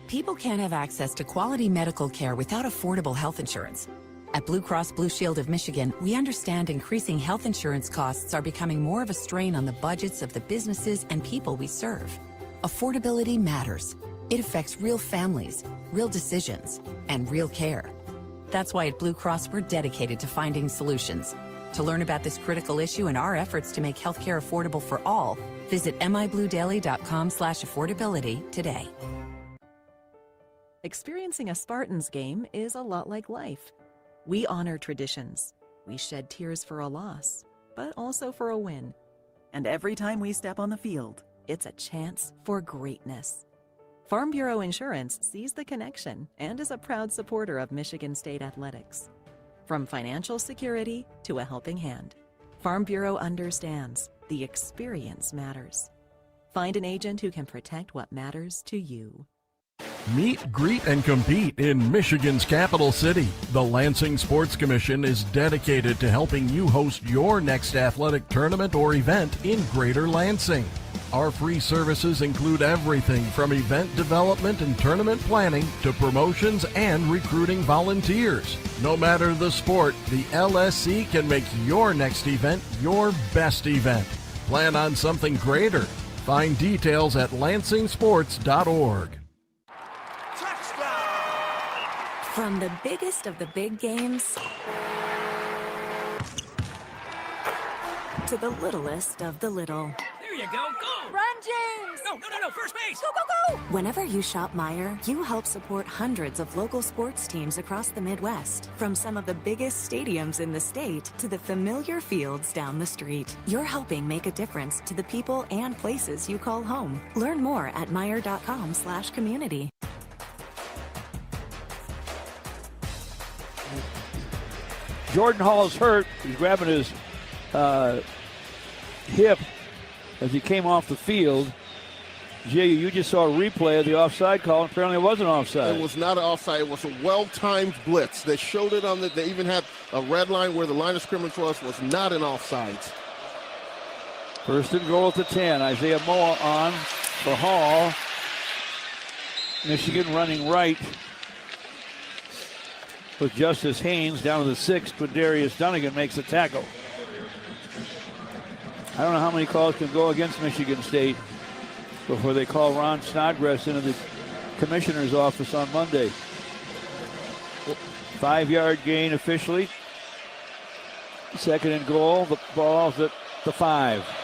People can't have access to quality medical care without affordable health insurance. At Blue Cross Blue Shield of Michigan, we understand increasing health insurance costs are becoming more of a strain on the budgets of the businesses and people we serve. Affordability matters. It affects real families, real decisions, and real care. That's why at Blue Cross we're dedicated to finding solutions. To learn about this critical issue and our efforts to make healthcare affordable for all, visit mibluedaily.com/affordability today. Experiencing a Spartans game is a lot like life. We honor traditions. We shed tears for a loss, but also for a win. And every time we step on the field, it's a chance for greatness. Farm Bureau Insurance sees the connection and is a proud supporter of Michigan State athletics. From financial security to a helping hand, Farm Bureau understands the experience matters. Find an agent who can protect what matters to you. Meet, greet, and compete in Michigan's capital city. The Lansing Sports Commission is dedicated to helping you host your next athletic tournament or event in Greater Lansing. Our free services include everything from event development and tournament planning to promotions and recruiting volunteers. No matter the sport, the LSC can make your next event your best event. Plan on something greater. Find details at lansingsports.org. From the biggest of the big games to the littlest of the little. There you go, go! Run, James! No, first base! Go, go, go! Whenever you shop Meijer, you help support hundreds of local sports teams across the Midwest. From some of the biggest stadiums in the state to the familiar fields down the street. You're helping make a difference to the people and places you call home. Learn more at Meijer.com/community. Jordan Hall's hurt. He's grabbing his hip as he came off the field. Jay, you just saw a replay of the offside call, and apparently it wasn't offside. It was not an offside. It was a well-timed blitz. They showed it on they even had a red line where the line of scrimmage was not an offside. 1st and goal at the 10. Isaiah Moa on, for Hall. Michigan running right with Justice Haynes down to the 6th when Darius Dunnigan makes the tackle. I don't know how many calls can go against Michigan State before they call Ron Snodgrass into the commissioner's office on Monday. 5-yard gain officially. 2nd and goal. The ball's at the 5.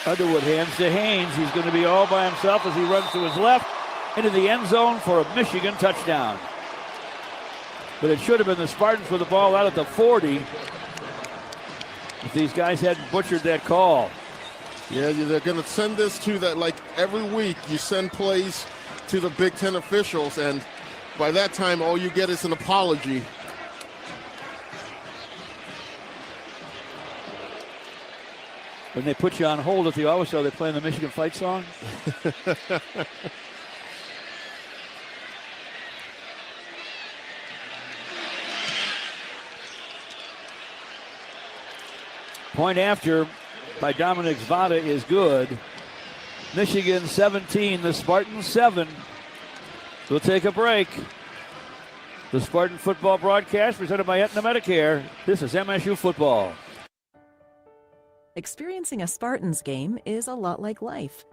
Underwood hands to Haynes. He's going to be all by himself as he runs to his left into the end zone for a Michigan touchdown. But it should have been the Spartans with the ball out at the 40 if these guys hadn't butchered that call. Yeah, they're going to send this to that, like every week you send plays to the Big Ten officials, and by that time all you get is an apology. When they put you on hold at the office, are they playing the Michigan fight song? Point after by Dominic Zvada is good. Michigan 17, the Spartans 7. We'll take a break. The Spartan football broadcast presented by Aetna Medicare. This is MSU football. Experiencing a Spartans game is a lot like life.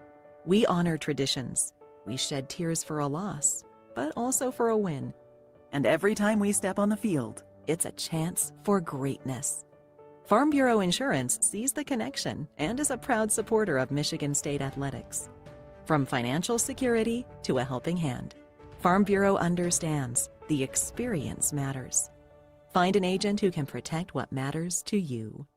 We honor traditions. We shed tears for a loss, but also for a win. And every time we step on the field, it's a chance for greatness. Farm Bureau Insurance sees the connection and is a proud supporter of Michigan State athletics. From financial security to a helping hand, Farm Bureau understands the experience matters. Find an agent who can protect what matters to you.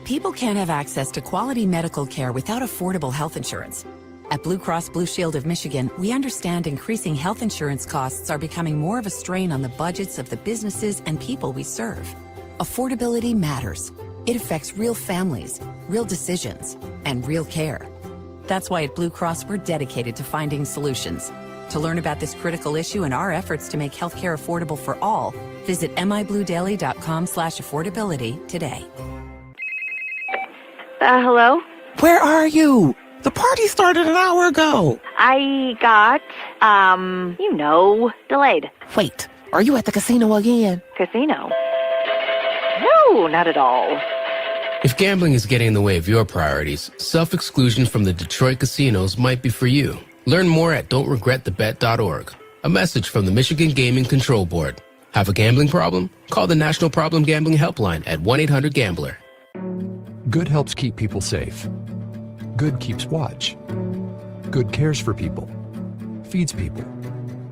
People can't have access to quality medical care without affordable health insurance. At Blue Cross Blue Shield of Michigan, we understand increasing health insurance costs are becoming more of a strain on the budgets of the businesses and people we serve. Affordability matters. It affects real families, real decisions, and real care. That's why at Blue Cross we're dedicated to finding solutions. To learn about this critical issue and our efforts to make healthcare affordable for all, visit mibluedaily.com/affordability today. Hello? Where are you? The party started an hour ago. I got, delayed. Wait, are you at the casino again? Casino? No, not at all. If gambling is getting in the way of your priorities, self-exclusion from the Detroit casinos might be for you. Learn more at don'tregretthebet.org. A message from the Michigan Gaming Control Board. Have a gambling problem? Call the National Problem Gambling Helpline at 1-800-GAMBLER. Good helps keep people safe. Good keeps watch. Good cares for people, feeds people,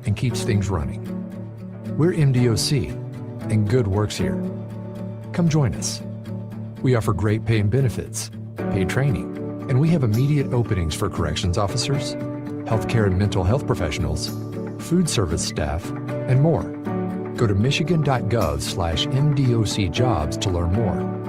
and keeps things running. We're MDOC, and Good works here. Come join us. We offer great pay and benefits, paid training, and we have immediate openings for corrections officers, healthcare and mental health professionals, food service staff, and more. Go to michigan.gov/MDOC jobs to learn more.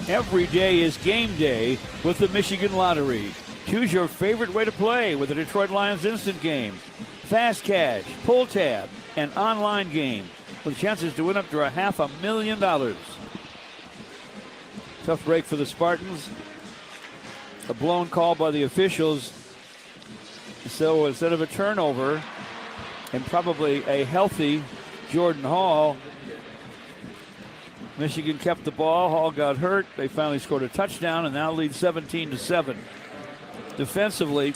Every day is game day with the Michigan Lottery. Choose your favorite way to play with the Detroit Lions Instant Game, Fast Cash, Pull Tab, and online game with chances to win up to $500,000. Tough break for the Spartans. A blown call by the officials. So instead of a turnover and probably a healthy Jordan Hall, Michigan kept the ball. Hall got hurt. They finally scored a touchdown and now lead 17-7. Defensively,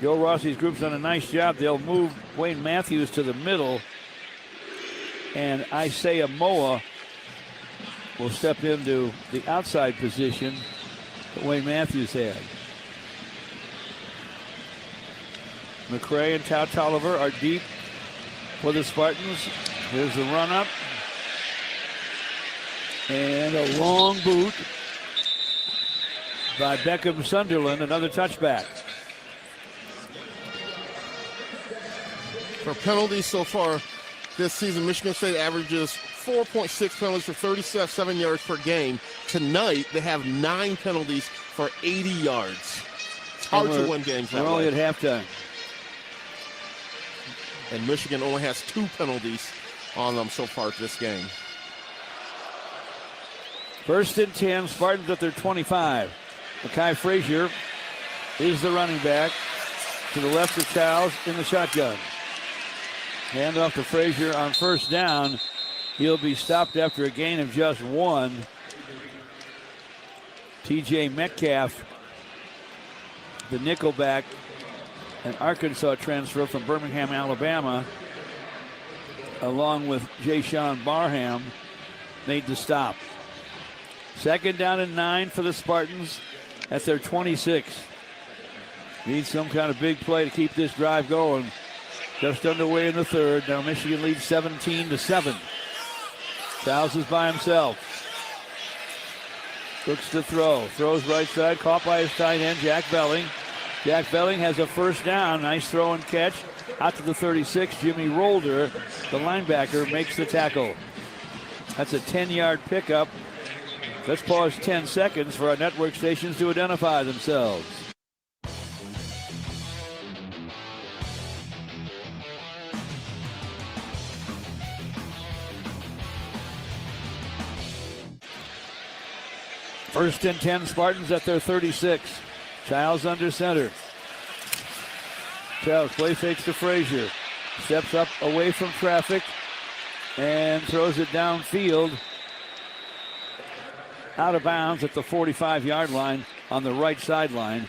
Joe Rossi's group's done a nice job. They'll move Wayne Matthews to the middle, and Isaiah Moa will step into the outside position that Wayne Matthews had. McCray and Tao Tolliver are deep for the Spartans. Here's the run up. And a long boot by Beckham Sunderland, another touchback. For penalties so far this season, Michigan State averages 4.6 penalties for 37 yards per game. Tonight, they have 9 penalties for 80 yards. It's hard to win games that way. We're only at halftime. And Michigan only has 2 penalties on them so far this game. 1st and 10, Spartans at their 25. Makai Frazier is the running back. To the left of Childs in the shotgun. Hand off to Frazier on 1st down. He'll be stopped after a gain of just 1. TJ Metcalf, the nickelback, an Arkansas transfer from Birmingham, Alabama, along with Jayshon Barham, made the stop. 2nd down and 9 for the Spartans at their 26. Need some kind of big play to keep this drive going. Just underway in the 3rd. Now Michigan leads 17-7. Childs is by himself. Looks to throw. Throws right side. Caught by his tight end, Jack Belling. Jack Belling has a 1st down. Nice throw and catch. Out to the 36. Jimmy Rolder, the linebacker, makes the tackle. That's a 10-yard pickup. Let's pause 10 seconds for our network stations to identify themselves. First and 10, Spartans at their 36. Childs under center. Childs play fakes to Frazier. Steps up away from traffic and throws it downfield. Out of bounds at the 45-yard line on the right sideline.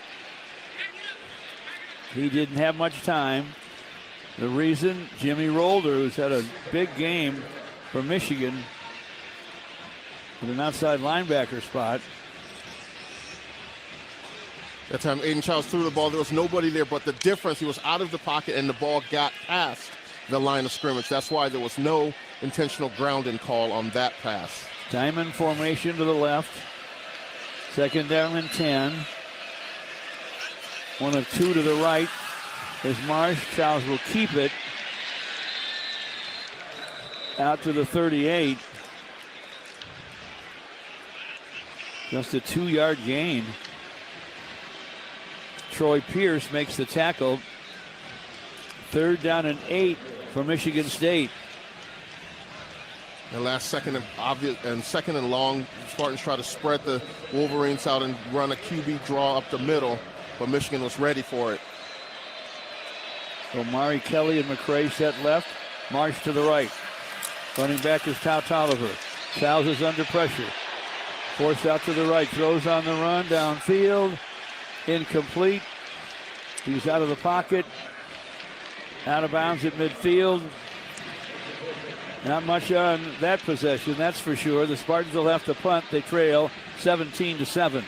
He didn't have much time. The reason, Jimmy Rolder, who's had a big game for Michigan, with an outside linebacker spot. That time Aiden Childs threw the ball. There was nobody there, but the difference, he was out of the pocket and the ball got past the line of scrimmage. That's why there was no intentional grounding call on that pass. Diamond formation to the left. 2nd down and 10. 1 of 2 to the right is Marsh. Childs will keep it. Out to the 38. Just a 2-yard gain. Troy Pierce makes the tackle. 3rd down and 8 for Michigan State. The last second and long, Spartans try to spread the Wolverines out and run a QB draw up the middle, but Michigan was ready for it. So Mari Kelly and McCray set left. Marsh to the right. Running back is Tao Tolliver. Childs is under pressure. Forced out to the right. Throws on the run. Downfield. Incomplete. He's out of the pocket. Out of bounds at midfield. Not much on that possession, that's for sure. The Spartans will have to punt. They trail 17-7.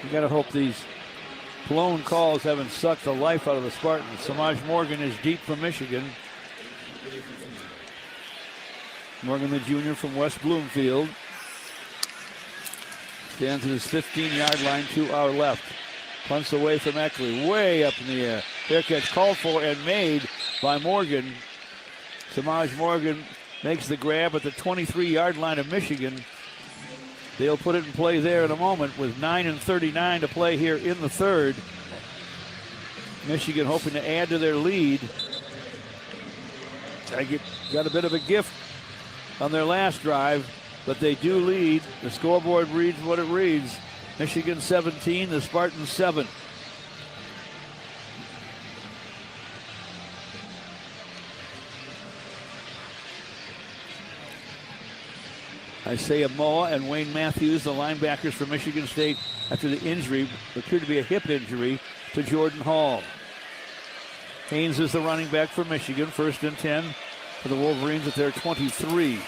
You got to hope these blown calls haven't sucked the life out of the Spartans. Samaj Morgan is deep from Michigan. Morgan, the junior from West Bloomfield. Stands at his 15-yard line to our left. Punts away from Eckley, way up in the air. Fair catch called for and made by Morgan. Samaj Morgan makes the grab at the 23-yard line of Michigan. They'll put it in play there in a moment with 9:39 to play here in the 3rd. Michigan hoping to add to their lead. Got a bit of a gift on their last drive, but they do lead. The scoreboard reads what it reads. Michigan 17, the Spartans 7. Isaiah Moa and Wayne Matthews, the linebackers for Michigan State, after the injury, appeared to be a hip injury to Jordan Hall. Haynes is the running back for Michigan, 1st and 10 for the Wolverines at their 23.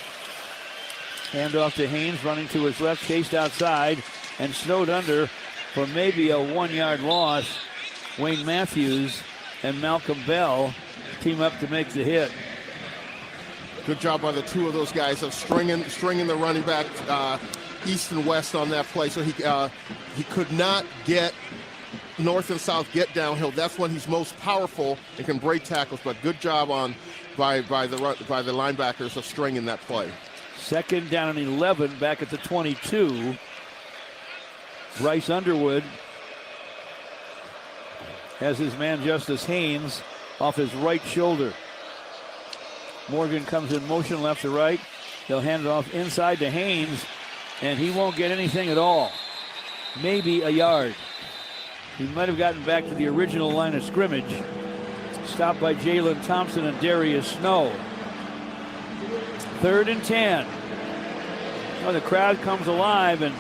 Handoff to Haynes, running to his left, chased outside and snowed under for maybe a 1-yard loss. Wayne Matthews and Malcolm Bell team up to make the hit. Good job by the two of those guys of stringing the running back east and west on that play. So he could not get north and south, get downhill. That's when he's most powerful and can break tackles. But good job on by the linebackers of stringing that play. Second down and 11 back at the 22. Bryce Underwood has his man Justice Haynes off his right shoulder. Morgan comes in motion left to right. He'll hand it off inside to Haynes, and he won't get anything at all. Maybe a yard. He might have gotten back to the original line of scrimmage. Stopped by Jalen Thompson and Darius Snow. 3rd and 10. Well, the crowd comes alive, and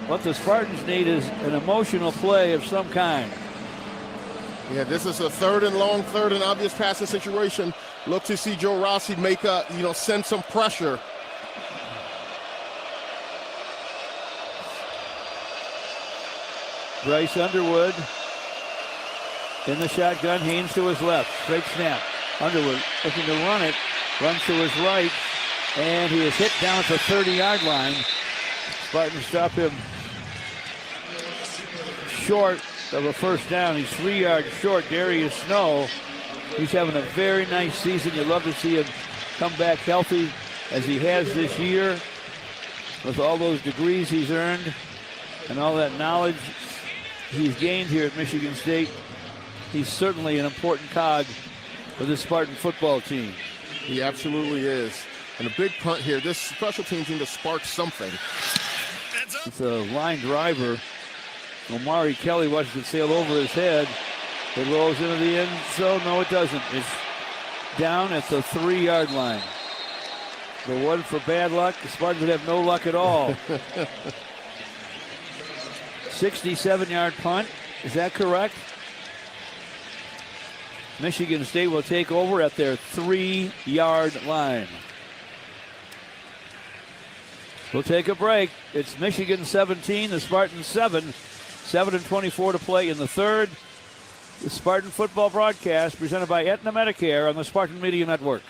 what the Spartans need is an emotional play of some kind. Yeah, this is a 3rd and long, 3rd and obvious passing situation. Look to see Joe Rossi make send some pressure. Bryce Underwood in the shotgun. Haynes to his left. Straight snap. Underwood looking to run it. Runs to his right. And he is hit down at the 30-yard line. Spartans stop him short of a first down. He's 3 yards short. Darius Snow, he's having a very nice season. You'd love to see him come back healthy as he has this year with all those degrees he's earned and all that knowledge he's gained here at Michigan State. He's certainly an important cog for this Spartan football team. He absolutely is. And a big punt here. This special team team to spark something. It's a line driver. Omari Kelly watches it sail over his head. It rolls into the end zone. No, it doesn't. It's down at the 3-yard line. The one for bad luck. The Spartans would have no luck at all. 67-yard punt. Is that correct? Michigan State will take over at their 3-yard line. We'll take a break. It's Michigan 17, the Spartans 7. 7:24 to play in the third. The Spartan football broadcast presented by Aetna Medicare on the Spartan Media Network.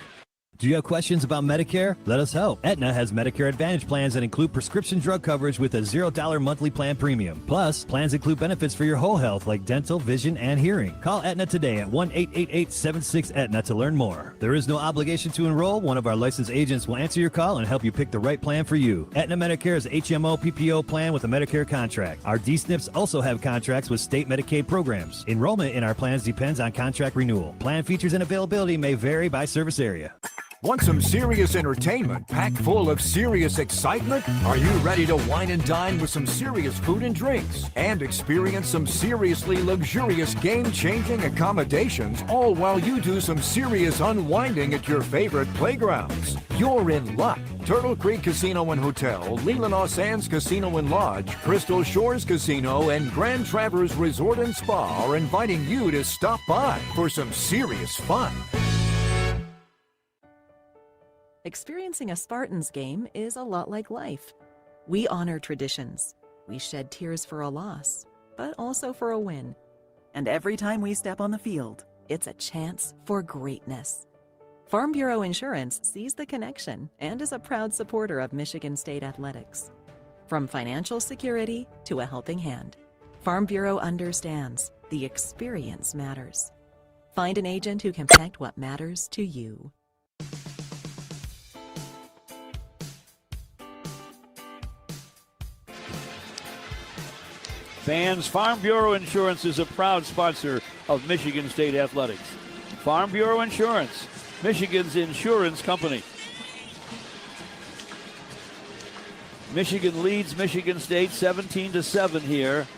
Do you have questions about Medicare? Let us help. Aetna has Medicare Advantage plans that include prescription drug coverage with a $0 monthly plan premium. Plus, plans include benefits for your whole health like dental, vision, and hearing. Call Aetna today at 1-888-76-AETNA to learn more. There is no obligation to enroll. One of our licensed agents will answer your call and help you pick the right plan for you. Aetna Medicare is HMO PPO plan with a Medicare contract. Our D-SNPs also have contracts with state Medicaid programs. Enrollment in our plans depends on contract renewal. Plan features and availability may vary by service area. Want some serious entertainment packed full of serious excitement? Are you ready to wine and dine with some serious food and drinks and experience some seriously luxurious game-changing accommodations, all while you do some serious unwinding at your favorite playgrounds? You're in luck. Turtle Creek Casino and Hotel, Leelanau Sands Casino and Lodge, Crystal Shores Casino, and Grand Traverse Resort and Spa are inviting you to stop by for some serious fun. Experiencing a Spartans game is a lot like life. We honor traditions. We shed tears for a loss, but also for a win. And every time we step on the field, it's a chance for greatness. Farm Bureau Insurance sees the connection and is a proud supporter of Michigan State athletics. From financial security to a helping hand, Farm Bureau understands the experience matters. Find an agent who can protect what matters to you. Fans, Farm Bureau Insurance is a proud sponsor of Michigan State athletics. Farm Bureau Insurance, Michigan's insurance company. Michigan leads Michigan State 17-7 here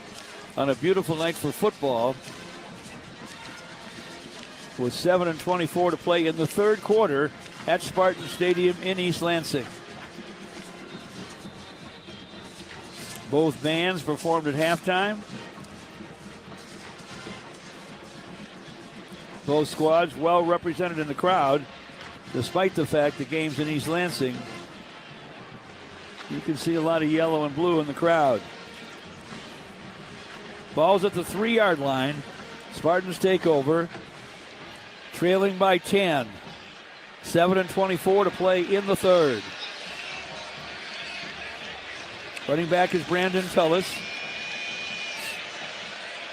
on a beautiful night for football, with 7:24 to play in the third quarter at Spartan Stadium in East Lansing. Both bands performed at halftime. Both squads well represented in the crowd, despite the fact the game's in East Lansing. You can see a lot of yellow and blue in the crowd. Ball's at the 3-yard line. Spartans take over, trailing by 10. 7:24 to play in the third. Running back is Brandon Tullis.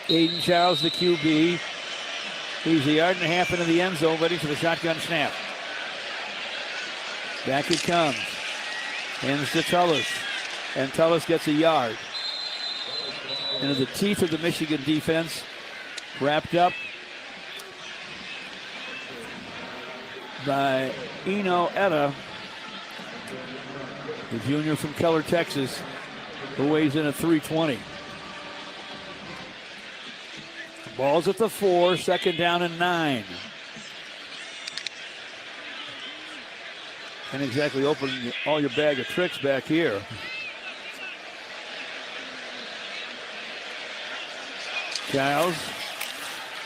Aiden Childs, the QB. He's a yard and a half into the end zone, ready for the shotgun snap. Back it comes. Hands to Tullis. And Tullis gets a yard. Into the teeth of the Michigan defense. Wrapped up by Eno Etta, the junior from Keller, Texas, who weighs in at 320. Ball's at the 4, second down and 9. Can't exactly open all your bag of tricks back here. Giles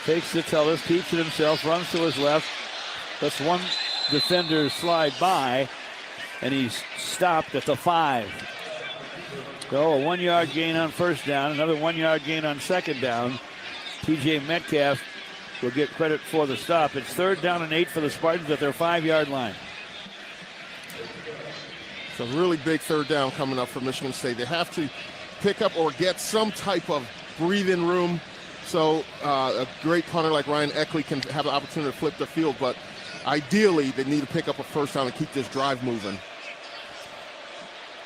takes the Tullis, keeps it himself, runs to his left. Lets one defender slide by, and he's stopped at the 5. So a 1 yard gain on first down, another 1 yard gain on second down. TJ Metcalf will get credit for the stop. It's third down and 8 for the Spartans at their 5 yard line. It's a really big third down coming up for Michigan State. They have to pick up or get some type of breathing room. So a great punter like Ryan Eckley can have the opportunity to flip the field, but ideally they need to pick up a first down and keep this drive moving.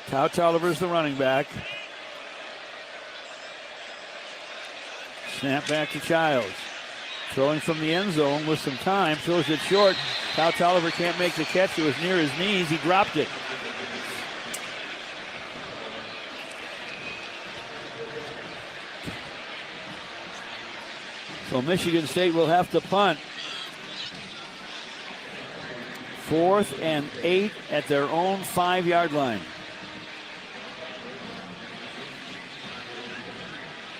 Kyle Tolliver's the running back. Snap back to Childs. Throwing from the end zone with some time. Throws it short. Kyle Tolliver can't make the catch. It was near his knees. He dropped it. So Michigan State will have to punt. 4th and 8 at their own 5 yard line.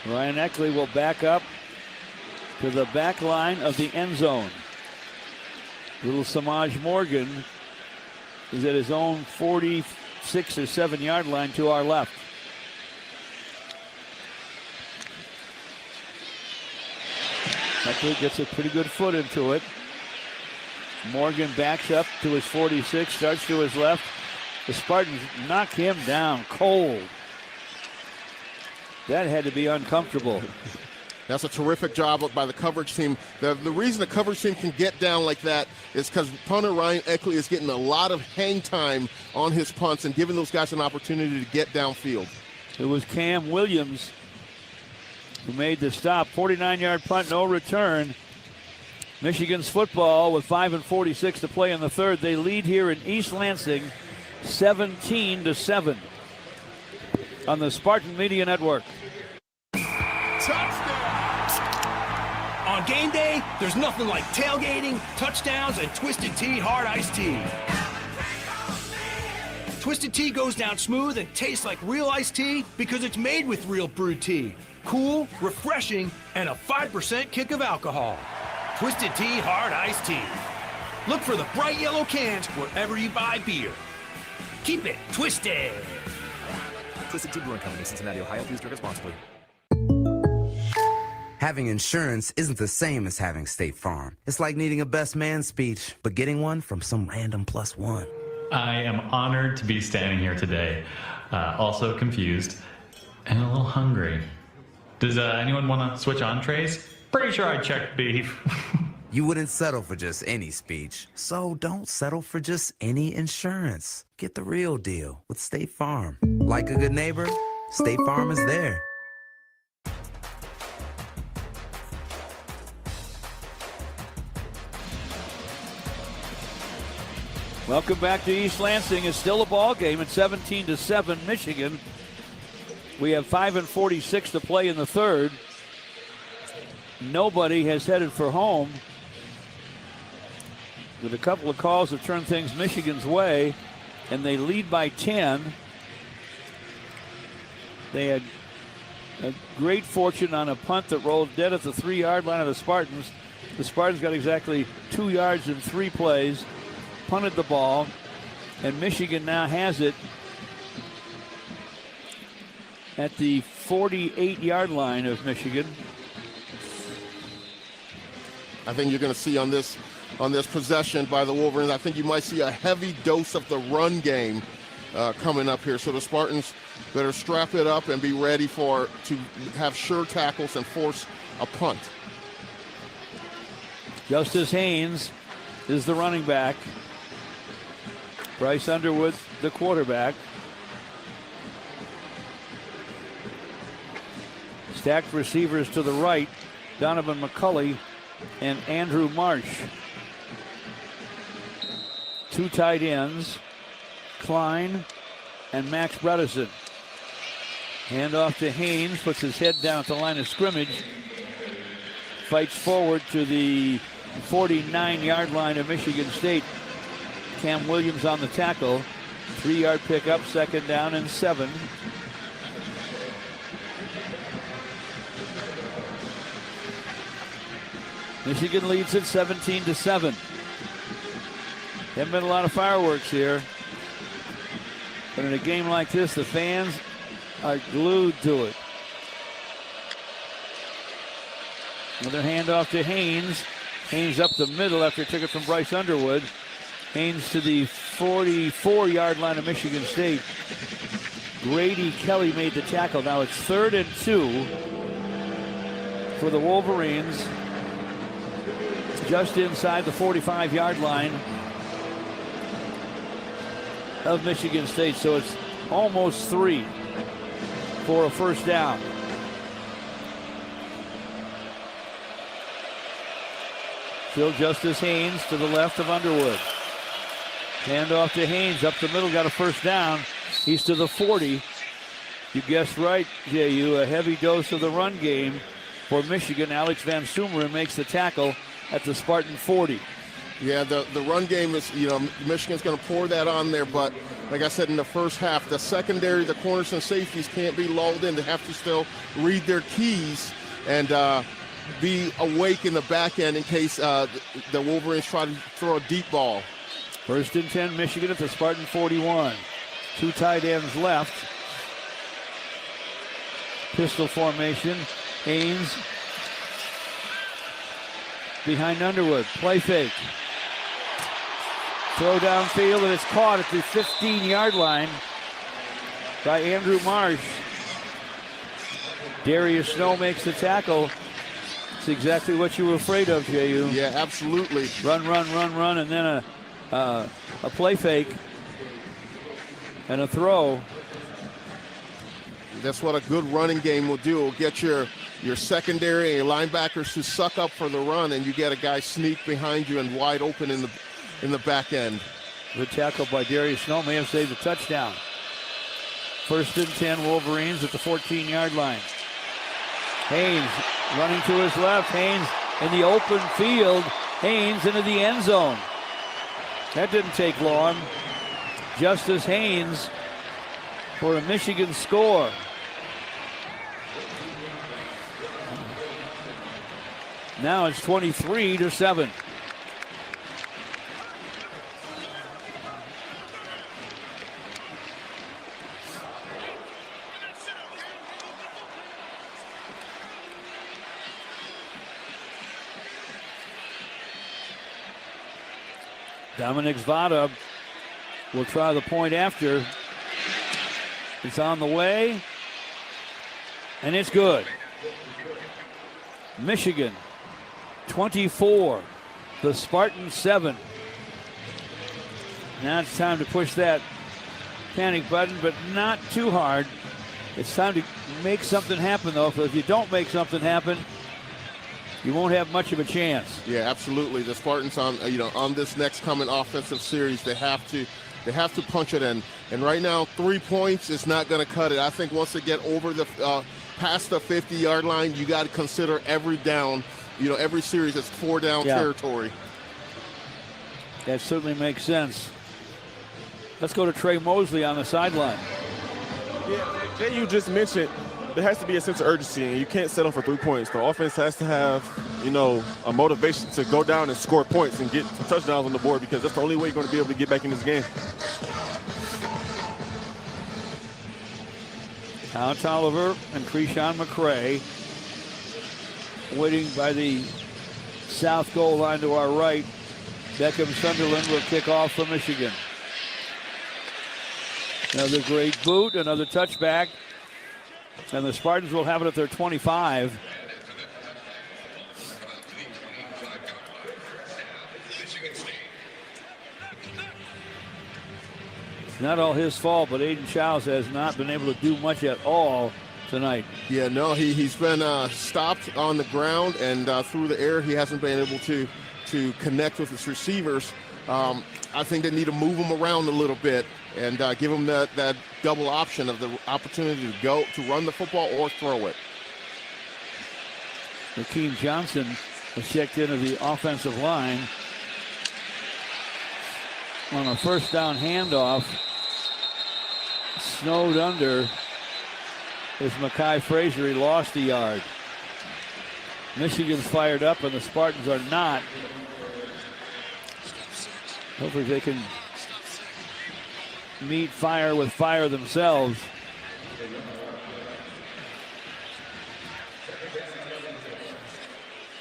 Ryan Eckley will back up to the back line of the end zone. Little Samaj Morgan is at his own 46 or 7 yard line to our left. Eckley gets a pretty good foot into it. Morgan backs up to his 46, starts to his left. The Spartans knock him down cold. That had to be uncomfortable. That's a terrific job by the coverage team. The reason the coverage team can get down like that is because punter Ryan Eckley is getting a lot of hang time on his punts and giving those guys an opportunity to get downfield. It was Cam Williams who made the stop. 49-yard punt, no return. Michigan's football with 5:46 to play in the third. They lead here in East Lansing 17-7 on the Spartan Media Network. On game day, there's nothing like tailgating, touchdowns, and Twisted Tea Hard Iced Tea. Twisted Tea goes down smooth and tastes like real iced tea because it's made with real brewed tea. Cool, refreshing, and a 5% kick of alcohol. Twisted Tea Hard Iced Tea. Look for the bright yellow cans wherever you buy beer. Keep it twisted. Twisted Tea Brewing Company, Cincinnati, Ohio. Please drink responsibly. Having insurance isn't the same as having State Farm. It's like needing a best man speech, but getting one from some random +1. I am honored to be standing here today, also confused and a little hungry. Does anyone want to switch entrees? Pretty sure I checked beef. You wouldn't settle for just any speech, so don't settle for just any insurance. Get the real deal with State Farm. Like a good neighbor, State Farm is there. Welcome back to East Lansing. It's still a ball game at 17-7 Michigan. We have 5:46 to play in the third. Nobody has headed for home. With a couple of calls have turned things Michigan's way, and they lead by 10. They had a great fortune on a punt that rolled dead at the 3 yard line of the Spartans. The Spartans got exactly 2 yards in 3 plays, punted the ball, and Michigan now has it at the 48 yard line of Michigan. I think you're going to see on this possession by the Wolverines, I think you might see a heavy dose of the run game coming up here. So the Spartans better strap it up and be ready to have sure tackles and force a punt. Justice Haynes is the running back. Bryce Underwood, the quarterback. Stacked receivers to the right, Donovan McCulley and Andrew Marsh. 2 tight ends, Klein and Max Bredesen. Handoff to Haynes, puts his head down at the line of scrimmage. Fights forward to the 49-yard line of Michigan State. Cam Williams on the tackle. 3-yard pickup, 2nd down and 7. Michigan leads it 17-7. Haven't been a lot of fireworks here. But in a game like this, the fans are glued to it. Another handoff to Haynes. Haynes up the middle after he took it from Bryce Underwood. Haynes to the 44-yard line of Michigan State. Grady Kelly made the tackle. Now it's 3rd and 2 for the Wolverines. Just inside the 45-yard line of Michigan State. So it's almost 3 for a first down. Still Justice Haynes to the left of Underwood. Handoff to Haynes up the middle, got a first down. He's to the 40. You guessed right, J.U. A heavy dose of the run game for Michigan. Alex Van Sumeren makes the tackle at the Spartan 40. Yeah, the run game is, Michigan's going to pour that on there, but like I said in the first half, the secondary, the corners and safeties can't be lulled in. They have to still read their keys and be awake in the back end in case the Wolverines try to throw a deep ball. 1st and 10, Michigan at the Spartan 41. 2 tight ends left. Pistol formation. Haynes behind Underwood. Play fake. Throw downfield, and it's caught at the 15-yard line by Andrew Marsh. Darius Snow makes the tackle. It's exactly what you were afraid of, J.U. Yeah, absolutely. Run, and then a play fake and a throw. That's what a good running game will do. It'll get your secondary and your linebackers to suck up for the run, and you get a guy sneak behind you and wide open in the back end. Good tackle by Darius Snow, may have saved a touchdown. 1st and 10, Wolverines at the 14-yard line. Haynes running to his left. Haynes in the open field. Haynes into the end zone. That didn't take long. Justice Haynes for a Michigan score. Now it's 23-7. Dominic Zvada will try the point after. It's on the way, and it's good. Michigan 24, the Spartans 7. Now it's time to push that panic button, but not too hard. It's time to make something happen, though. If you don't make something happen, you won't have much of a chance. Yeah, absolutely. The Spartans on this next coming offensive series, they have to punch it in. And right now, 3 points is not going to cut it. I think once they get over the past the 50-yard line, you got to consider every down. Every series is 4-down territory. That certainly makes sense. Let's go to Trey Mosley on the sideline. Yeah, you just mentioned there has to be a sense of urgency, and you can't settle for 3 points. The offense has to have, a motivation to go down and score points and get some touchdowns on the board, because that's the only way you're going to be able to get back in this game. Alex Oliver and Krishan McCray waiting by the south goal line to our right. Beckham Sunderland will kick off for Michigan. Another great boot, another touchback. And the Spartans will have it at their 25. not all his fault, but Aiden Childs has not been able to do much at all tonight. Yeah, no, he's been stopped on the ground, and through the air he hasn't been able to connect with his receivers. I think they need to move him around a little bit and give him that double option of the opportunity to run the football or throw it. Rakeem Johnson was checked into the offensive line on a first down handoff. Snowed under is Makai Frazier. He lost a yard. Michigan's fired up and the Spartans are not. Hopefully they can meet fire with fire themselves.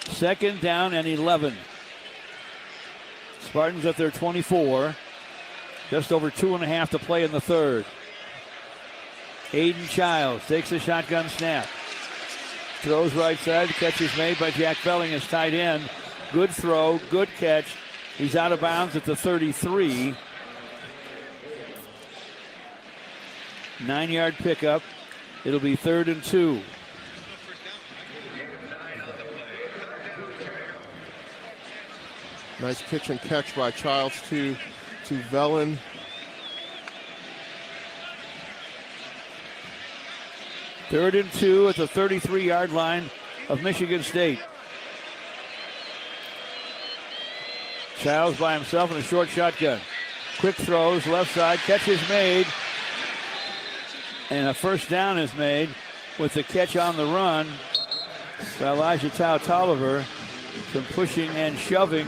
Second down and 11. Spartans at their 24. Just over 2.5 to play in the third. Aiden Childs takes a shotgun snap. Throws right side. The catch is made by Jack Belling as tight end. Good throw, good catch. He's out of bounds at the 33. 9-yard pickup. It'll be 3rd and 2. Nice pitch and catch by Childs to Vellin. Third and 2 at the 33-yard line of Michigan State. Childs by himself in a short shotgun. Quick throws, left side, catch is made. And a first down is made with the catch on the run by Elijah Tolliver. Some pushing and shoving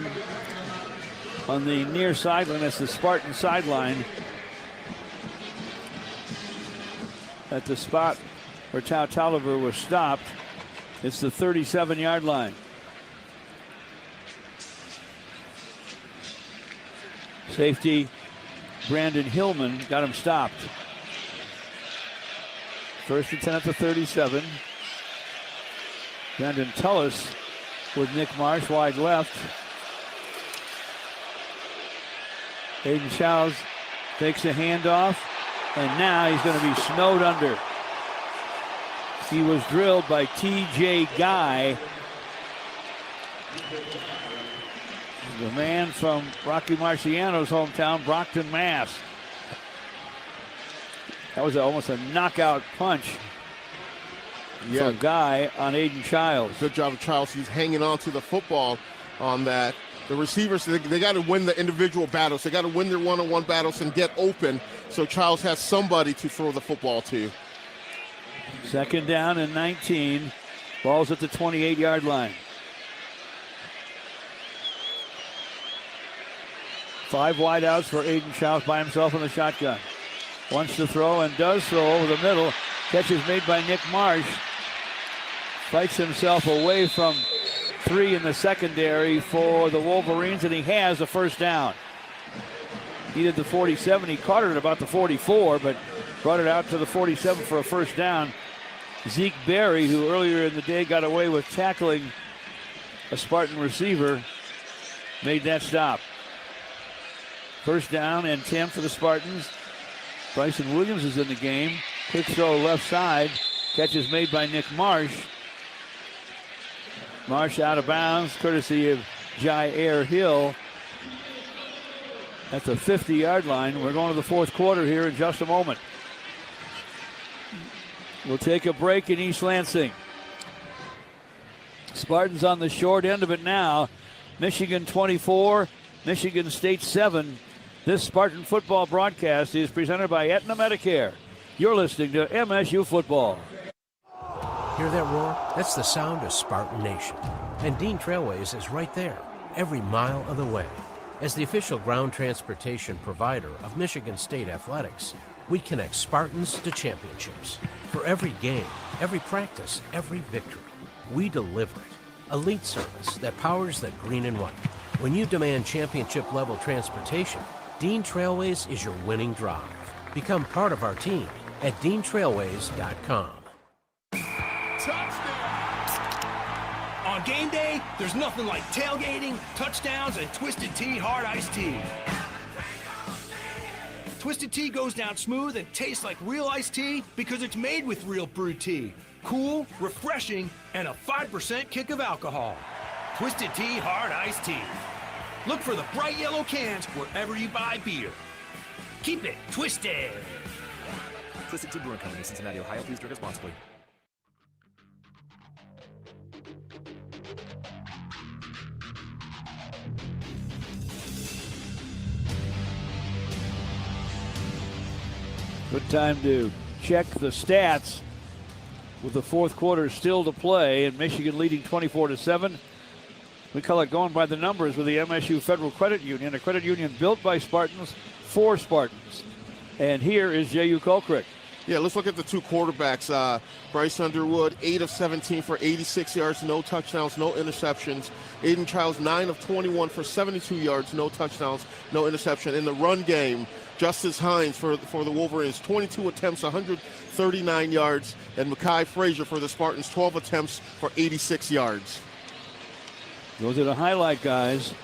on the near sideline. That's the Spartan sideline. At the spot where Tolliver was stopped, it's the 37-yard line. Safety Brandon Hillman got him stopped. First and 10 at the 37. Brandon Tullis with Nick Marsh wide left. Aiden Childs takes a handoff, and now he's going to be snowed under. He was drilled by T.J. Guy, the man from Rocky Marciano's hometown, Brockton, Mass. That was almost a knockout punch from Guy on Aiden Childs. Good job of Childs. He's hanging on to the football on that. The receivers, they got to win the individual battles. They got to win their one-on-one battles and get open, so Childs has somebody to throw the football to. Second down and 19. Ball's at the 28-yard line. 5 wideouts for Aiden Childs by himself in the shotgun. Wants to throw and does throw over the middle. Catch is made by Nick Marsh. Fights himself away from 3 in the secondary for the Wolverines, and he has a first down. He did the 47. He caught it at about the 44, but brought it out to the 47 for a first down. Zeke Berry, who earlier in the day got away with tackling a Spartan receiver, made that stop. First down and 10 for the Spartans. Bryson Williams is in the game. Quick throw left side. Catch is made by Nick Marsh. Marsh out of bounds, courtesy of Jair Hill at the 50-yard line. We're going to the fourth quarter here in just a moment. We'll take a break in East Lansing. Spartans on the short end of it now. Michigan 24, Michigan State 7. This Spartan football broadcast is presented by Aetna Medicare. You're listening to MSU Football. Hear that roar? That's the sound of Spartan Nation. And Dean Trailways is right there, every mile of the way. As the official ground transportation provider of Michigan State Athletics, we connect Spartans to championships. For every game, every practice, every victory, we deliver it. Elite service that powers the green and white. When you demand championship-level transportation, Dean Trailways is your winning drive. Become part of our team at DeanTrailways.com. On game day, there's nothing like tailgating, touchdowns, and Twisted Tea Hard Iced Tea. Twisted Tea goes down smooth and tastes like real iced tea because it's made with real brewed tea. Cool, refreshing, and a 5% kick of alcohol. Twisted Tea Hard Iced Tea. Look for the bright yellow cans wherever you buy beer. Keep it twisted. Twisted Tea Brewing Company, Cincinnati, Ohio. Please drink responsibly. Good time to check the stats with the fourth quarter still to play and Michigan leading 24-7. We call it going by the numbers with the MSU Federal Credit Union, a credit union built by Spartans for Spartans. And here is J.U. Colcrick. Yeah, let's look at the two quarterbacks. Bryce Underwood, 8 of 17 for 86 yards, no touchdowns, no interceptions. Aiden Childs, 9 of 21 for 72 yards, no touchdowns, no interception. In the run game, Justice Hines for the Wolverines, 22 attempts, 139 yards. And Mekhi Frazier for the Spartans, 12 attempts for 86 yards. Those are the highlight guys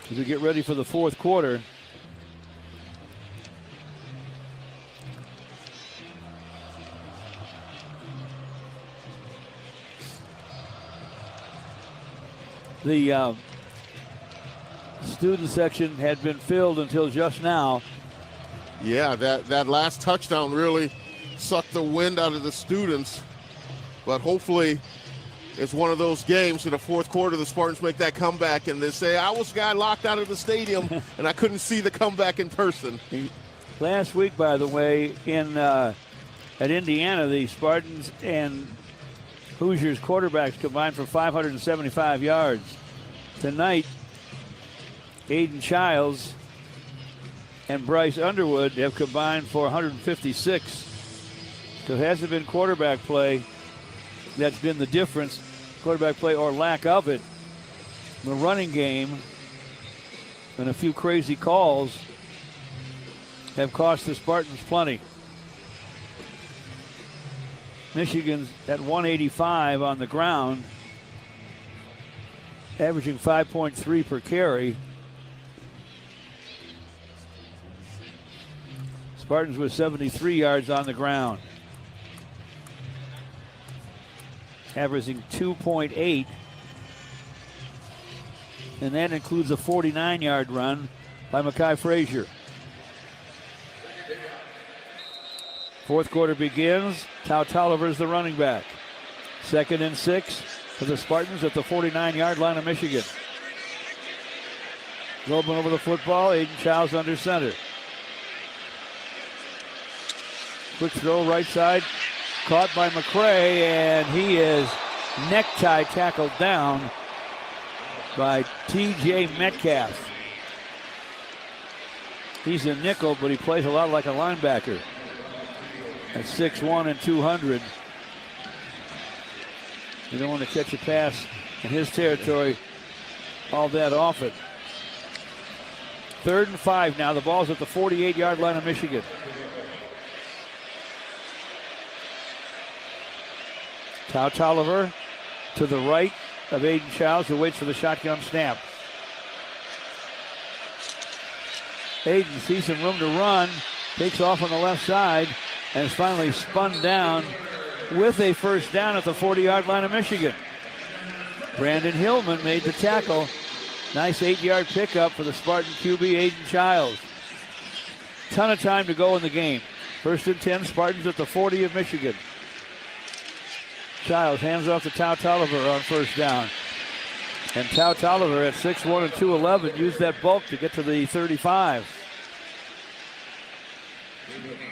as we get ready for the fourth quarter. The student section had been filled until just now. Yeah, that last touchdown really sucked the wind out of the students. But hopefully it's one of those games in the fourth quarter the Spartans make that comeback and they say, I was got locked out of the stadium and I couldn't see the comeback in person. Last week, by the way, at Indiana, the Spartans and Hoosiers quarterbacks combined for 575 yards. Tonight, Aiden Childs and Bryce Underwood have combined for 156. So it hasn't been quarterback play that's been the difference, quarterback play or lack of it. The running game and a few crazy calls have cost the Spartans plenty. Michigan's at 185 on the ground, averaging 5.3 per carry. Spartans with 73 yards on the ground, averaging 2.8. And that includes a 49-yard run by Mekhi Frazier. Fourth quarter begins. Tao Tolliver's the running back. 2nd and 6 for the Spartans at the 49-yard line of Michigan. Goldman over the football. Aiden Childs under center. Quick throw right side. Caught by McCray, and he is necktie tackled down by T.J. Metcalf. He's a nickel, but he plays a lot like a linebacker. At 6'1" and 200. You don't want to catch a pass in his territory all that often. 3rd and 5 now. The ball's at the 48-yard line of Michigan. Tao Tolliver to the right of Aiden Childs, who waits for the shotgun snap. Aiden sees some room to run, takes off on the left side, and is finally spun down with a first down at the 40-yard line of Michigan. Brandon Hillman made the tackle. Nice 8-yard pickup for the Spartan QB, Aiden Childs. Ton of time to go in the game. 1st and 10, Spartans at the 40 of Michigan. Childs hands off to Tao Tolliver on first down. And Tao Tolliver at 6'1" and 211 used that bulk to get to the 35.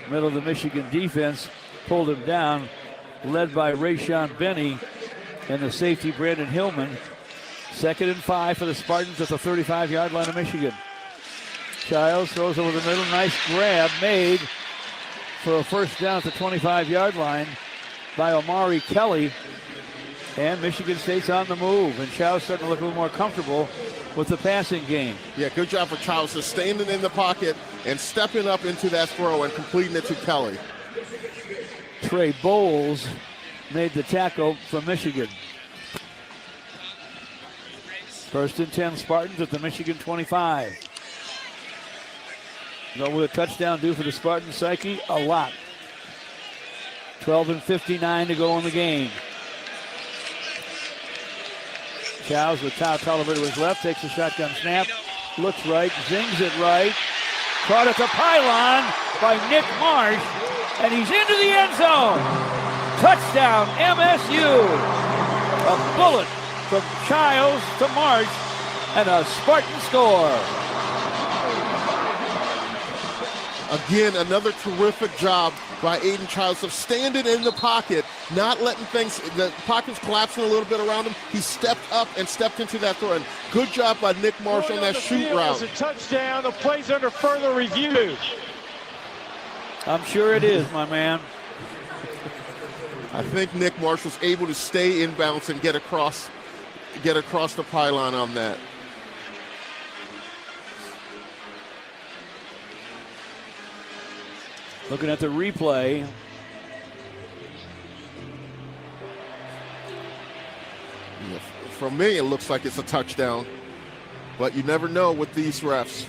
Middle of the Michigan defense pulled him down, led by Rayshon Benny and the safety Brandon Hillman. 2nd and 5 for the Spartans at the 35-yard line of Michigan. Childs throws over the middle. Nice grab made for a first down at the 25-yard line by Omari Kelly. And Michigan State's on the move. And Childs starting to look a little more comfortable with the passing game. Yeah, good job for Childs, just standing in the pocket and stepping up into that throw and completing it to Kelly. Trey Bowles made the tackle from Michigan. 1st and 10 Spartans at the Michigan 25. What will a touchdown do for the Spartan psyche? A lot. 12:59 to go in the game. Childs with Tao Tolliver to his left, takes a shotgun snap, looks right, zings it right. Caught at the pylon by Nick Marsh, and he's into the end zone. Touchdown, MSU. A bullet from Childs to Marsh, and a Spartan score. Again, another terrific job by Aiden Childs of standing in the pocket, not letting the pocket's collapsing a little bit around him. He stepped up and stepped into that throw. And good job by Nick Marsh on that shoot route. It's a touchdown. The play's under further review. I'm sure it is, my man. I think Nick Marsh was able to stay in bounds and get across the pylon on that. Looking at the replay. For me, it looks like it's a touchdown, but you never know with these refs.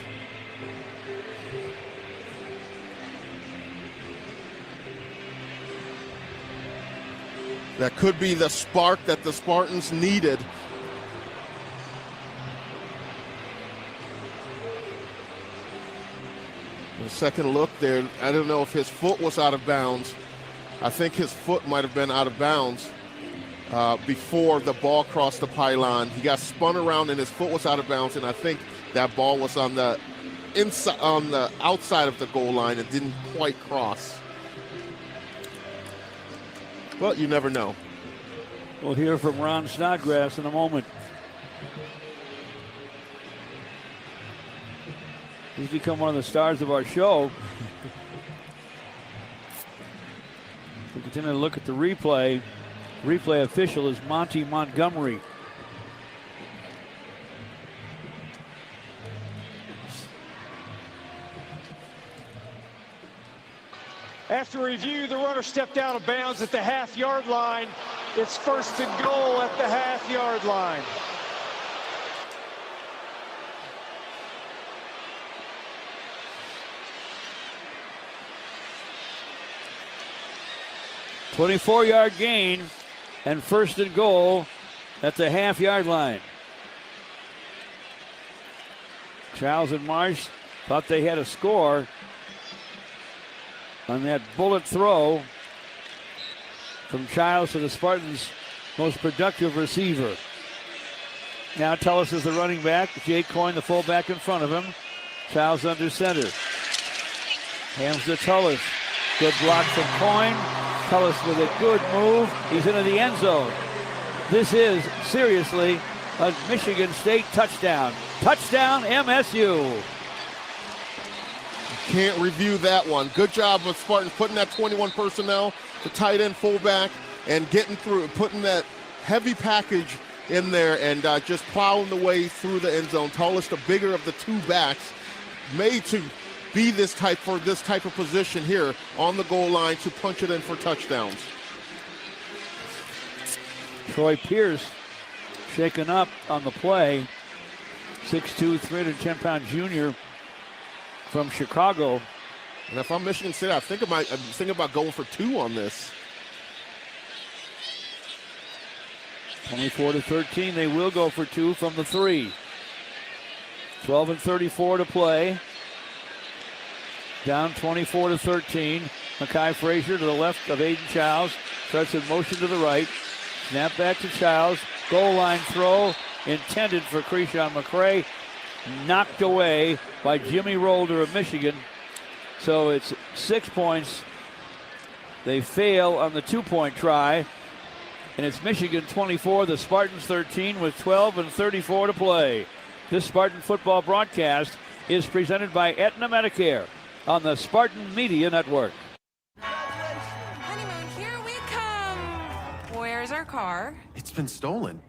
That could be the spark that the Spartans needed. The second look there, I don't know if his foot was out of bounds. I think his foot might have been out of bounds before the ball crossed the pylon. He got spun around and his foot was out of bounds, and I think that ball was on the outside of the goal line and didn't quite cross. Well, you never know. We'll hear from Ron Snodgrass in a moment. He's become one of the stars of our show. We continue to look at the replay. Replay official is Monty Montgomery. After review, the runner stepped out of bounds at the half-yard line. It's first and goal at the half-yard line. .24-yard gain and first and goal at the half-yard line. Childs and Marsh thought they had a score on that bullet throw from Childs to the Spartans' most productive receiver. Now Tullis is the running back. Jake Coyne, the fullback, in front of him. Childs under center. Hands to Tullis. Good block from Coyne. Tullis with a good move. He's into the end zone. This is seriously a Michigan State touchdown. Touchdown, MSU. Can't review that one. Good job of Spartans putting that 21 personnel, the tight end, fullback, and getting through, putting that heavy package in there and just plowing the way through the end zone. Tullis, the bigger of the two backs, made to be this type of position here on the goal line to punch it in for touchdowns. Troy Pierce shaken up on the play. 6'2", 310-pound junior from Chicago. And if I'm Michigan State, I'm thinking about going for two on this. 24-13, they will go for two from the 3. 12:34 to play. Down 24-13. Makai Frazier to the left of Aiden Childs. Starts in motion to the right. Snap back to Childs. Goal line throw intended for Krishan McCray. Knocked away by Jimmy Rolder of Michigan. So it's 6 points. They fail on the 2-point try. And it's Michigan 24, the Spartans 13 with 12:34 to play. This Spartan football broadcast is presented by Aetna Medicare on the Spartan Media Network. Honeymoon, here we come. Where's our car? It's been stolen.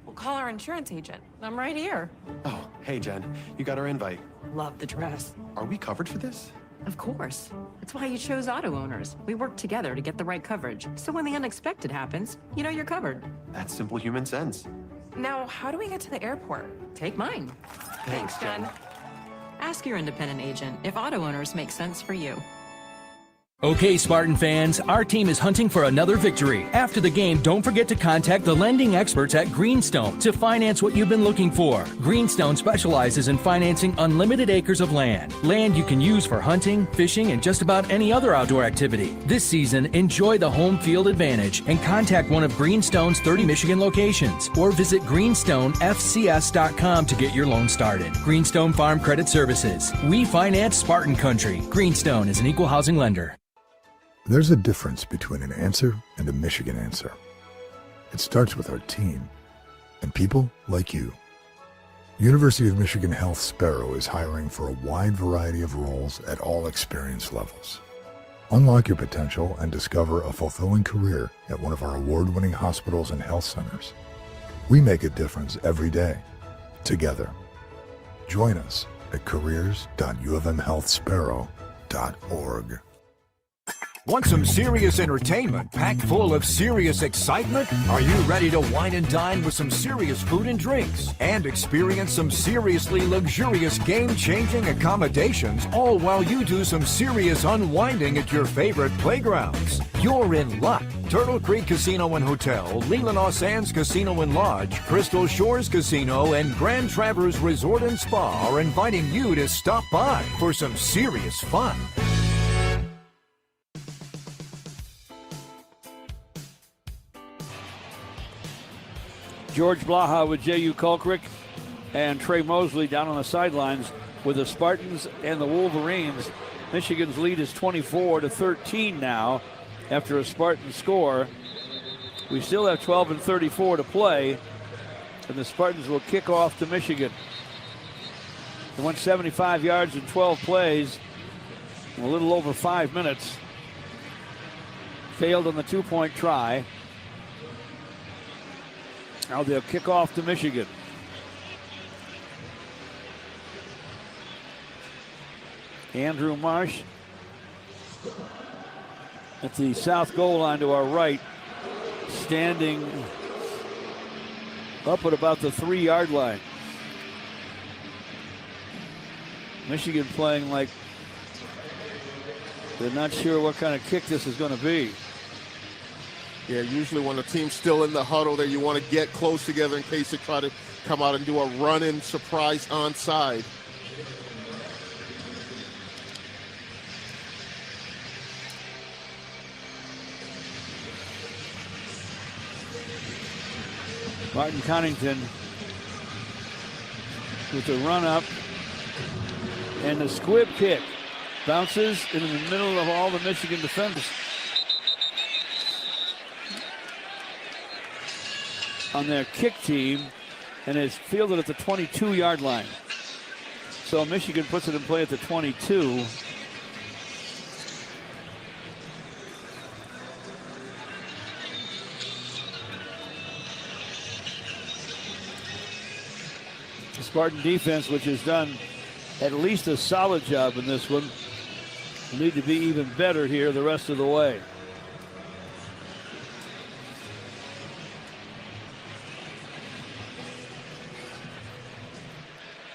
We'll call our insurance agent. I'm right here. Oh, hey, Jen. You got our invite. Love the dress. Are we covered for this? Of course. That's why you chose Auto Owners. We work together to get the right coverage. So when the unexpected happens, you know you're covered. That's simple human sense. Now, how do we get to the airport? Take mine. Thanks, Jen. Ask your independent agent if auto owners make sense for you. Okay, Spartan fans, our team is hunting for another victory. After the game, don't forget to contact the lending experts at Greenstone to finance what you've been looking for. Greenstone specializes in financing unlimited acres of land. Land you can use for hunting, fishing, and just about any other outdoor activity. This season, enjoy the home field advantage and contact one of Greenstone's 30 Michigan locations or visit greenstonefcs.com to get your loan started. Greenstone Farm Credit Services. We finance Spartan country. Greenstone is an equal housing lender. There's a difference between an answer and a Michigan answer. It starts with our team and people like you. University of Michigan Health Sparrow is hiring for a wide variety of roles at all experience levels. Unlock your potential and discover a fulfilling career at one of our award-winning hospitals and health centers. We make a difference every day, together. Join us at careers.ufmhealthsparrow.org. Want some serious entertainment packed full of serious excitement? Are you ready to wine and dine with some serious food and drinks and experience some seriously luxurious game-changing accommodations, all while you do some serious unwinding at your favorite playgrounds? You're in luck. Turtle Creek Casino and Hotel, Leelanau Sands Casino and Lodge, Crystal Shores Casino, and Grand Traverse Resort and Spa are inviting you to stop by for some serious fun. George Blaha with J.U. Colcrick and Trey Mosley down on the sidelines with the Spartans and the Wolverines. Michigan's lead is 24-13 now after a Spartan score. We still have 12 and 34 to play, and the Spartans will kick off to Michigan. They went 75 yards in 12 plays in a little over 5 minutes. Failed on the two-point try. Now they'll kick off to Michigan. Andrew Marsh at the south goal line to our right, standing up at about the 3-yard line. Michigan playing like they're not sure what kind of kick this is going to be. Yeah, usually when the team's still in the huddle there, you want to get close together in case they try to come out and do a run-in surprise onside. Martin Connington with the run up and the squib kick. Bounces in the middle of all the Michigan defenders. On their kick team, and is fielded at the 22-yard line. So Michigan puts it in play at the 22. The Spartan defense, which has done at least a solid job in this one, will need to be even better here the rest of the way.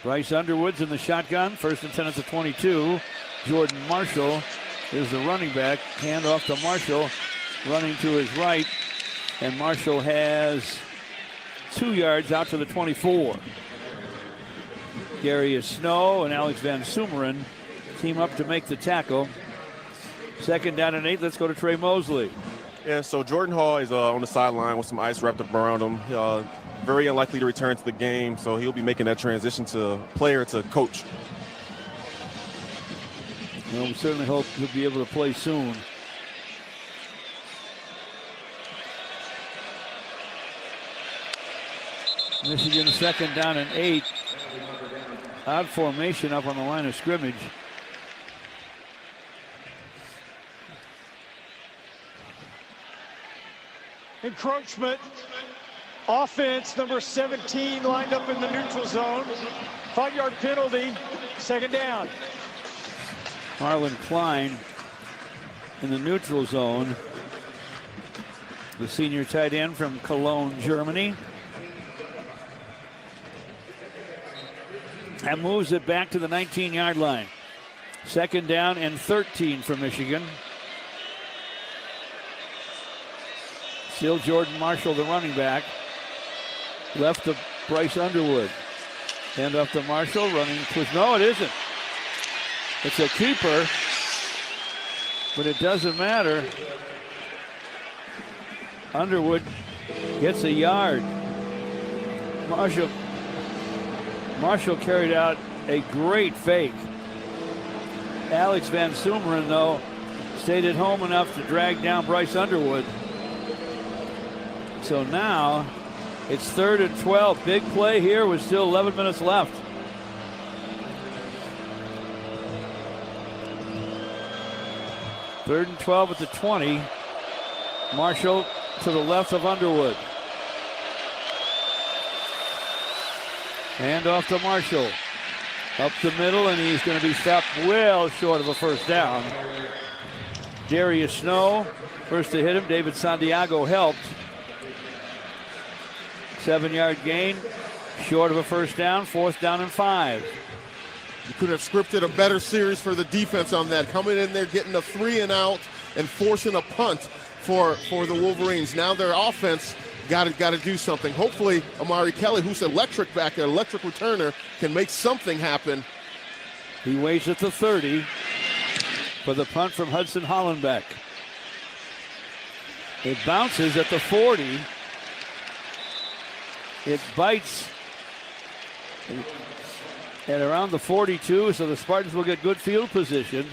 Bryce Underwood's in the shotgun. First and 10 at the 22. Jordan Marshall is the running back. Hand off to Marshall, running to his right. And Marshall has 2 yards out to the 24. Gary Snow and Alex Van Sumeren team up to make the tackle. Second down and 8. Let's go to Trey Mosley. Yeah, so Jordan Hall is on the sideline with some ice wrapped up around him. Very unlikely to return to the game, so he'll be making that transition to player to coach. Well, we certainly hope he'll be able to play soon. Michigan second down and 8. Odd formation up on the line of scrimmage. Encroachment. Offense, number 17 lined up in the neutral zone. 5-yard penalty, second down. Marlon Klein in the neutral zone. The senior tight end from Cologne, Germany. and moves it back to the 19-yard line. 2nd down and 13 for Michigan. Still Jordan Marshall, the running back. Left to Bryce Underwood. Hand off to Marshall, running twist. No, it isn't. It's a keeper, but it doesn't matter. Underwood gets a yard. Marshall carried out a great fake. Alex Van Sumeren, though, stayed at home enough to drag down Bryce Underwood. So now it's 3rd and 12. Big play here with still 11 minutes left. Third and 12 at the 20. Marshall to the left of Underwood. Hand off to Marshall. Up the middle, and he's going to be stopped well short of a first down. Darius Snow, first to hit him. David Santiago helped. 7-yard gain, short of a first down. 4th down and 5. You could have scripted a better series for the defense on that. Coming in there, getting a 3 and out, and forcing a punt for the Wolverines. Now their offense got to do something. Hopefully, Amari Kelly, who's electric back there, electric returner, can make something happen. He waits at the 30 for the punt from Hudson Hollenbeck. It bounces at the 40. It bites at around the 42, so the Spartans will get good field position.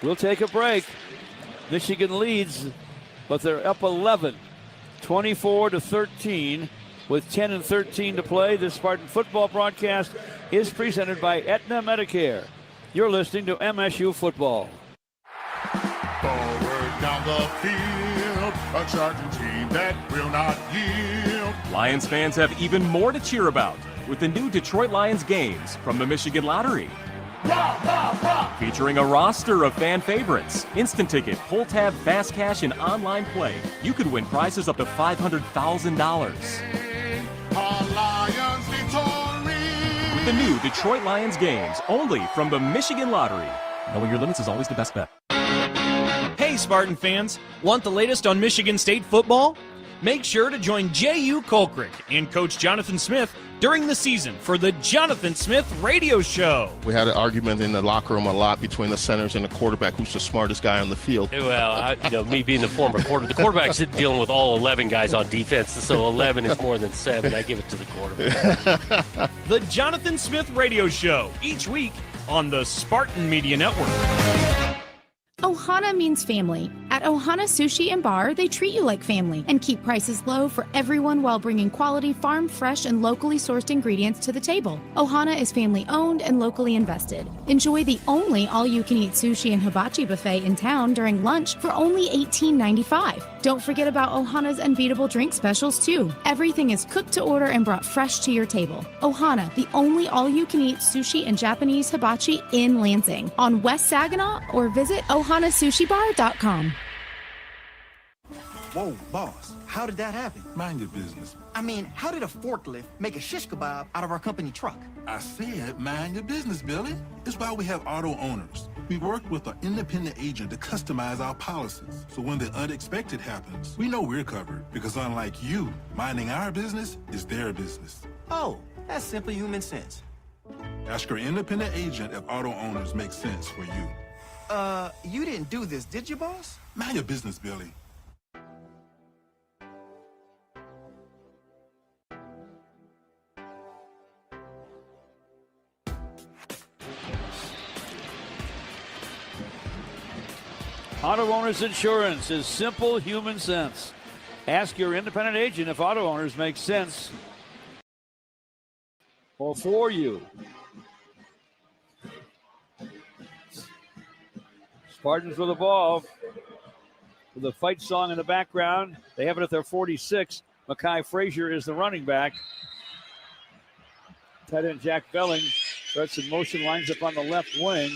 We'll take a break. Michigan leads, but they're up 11. 24-13 with 10 and 13 to play. This Spartan football broadcast is presented by Aetna Medicare. You're listening to MSU Football. Forward down the field, a charging team that will not yield. Lions fans have even more to cheer about with the new Detroit Lions games from the Michigan Lottery. Featuring a roster of fan favorites, instant ticket, pull tab, fast cash, and online play, you could win prizes up to $500,000. With the new Detroit Lions games, only from the Michigan Lottery. Knowing your limits is always the best bet. Hey, Spartan fans, want the latest on Michigan State football? Make sure to join J.U. Colcrick and Coach Jonathan Smith during the season for the Jonathan Smith Radio Show. We had an argument in the locker room a lot between the centers and the quarterback, who's the smartest guy on the field. Well, me being the former quarterback, the quarterback's dealing with all 11 guys on defense, so 11 is more than 7. I give it to the quarterback. The Jonathan Smith Radio Show, each week on the Spartan Media Network. Ohana means family. At Ohana Sushi and Bar, they treat you like family and keep prices low for everyone while bringing quality farm fresh and locally sourced ingredients to the table. Ohana is family owned and locally invested. Enjoy the only all-you-can-eat sushi and hibachi buffet in town during lunch for only $18.95. Don't forget about Ohana's unbeatable drink specials too. Everything is cooked to order and brought fresh to your table. Ohana, the only all-you-can-eat sushi and Japanese hibachi in Lansing. On West Saginaw or visit ohanasushibar.com. Whoa, boss, how did that happen? Mind your business. I mean, how did a forklift make a shish kebab out of our company truck? I said mind your business, Billy. It's why we have auto owners. We work with an independent agent to customize our policies. So when the unexpected happens, we know we're covered. Because unlike you, minding our business is their business. Oh, that's simply human sense. Ask your independent agent if auto owners make sense for you. You didn't do this, did you, boss? Mind your business, Billy. Auto Owners Insurance is simple human sense. Ask your independent agent if auto owners make sense or for you. Spartans with the ball. With a fight song in the background. They have it at their 46. Makai Frazier is the running back. Tight end Jack Belling starts in motion, lines up on the left wing.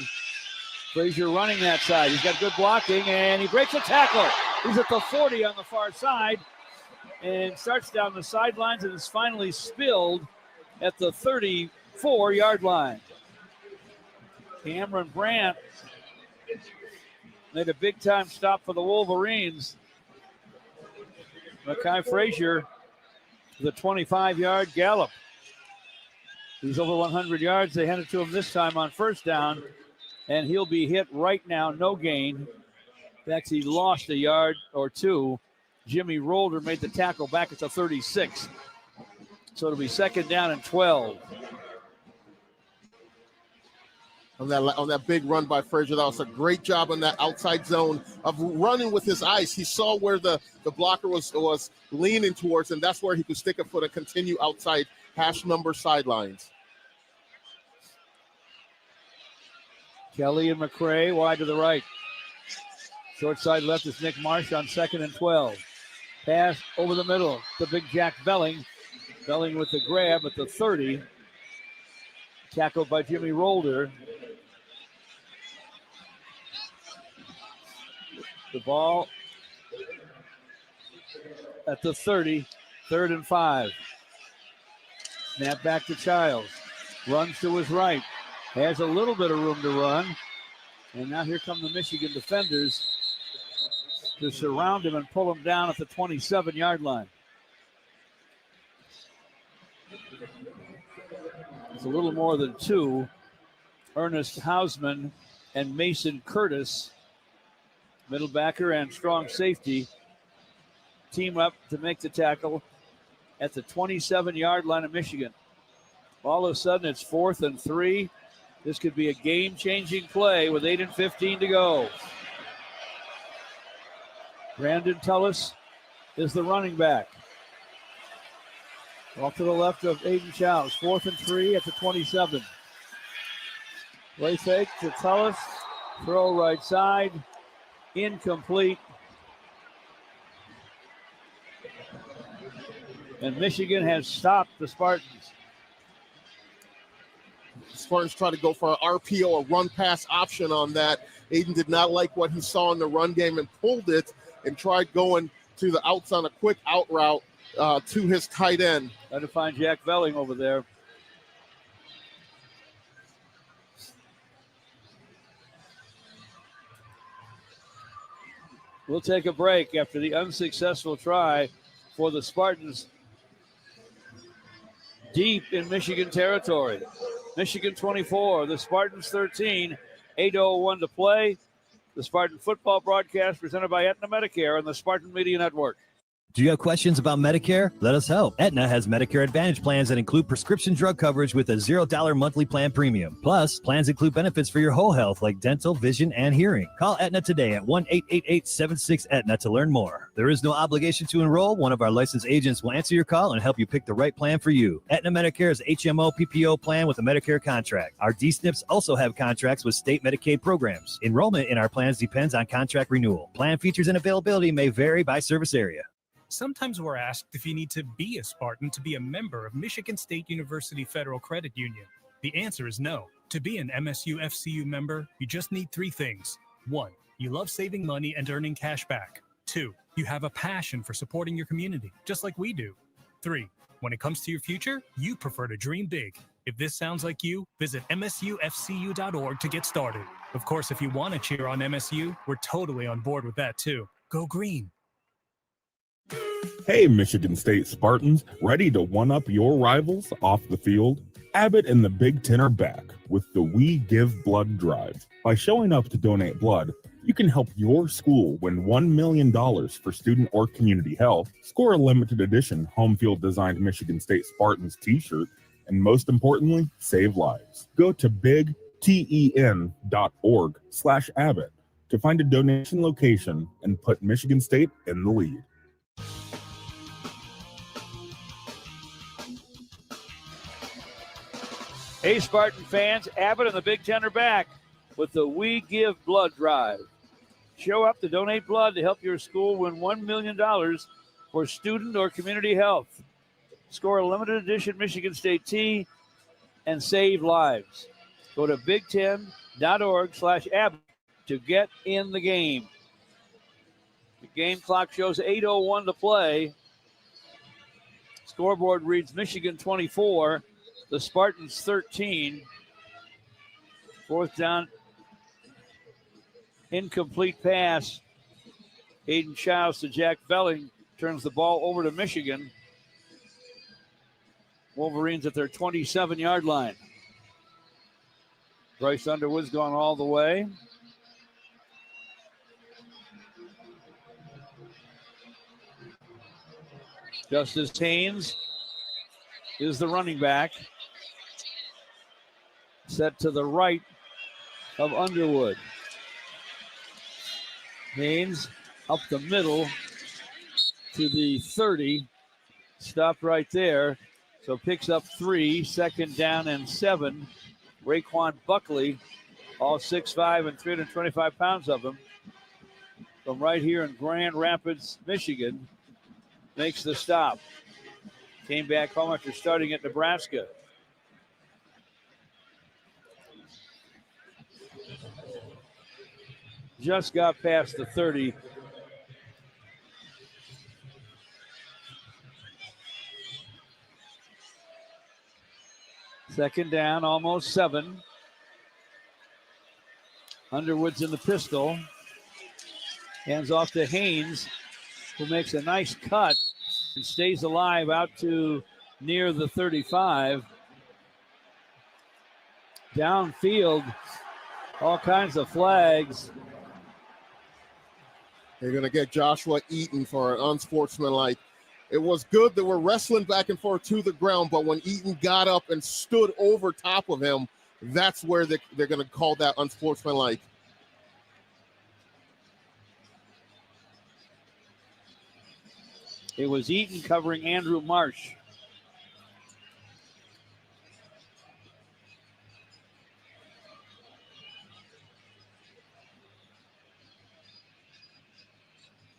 Frazier running that side. He's got good blocking, and he breaks a tackle. He's at the 40 on the far side and starts down the sidelines and is finally spilled at the 30 4-yard line. Cameron Brandt made a big-time stop for the Wolverines. Makai Frazier, the 25-yard gallop. He's over 100 yards. They handed to him this time on first down, and he'll be hit right now, no gain. In fact, he lost a yard or two. Jimmy Rolder made the tackle back at the 36. So it'll be second down and 12. On that big run by Frazier, that was a great job on that outside zone of running with his eyes. He saw where the blocker was leaning towards, and that's where he could stick a foot and continue outside hash number sidelines. Kelly and McCray wide to the right. Short side left is Nick Marsh on 2nd and 12. Pass over the middle to big Jack Belling. Belling with the grab at the 30. Tackled by Jimmy Rolder. The ball at the 30, 3rd and 5. Snap back to Childs. Runs to his right. Has a little bit of room to run. And now here come the Michigan defenders to surround him and pull him down at the 27-yard line. It's a little more than two. Ernest Hausman and Mason Curtis, middle backer and strong safety, team up to make the tackle at the 27-yard line of Michigan. All of a sudden, it's 4th and 3. This could be a game-changing play with 8:15 to go. Brandon Tullis is the running back. Off to the left of Aiden Childs. 4th and 3 at the 27. Play fake to Tullis. Throw right side. Incomplete. And Michigan has stopped the Spartans. Spartans try to go for an RPO, a run-pass option on that. Aiden did not like what he saw in the run game and pulled it and tried going to the outs on a quick out route to his tight end. Trying to find Jack Belling over there. We'll take a break after the unsuccessful try for the Spartans deep in Michigan territory. Michigan 24, the Spartans 13, 8:01 to play. The Spartan football broadcast presented by Aetna Medicare and the Spartan Media Network. Do you have questions about Medicare? Let us help. Aetna has Medicare Advantage plans that include prescription drug coverage with a $0 monthly plan premium. Plus, plans include benefits for your whole health like dental, vision, and hearing. Call Aetna today at 1-888-76-AETNA to learn more. There is no obligation to enroll. One of our licensed agents will answer your call and help you pick the right plan for you. Aetna Medicare is HMO PPO plan with a Medicare contract. Our D-SNPs also have contracts with state Medicaid programs. Enrollment in our plans depends on contract renewal. Plan features and availability may vary by service area. Sometimes we're asked if you need to be a Spartan to be a member of Michigan State University Federal Credit Union. The answer is no. To be an MSU FCU member, you just need 3 things. 1, you love saving money and earning cash back. 2, you have a passion for supporting your community, just like we do. 3, when it comes to your future, you prefer to dream big. If this sounds like you, visit msufcu.org to get started. Of course, if you want to cheer on MSU, we're totally on board with that too. Go green. Hey, Michigan State Spartans, ready to one-up your rivals off the field? Abbott and the Big Ten are back with the We Give Blood Drive. By showing up to donate blood, you can help your school win $1 million for student or community health, score a limited edition home field designed Michigan State Spartans t-shirt, and most importantly, save lives. Go to bigten.org/Abbott to find a donation location and put Michigan State in the lead. Hey, Spartan fans, Abbott and the Big Ten are back with the We Give Blood Drive. Show up to donate blood to help your school win $1 million for student or community health. Score a limited edition Michigan State tee and save lives. Go to bigten.org/Abbott to get in the game. The game clock shows 8:01 to play. Scoreboard reads Michigan 24, the Spartans 13. Fourth down. Incomplete pass. Aiden Childs to Jack Velling turns the ball over to Michigan. Wolverines at their 27-yard line. Bryce Underwood's gone all the way. Justice Haynes is the running back. Set to the right of Underwood. Haynes up the middle to the 30. Stopped right there. So picks up 3, second down and 7. Raekwon Buckley, all 6'5" and 325 pounds of him, from right here in Grand Rapids, Michigan, makes the stop. Came back home after starting at Nebraska. Just got past the 30. Second down, almost 7. Underwood's in the pistol. Hands off to Haynes, who makes a nice cut and stays alive out to near the 35. Downfield, all kinds of flags. They're going to get Joshua Eaton for an unsportsmanlike. It was good that we're wrestling back and forth to the ground, but when Eaton got up and stood over top of him, that's where they're going to call that unsportsmanlike. It was Eaton covering Andrew Marsh.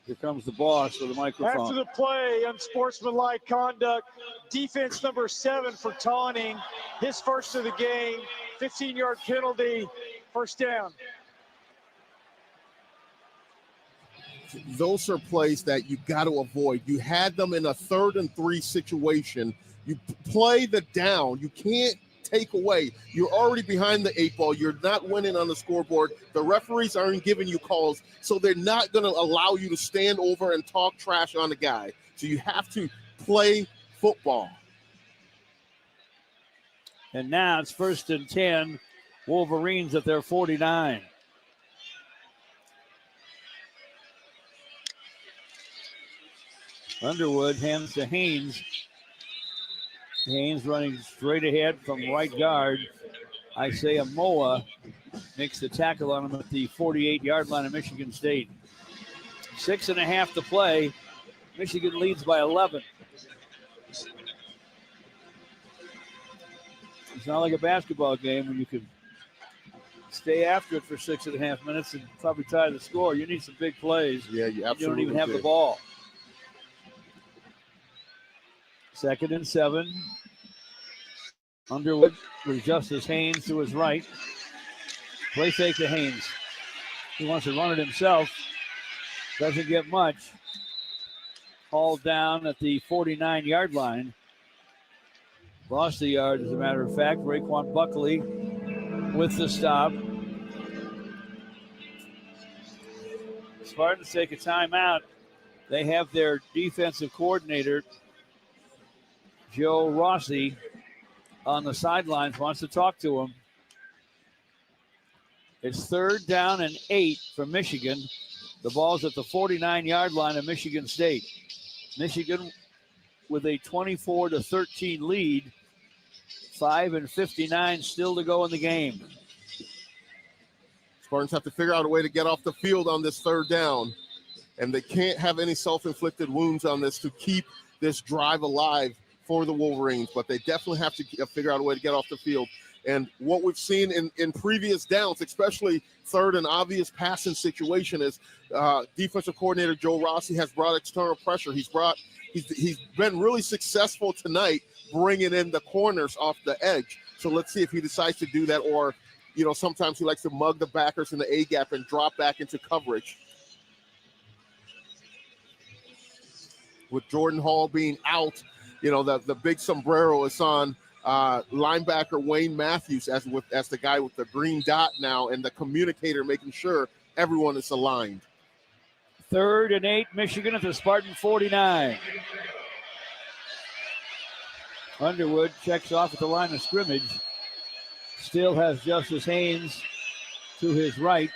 Here comes the boss with the microphone. After the play, unsportsmanlike conduct. Defense number 7 for taunting. His first of the game. 15-yard penalty. First down. Those are plays that you got to avoid. You had them in a 3rd and 3 situation. You play the down. You can't take away. You're already behind the 8 ball. You're not winning on the scoreboard. The referees aren't giving you calls, so they're not going to allow you to stand over and talk trash on the guy. So you have to play football. And now it's 1st and 10. Wolverines at their 49. Underwood hands to Haynes. Haynes running straight ahead from right guard. Isaiah Moa makes the tackle on him at the 48-yard line of Michigan State. 6.5 to play. Michigan leads by 11. It's not like a basketball game when you can stay after it for 6.5 minutes and probably tie the score. You need some big plays. Yeah, you absolutely You don't even have the ball. 2nd and 7. Underwood with Justice Haynes to his right. Play fake to Haynes. He wants to run it himself. Doesn't get much. Hauled down at the 49-yard line. Lost the yard, as a matter of fact. Raekwon Buckley with the stop. Spartans take a timeout. They have their defensive coordinator, Joe Rossi, on the sidelines, wants to talk to him. It's 3rd down and 8 for Michigan. The ball's at the 49-yard line of Michigan State. Michigan with a 24-13 lead. 5:59 still to go in the game. Spartans have to figure out a way to get off the field on this 3rd down, and they can't have any self-inflicted wounds on this to keep this drive alive for the Wolverines, but they definitely have to figure out a way to get off the field. And what we've seen in previous downs, especially 3rd and obvious passing situation, is defensive coordinator Joe Rossi has brought external pressure. He's been really successful tonight bringing in the corners off the edge. So let's see if he decides to do that, or, sometimes he likes to mug the backers in the A-gap and drop back into coverage. With Jordan Hall being out, the big sombrero is on linebacker Wayne Matthews as the guy with the green dot now, and the communicator making sure everyone is aligned. 3rd and 8, Michigan at the Spartan 49. Underwood checks off at the line of scrimmage. Still has Justice Haynes to his right.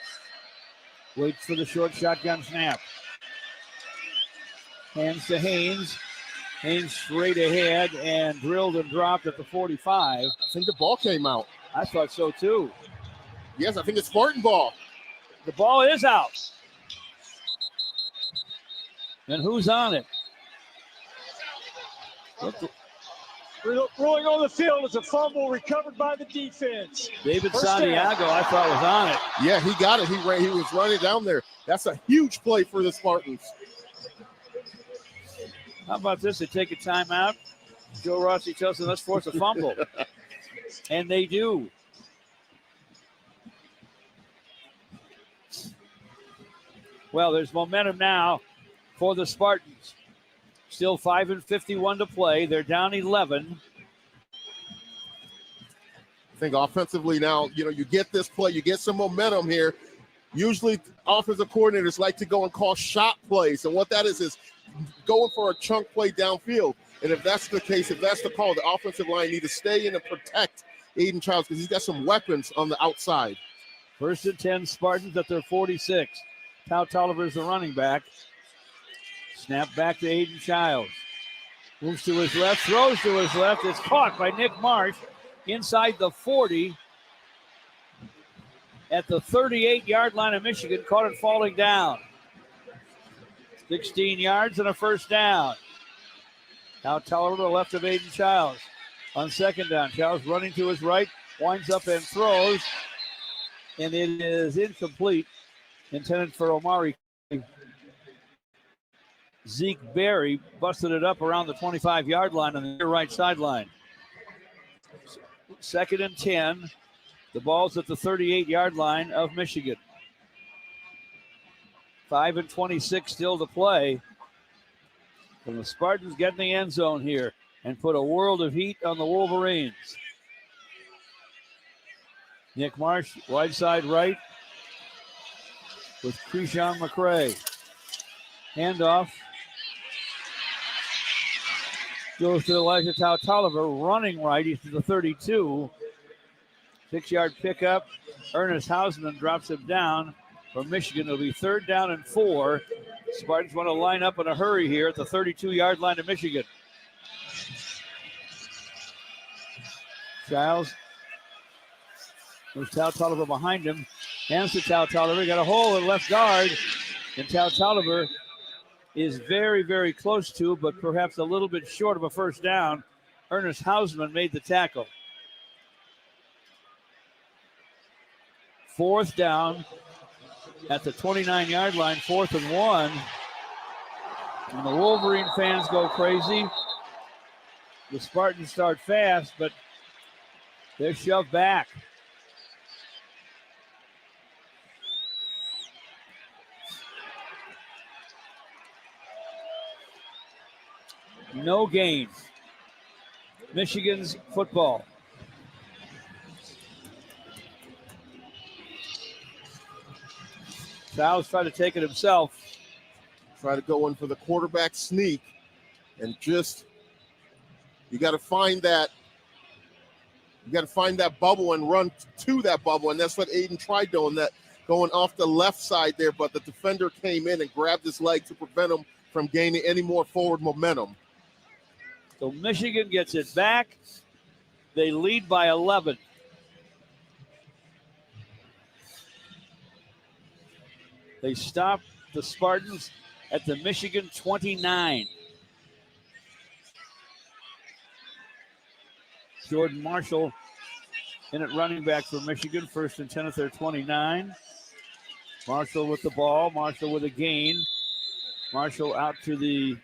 Waits for the short shotgun snap. Hands to Haynes. Haynes straight ahead and drilled and dropped at the 45. I think the ball came out. I thought so too. Yes, I think it's Spartan ball. The ball is out. And who's on it? Rolling on the field is a fumble recovered by the defense. David First Santiago, down. I thought, was on it. Yeah, he got it. He was running down there. That's a huge play for the Spartans. How about this? They take a timeout. Joe Rossi tells them, let's force a fumble. And they do. Well, there's momentum now for the Spartans. Still 5:51 to play. They're down 11. I think offensively now, you get this play, you get some momentum here. Usually offensive coordinators like to go and call shot plays. And what that is going for a chunk play downfield. And if that's the case, if that's the call, the offensive line need to stay in and protect Aiden Childs because he's got some weapons on the outside. 1st and 10, Spartans at their 46. Tao Tolliver's the running back. Snap back to Aiden Childs. Moves to his left, throws to his left. It's caught by Nick Marsh inside the 40 at the 38-yard line of Michigan. Caught it falling down. 16 yards and a first down. Now Tolliver left of Aiden Childs. On 2nd down, Childs running to his right, winds up and throws. And it is incomplete. Intended for Omari. Zeke Berry busted it up around the 25-yard line on the near right sideline. 2nd and 10. The ball's at the 38-yard line of Michigan. 5:26 still to play. And the Spartans get in the end zone here and put a world of heat on the Wolverines. Nick Marsh, wide side right with Krishan McCray. Handoff. Goes to Elijah Tao Tolliver, running right. He's to the 32. 6-yard pickup. Ernest Hausman drops him down. For Michigan, it'll be 3rd down and 4. Spartans want to line up in a hurry here at the 32-yard line of Michigan. Childs. There's Tao Tolliver behind him. Hands to Tao Tolliver. Got a hole in left guard. And Tao Tolliver is very, very close to, but perhaps a little bit short of a first down. Ernest Hausman made the tackle. 4th down at the 29-yard line, 4th and 1. And the Wolverine fans go crazy. The Spartans start fast, but they're shoved back. No gain. Michigan's football. Childs tried to take it himself. Try to go in for the quarterback sneak. And just, you got to find that bubble and run to that bubble. And that's what Aiden tried doing, that going off the left side there. But the defender came in and grabbed his leg to prevent him from gaining any more forward momentum. So Michigan gets it back. They lead by 11. They stop the Spartans at the Michigan 29. Jordan Marshall in at running back for Michigan. 1st and 10 at their 29. Marshall with the ball. Marshall with a gain. Marshall out to the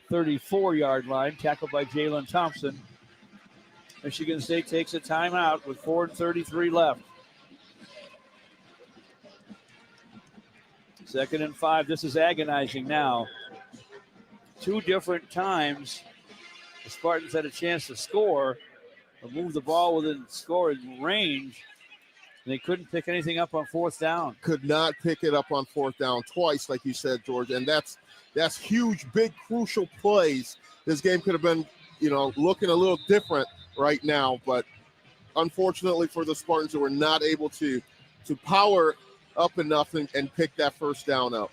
34-yard line, tackled by Jalen Thompson. Michigan State takes a timeout with 4:33 left. 2nd and 5. This is agonizing now. 2 different times the Spartans had a chance to score. move the ball within scoring range. They couldn't pick anything up on fourth down. Could not pick it up on fourth down twice, like you said, George. And that's huge, big, crucial plays. This game could have been, looking a little different right now. But unfortunately for the Spartans, they were not able to power up enough and pick that first down up.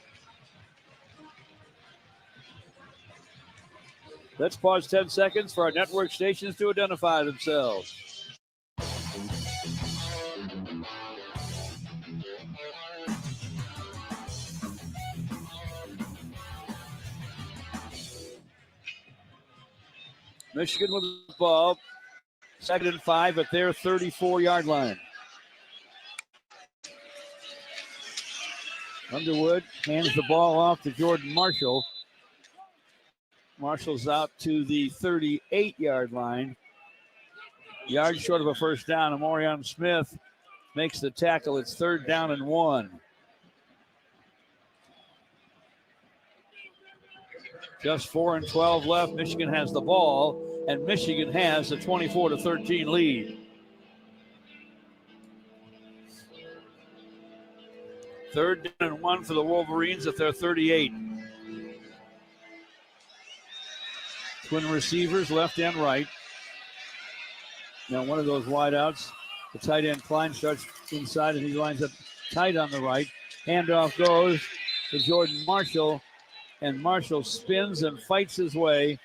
Let's pause 10 seconds for our network stations to identify themselves. Michigan with the ball. 2nd and 5 at their 34-yard line. Underwood hands the ball off to Jordan Marshall. Marshall's out to the 38-yard line. Yard short of a first down. Amorion Smith makes the tackle. It's 3rd down and 1. Just 4 and 12 left. Michigan has the ball, and Michigan has a 24-13 lead. 3rd down and 1 for the Wolverines at their 38. Twin receivers, left and right. Now one of those wideouts, the tight end Klein starts inside and he lines up tight on the right. Handoff goes to Jordan Marshall, and Marshall spins and fights his way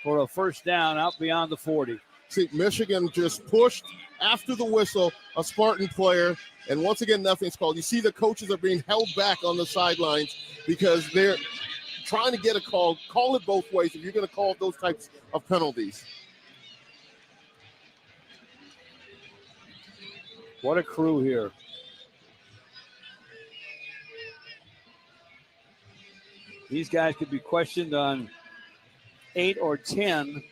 for a first down out beyond the 40. See, Michigan just pushed after the whistle, a Spartan player, and once again, nothing's called. You see the coaches are being held back on the sidelines because they're trying to get a call. Call it both ways if you're going to call those types of penalties. What a crew here. These guys could be questioned on 8 or 10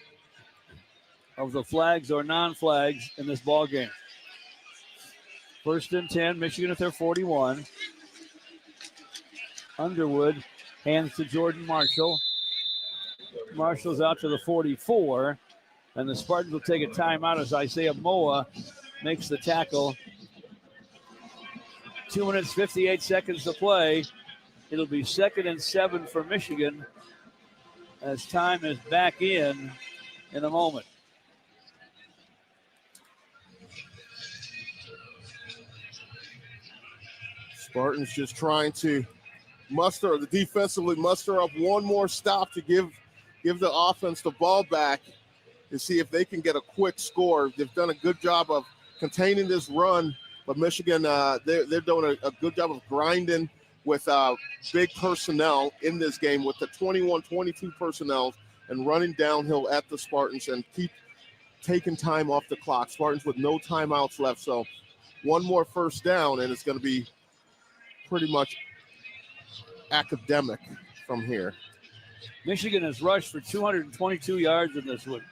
of the flags or non-flags in this ball game. 1st and 10, Michigan at their 41. Underwood hands to Jordan Marshall. Marshall's out to the 44, and the Spartans will take a timeout as Isaiah Moa makes the tackle. 2 minutes, 58 seconds to play. It'll be 2nd and 7 for Michigan as time is back in a moment. Spartans just trying to defensively muster up one more stop to give the offense the ball back to see if they can get a quick score. They've done a good job of containing this run, but Michigan, they're doing a good job of grinding with big personnel in this game with the 21-22 personnel and running downhill at the Spartans and keep taking time off the clock. Spartans with no timeouts left, so one more first down and it's going to be pretty much academic from here. Michigan has rushed for 222 yards in this one.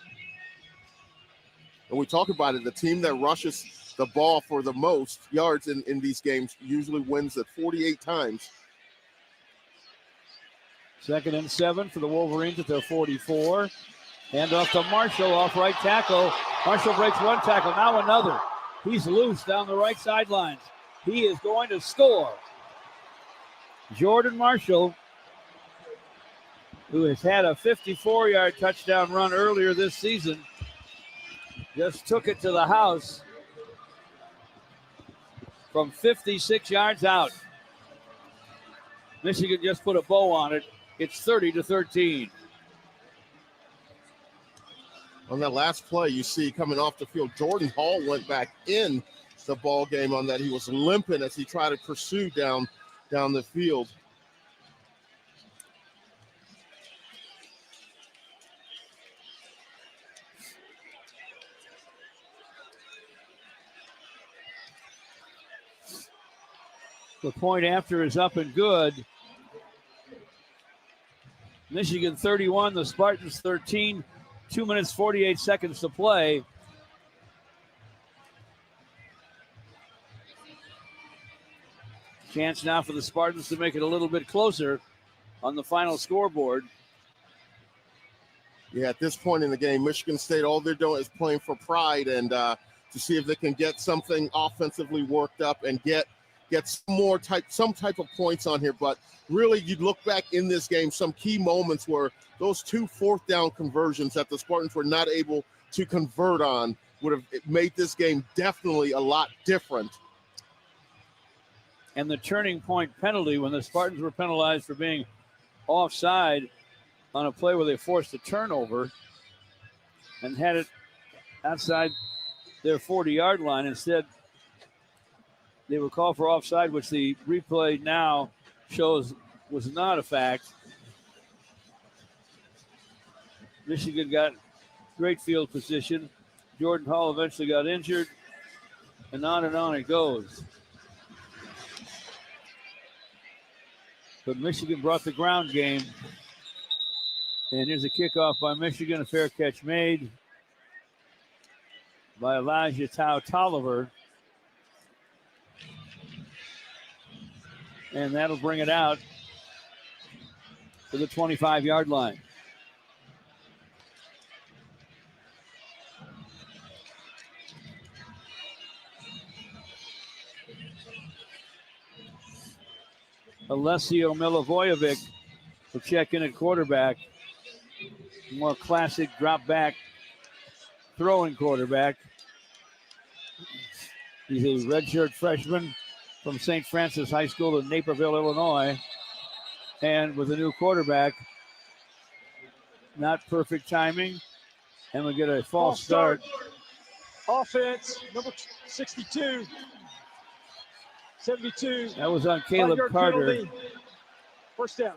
And we talk about it, the team that rushes the ball for the most yards in these games usually wins at 48 times. 2nd and 7 for the Wolverines at their 44. Hand off to Marshall off right tackle. Marshall breaks one tackle, now another. He's loose down the right sidelines. He is going to score. Jordan Marshall, who has had a 54-yard touchdown run earlier this season, just took it to the house from 56 yards out. Michigan just put a bow on it. It's 30-13. On that last play, you see coming off the field, Jordan Hall went back in the ball game on that. He was limping as he tried to pursue down the field. The point after is up and good. Michigan 31, the Spartans 13. 2 minutes, 48 seconds to play. Chance now for the Spartans to make it a little bit closer on the final scoreboard. Yeah, at this point in the game, Michigan State, all they're doing is playing for pride and to see if they can get something offensively worked up and get some type of points on here. But really, you look back in this game, some key moments were those 2 fourth down conversions that the Spartans were not able to convert on would have made this game definitely a lot different. And the turning point penalty when the Spartans were penalized for being offside on a play where they forced a turnover and had it outside their 40-yard line. Instead, they were called for offside, which the replay now shows was not a fact. Michigan got great field position. Jordan Hall eventually got injured, and on it goes. But Michigan brought the ground game. And here's a kickoff by Michigan, a fair catch made by Elijah Tolliver. And that'll bring it out to the 25-yard line. Alessio Milivojevic will check in at quarterback. More classic drop back throwing quarterback. He's a redshirt freshman from St. Francis High School in Naperville, Illinois. And with a new quarterback, not perfect timing. And we get a false start. Offense, number 62. 72. That was on Caleb Carter. Penalty. First down.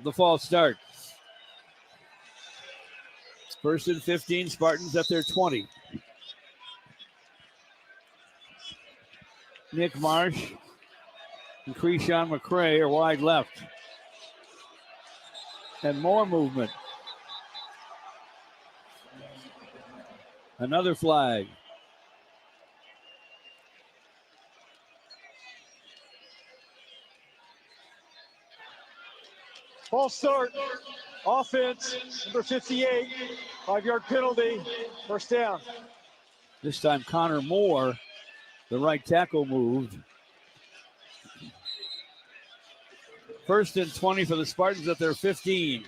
The false start. First and 15, Spartans at their 20. Nick Marsh and Krishan McCray are wide left. And more movement. Another flag. False start. Offense, number 58. 5-yard penalty. First down. This time Connor Moore, the right tackle, moved. First and 20 for the Spartans at their 15.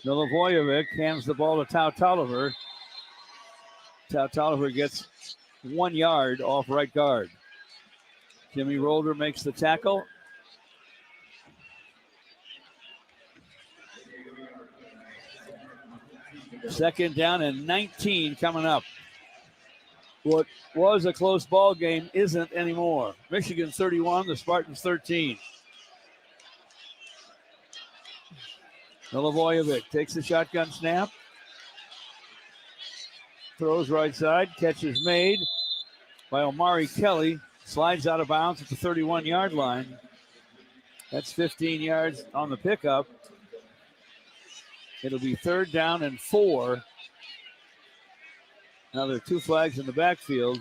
Milivojevic hands the ball to Tau Tolliver. Tau Tolliver gets 1 yard off right guard. Jimmy Rolder makes the tackle. Second down and 19 coming up. What was a close ball game isn't anymore. Michigan 31, the Spartans 13. Milivojevic takes the shotgun snap. Throws right side. Catch is made by Omari Kelly. Slides out of bounds at the 31-yard line. That's 15 yards on the pickup. It'll be third down and 4. Now there are 2 flags in the backfield.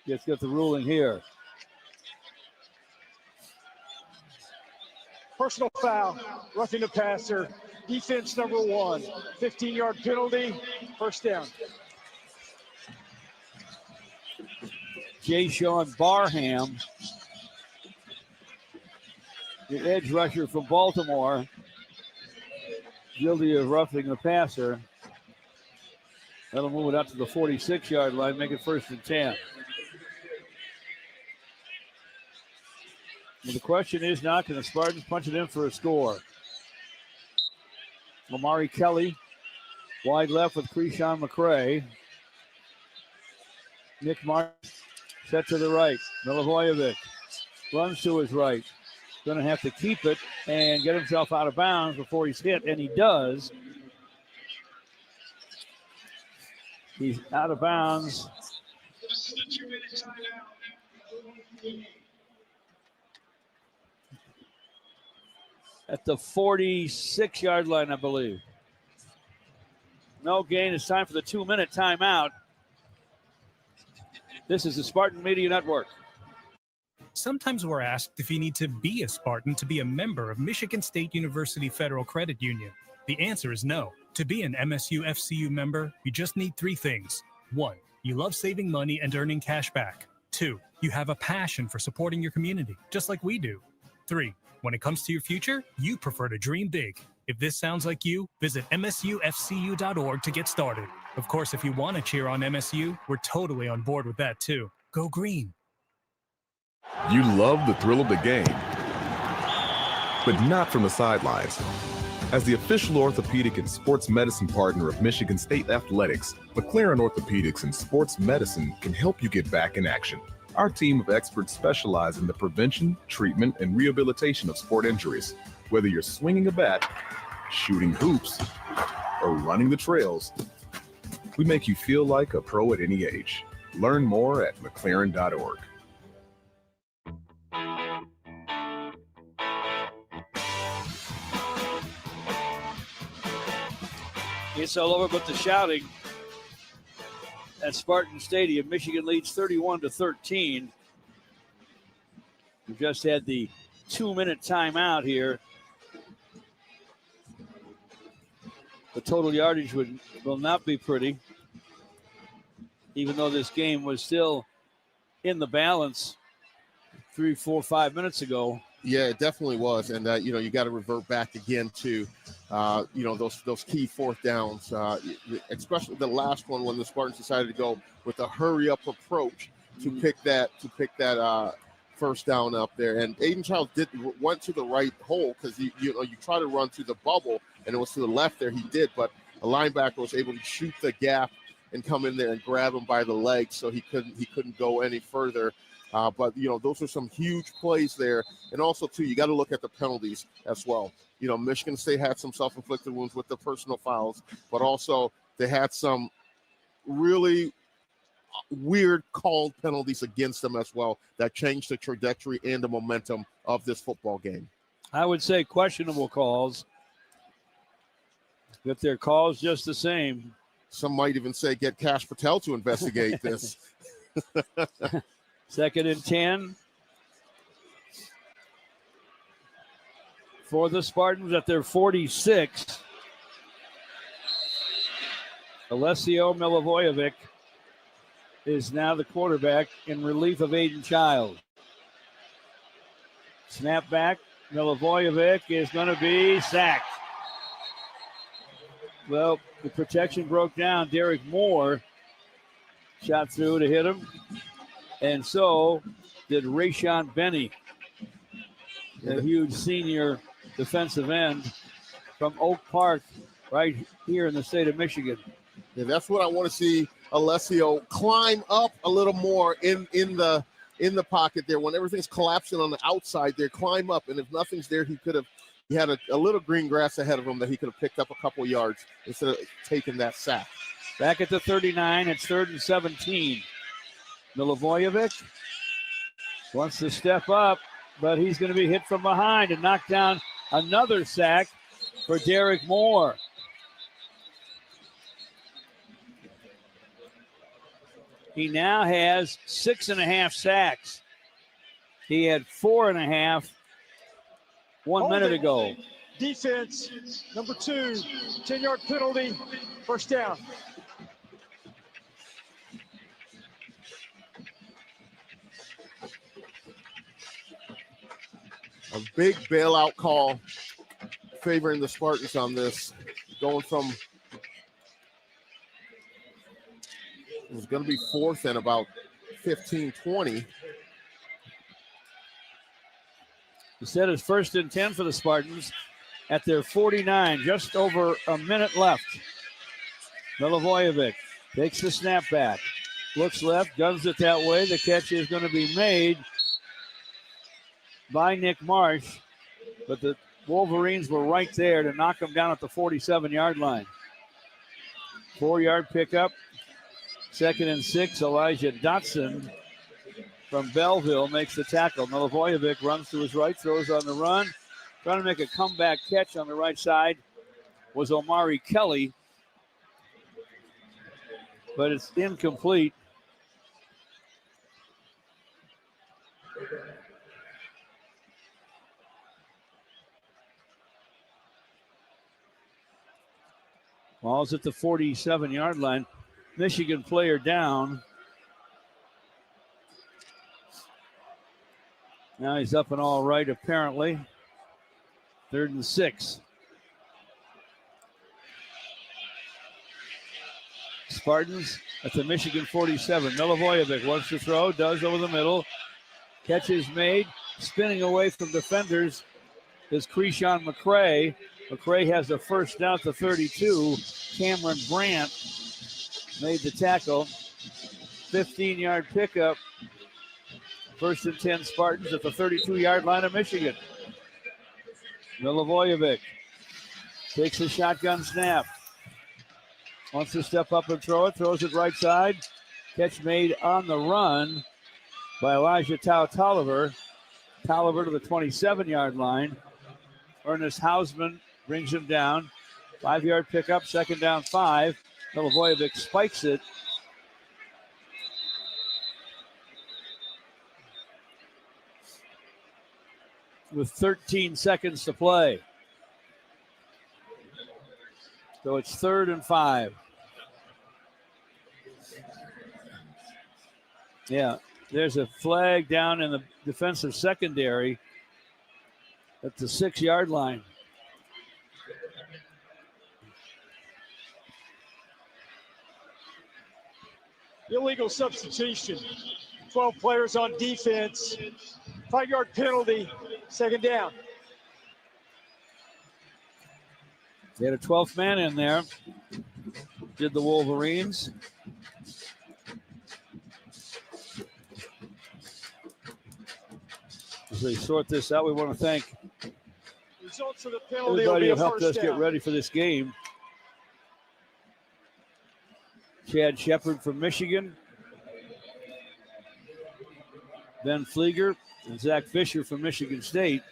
Let's get the ruling here. Personal foul, roughing the passer. Defense number 1. 15-yard penalty. First down. Jay-Sean Barham, the edge rusher from Baltimore, guilty of roughing the passer. That'll move it out to the 46-yard line, make it first and 10. Well, the question is now, can the Spartans punch it in for a score? Omari Kelly, wide left with Krishan McCray. Nick Marsh set to the right. Milivojevic runs to his right. Going to have to keep it and get himself out of bounds before he's hit, and he does. He's out of bounds. At the 46-yard line, I believe. No gain. It's time for the 2-minute timeout. This is the Spartan Media Network. Sometimes we're asked if you need to be a Spartan to be a member of Michigan State University Federal Credit Union. The answer is no. To be an MSU FCU member, you just need 3 things. 1, you love saving money and earning cash back. 2, you have a passion for supporting your community, just like we do. 3, when it comes to your future, you prefer to dream big. If this sounds like you, visit msufcu.org to get started. Of course, if you want to cheer on MSU, we're totally on board with that too. Go green. You love the thrill of the game, but not from the sidelines. As the official orthopedic and sports medicine partner of Michigan State Athletics, McLaren Orthopedics and Sports Medicine can help you get back in action. Our team of experts specialize in the prevention, treatment, and rehabilitation of sport injuries. Whether you're swinging a bat, shooting hoops, or running the trails, we make you feel like a pro at any age. Learn more at McLaren.org. It's all over but the shouting at Spartan Stadium. Michigan leads 31-13. We've just had the 2-minute timeout here. The total yardage will not be pretty, even though this game was still in the balance 3, 4, 5 minutes ago. Yeah, it definitely was, and you got to revert back again to those key 4th downs, especially the last one when the Spartans decided to go with a hurry up approach to pick that first down up there. And Aiden Chiles went to the right hole because you try to run to the bubble and it was to the left there. He did, but a linebacker was able to shoot the gap and come in there and grab him by the legs, so he couldn't go any further. But those are some huge plays there. And also too, you got to look at the penalties as well. Michigan State had some self-inflicted wounds with the personal fouls, but also they had some really weird called penalties against them as well that changed the trajectory and the momentum of this football game. I would say questionable calls, but their calls just the same. Some might even say get Cash Patel to investigate this. 2nd and 10 for the Spartans at their 46. Alessio Milivojevic is now the quarterback in relief of Aiden Chiles. Snap back. Milivojevic is going to be sacked. Well, the protection broke down. Derek Moore shot through to hit him. And so did Rayshon Benny, the huge senior defensive end from Oak Park right here in the state of Michigan. Yeah, that's what I want to see Alessio climb up a little more in the pocket there. When everything's collapsing on the outside there, climb up. And if nothing's there, he had a little green grass ahead of him that he could have picked up a couple yards instead of taking that sack. Back at the 39, it's 3rd and 17. Milivojevic wants to step up, but he's going to be hit from behind and knock down another sack for Derek Moore. He now has 6.5 sacks. He had 4.5 1 minute ago. Defense, number 2, 10-yard penalty, first down. A big bailout call favoring the Spartans on this, going from it was going to be 4th and about 15, 20. Instead, it's 1st and 10 for the Spartans at their 49, just over a minute left. Milivojevic takes the snap back, looks left, guns it that way. The catch is going to be made by Nick Marsh, but the Wolverines were right there to knock him down at the 47-yard line. 4-yard pickup. 2nd and 6, Elijah Dotson from Belleville makes the tackle. Milivojevic runs to his right, throws on the run. Trying to make a comeback catch on the right side was Omari Kelly, but it's incomplete. Ball's at the 47-yard line. Michigan player down. Now he's up and all right, apparently. 3rd and 6. Spartans at the Michigan 47. Milivojevic wants to throw, does over the middle. Catch is made. Spinning away from defenders is Krishan McCray. McCray has a first down at the 32. Cameron Brandt made the tackle. 15-yard pickup. 1st and 10 Spartans at the 32-yard line of Michigan. Milivojevic takes a shotgun snap. Wants to step up and throw it. Throws it right side. Catch made on the run by Elijah Tolliver. Tolliver to the 27-yard line. Ernest Hausman brings him down. 5-yard pickup, 2nd down 5. Milivojevic spikes it. With 13 seconds to play. So it's 3rd and 5. Yeah, there's a flag down in the defensive secondary at the 6-yard line. Illegal substitution. 12 players on defense. 5-yard penalty. 2nd down. They had a 12th man in there. Did the Wolverines. As they sort this out, we want to thank Results of the penalty will everybody be who a helped us first get down. ready for this game. Chad Shepard from Michigan. Ben Flieger and Zach Fisher from Michigan State.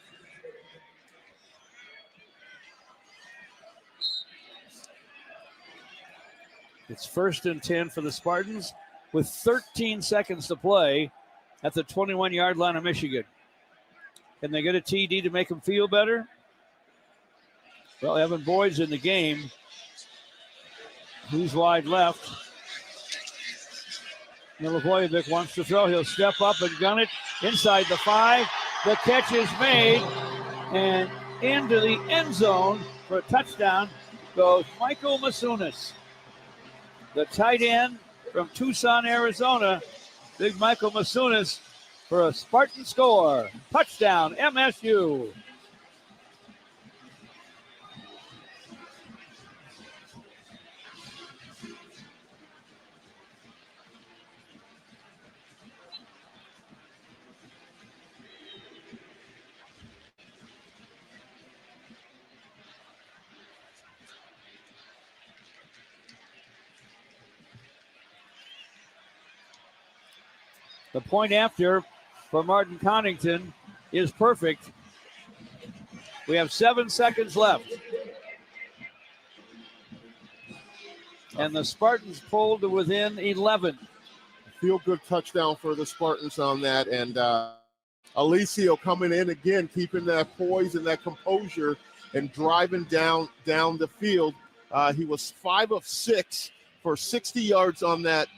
It's 1st and 10 for the Spartans with 13 seconds to play at the 21-yard line of Michigan. Can they get a TD to make them feel better? Well, Evan Boyd's in the game. He's wide left. Milivojevic wants to throw. He'll step up and gun it inside the 5. The catch is made, and into the end zone for a touchdown goes Michael Masunis. The tight end from Tucson, Arizona, Big Michael Masunis for a Spartan score. Touchdown, MSU. The point after for Martin Connington is perfect. We have 7 seconds left. And the Spartans pulled to within 11. Feel good touchdown for the Spartans on that. And Alicio coming in again, keeping that poise and that composure and driving down the field. He was 5 of 6 for 60 yards on that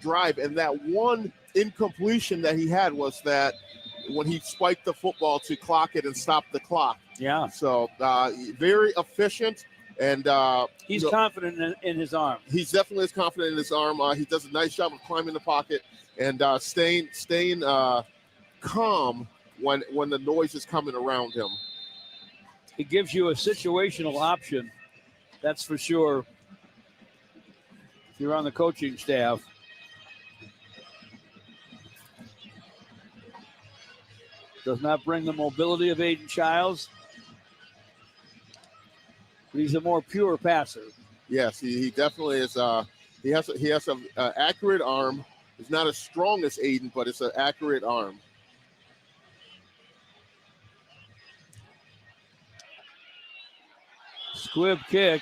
drive, and that one incompletion that he had was that when he spiked the football to clock it and stop the clock. Yeah. So very efficient, and he's confident in his arm. He's definitely as confident in his arm. He does a nice job of climbing the pocket and staying calm when the noise is coming around him. He gives you a situational option, that's for sure. If you're on the coaching staff. Does not bring the mobility of Aiden Childs. But he's a more pure passer. Yes, he definitely is. He has an accurate arm. It's not as strong as Aiden, but it's an accurate arm. Squib kick.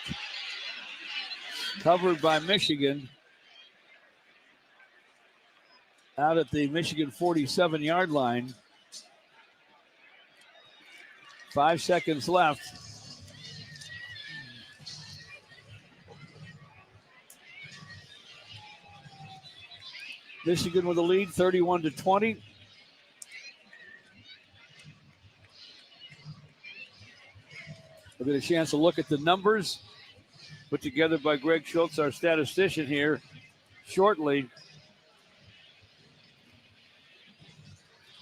Covered by Michigan. Out at the Michigan 47-yard line. 5 seconds left. Michigan with a lead, 31-20. We'll get a chance to look at the numbers put together by Greg Schultz, our statistician here, shortly.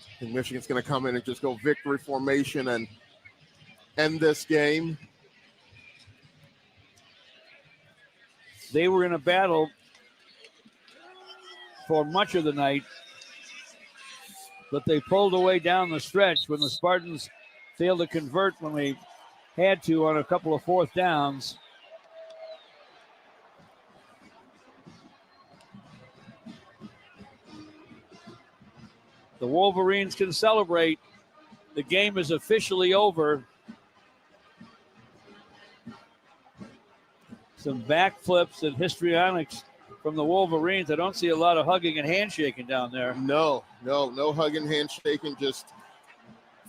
I think Michigan's going to come in and just go victory formation and end this game. They were in a battle for much of the night, but they pulled away down the stretch when the Spartans failed to convert when they had to on a couple of fourth downs. The Wolverines can celebrate. The game is officially over. Some backflips and histrionics from the Wolverines. I don't see a lot of hugging and handshaking down there. No hugging, handshaking. Just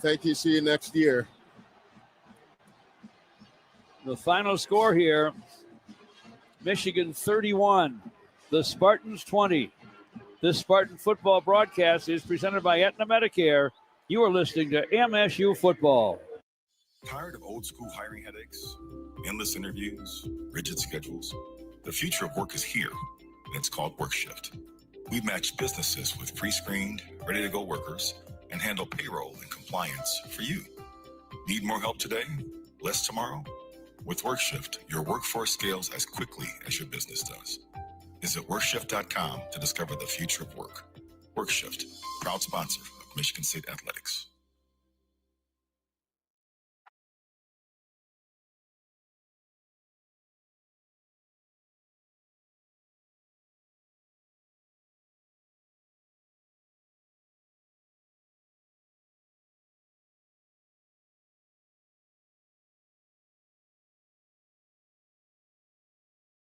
thank you. See you next year. The final score here, Michigan 31, the Spartans 20. This Spartan football broadcast is presented by Aetna Medicare. You are listening to MSU Football. Tired of old school hiring headaches, endless interviews, rigid schedules? The future of work is here, and it's called WorkShift. We match businesses with pre-screened, ready-to-go workers and handle payroll and compliance for you. Need more help today? Less tomorrow? With WorkShift, your workforce scales as quickly as your business does. Visit WorkShift.com to discover the future of work. WorkShift, proud sponsor of Michigan State Athletics.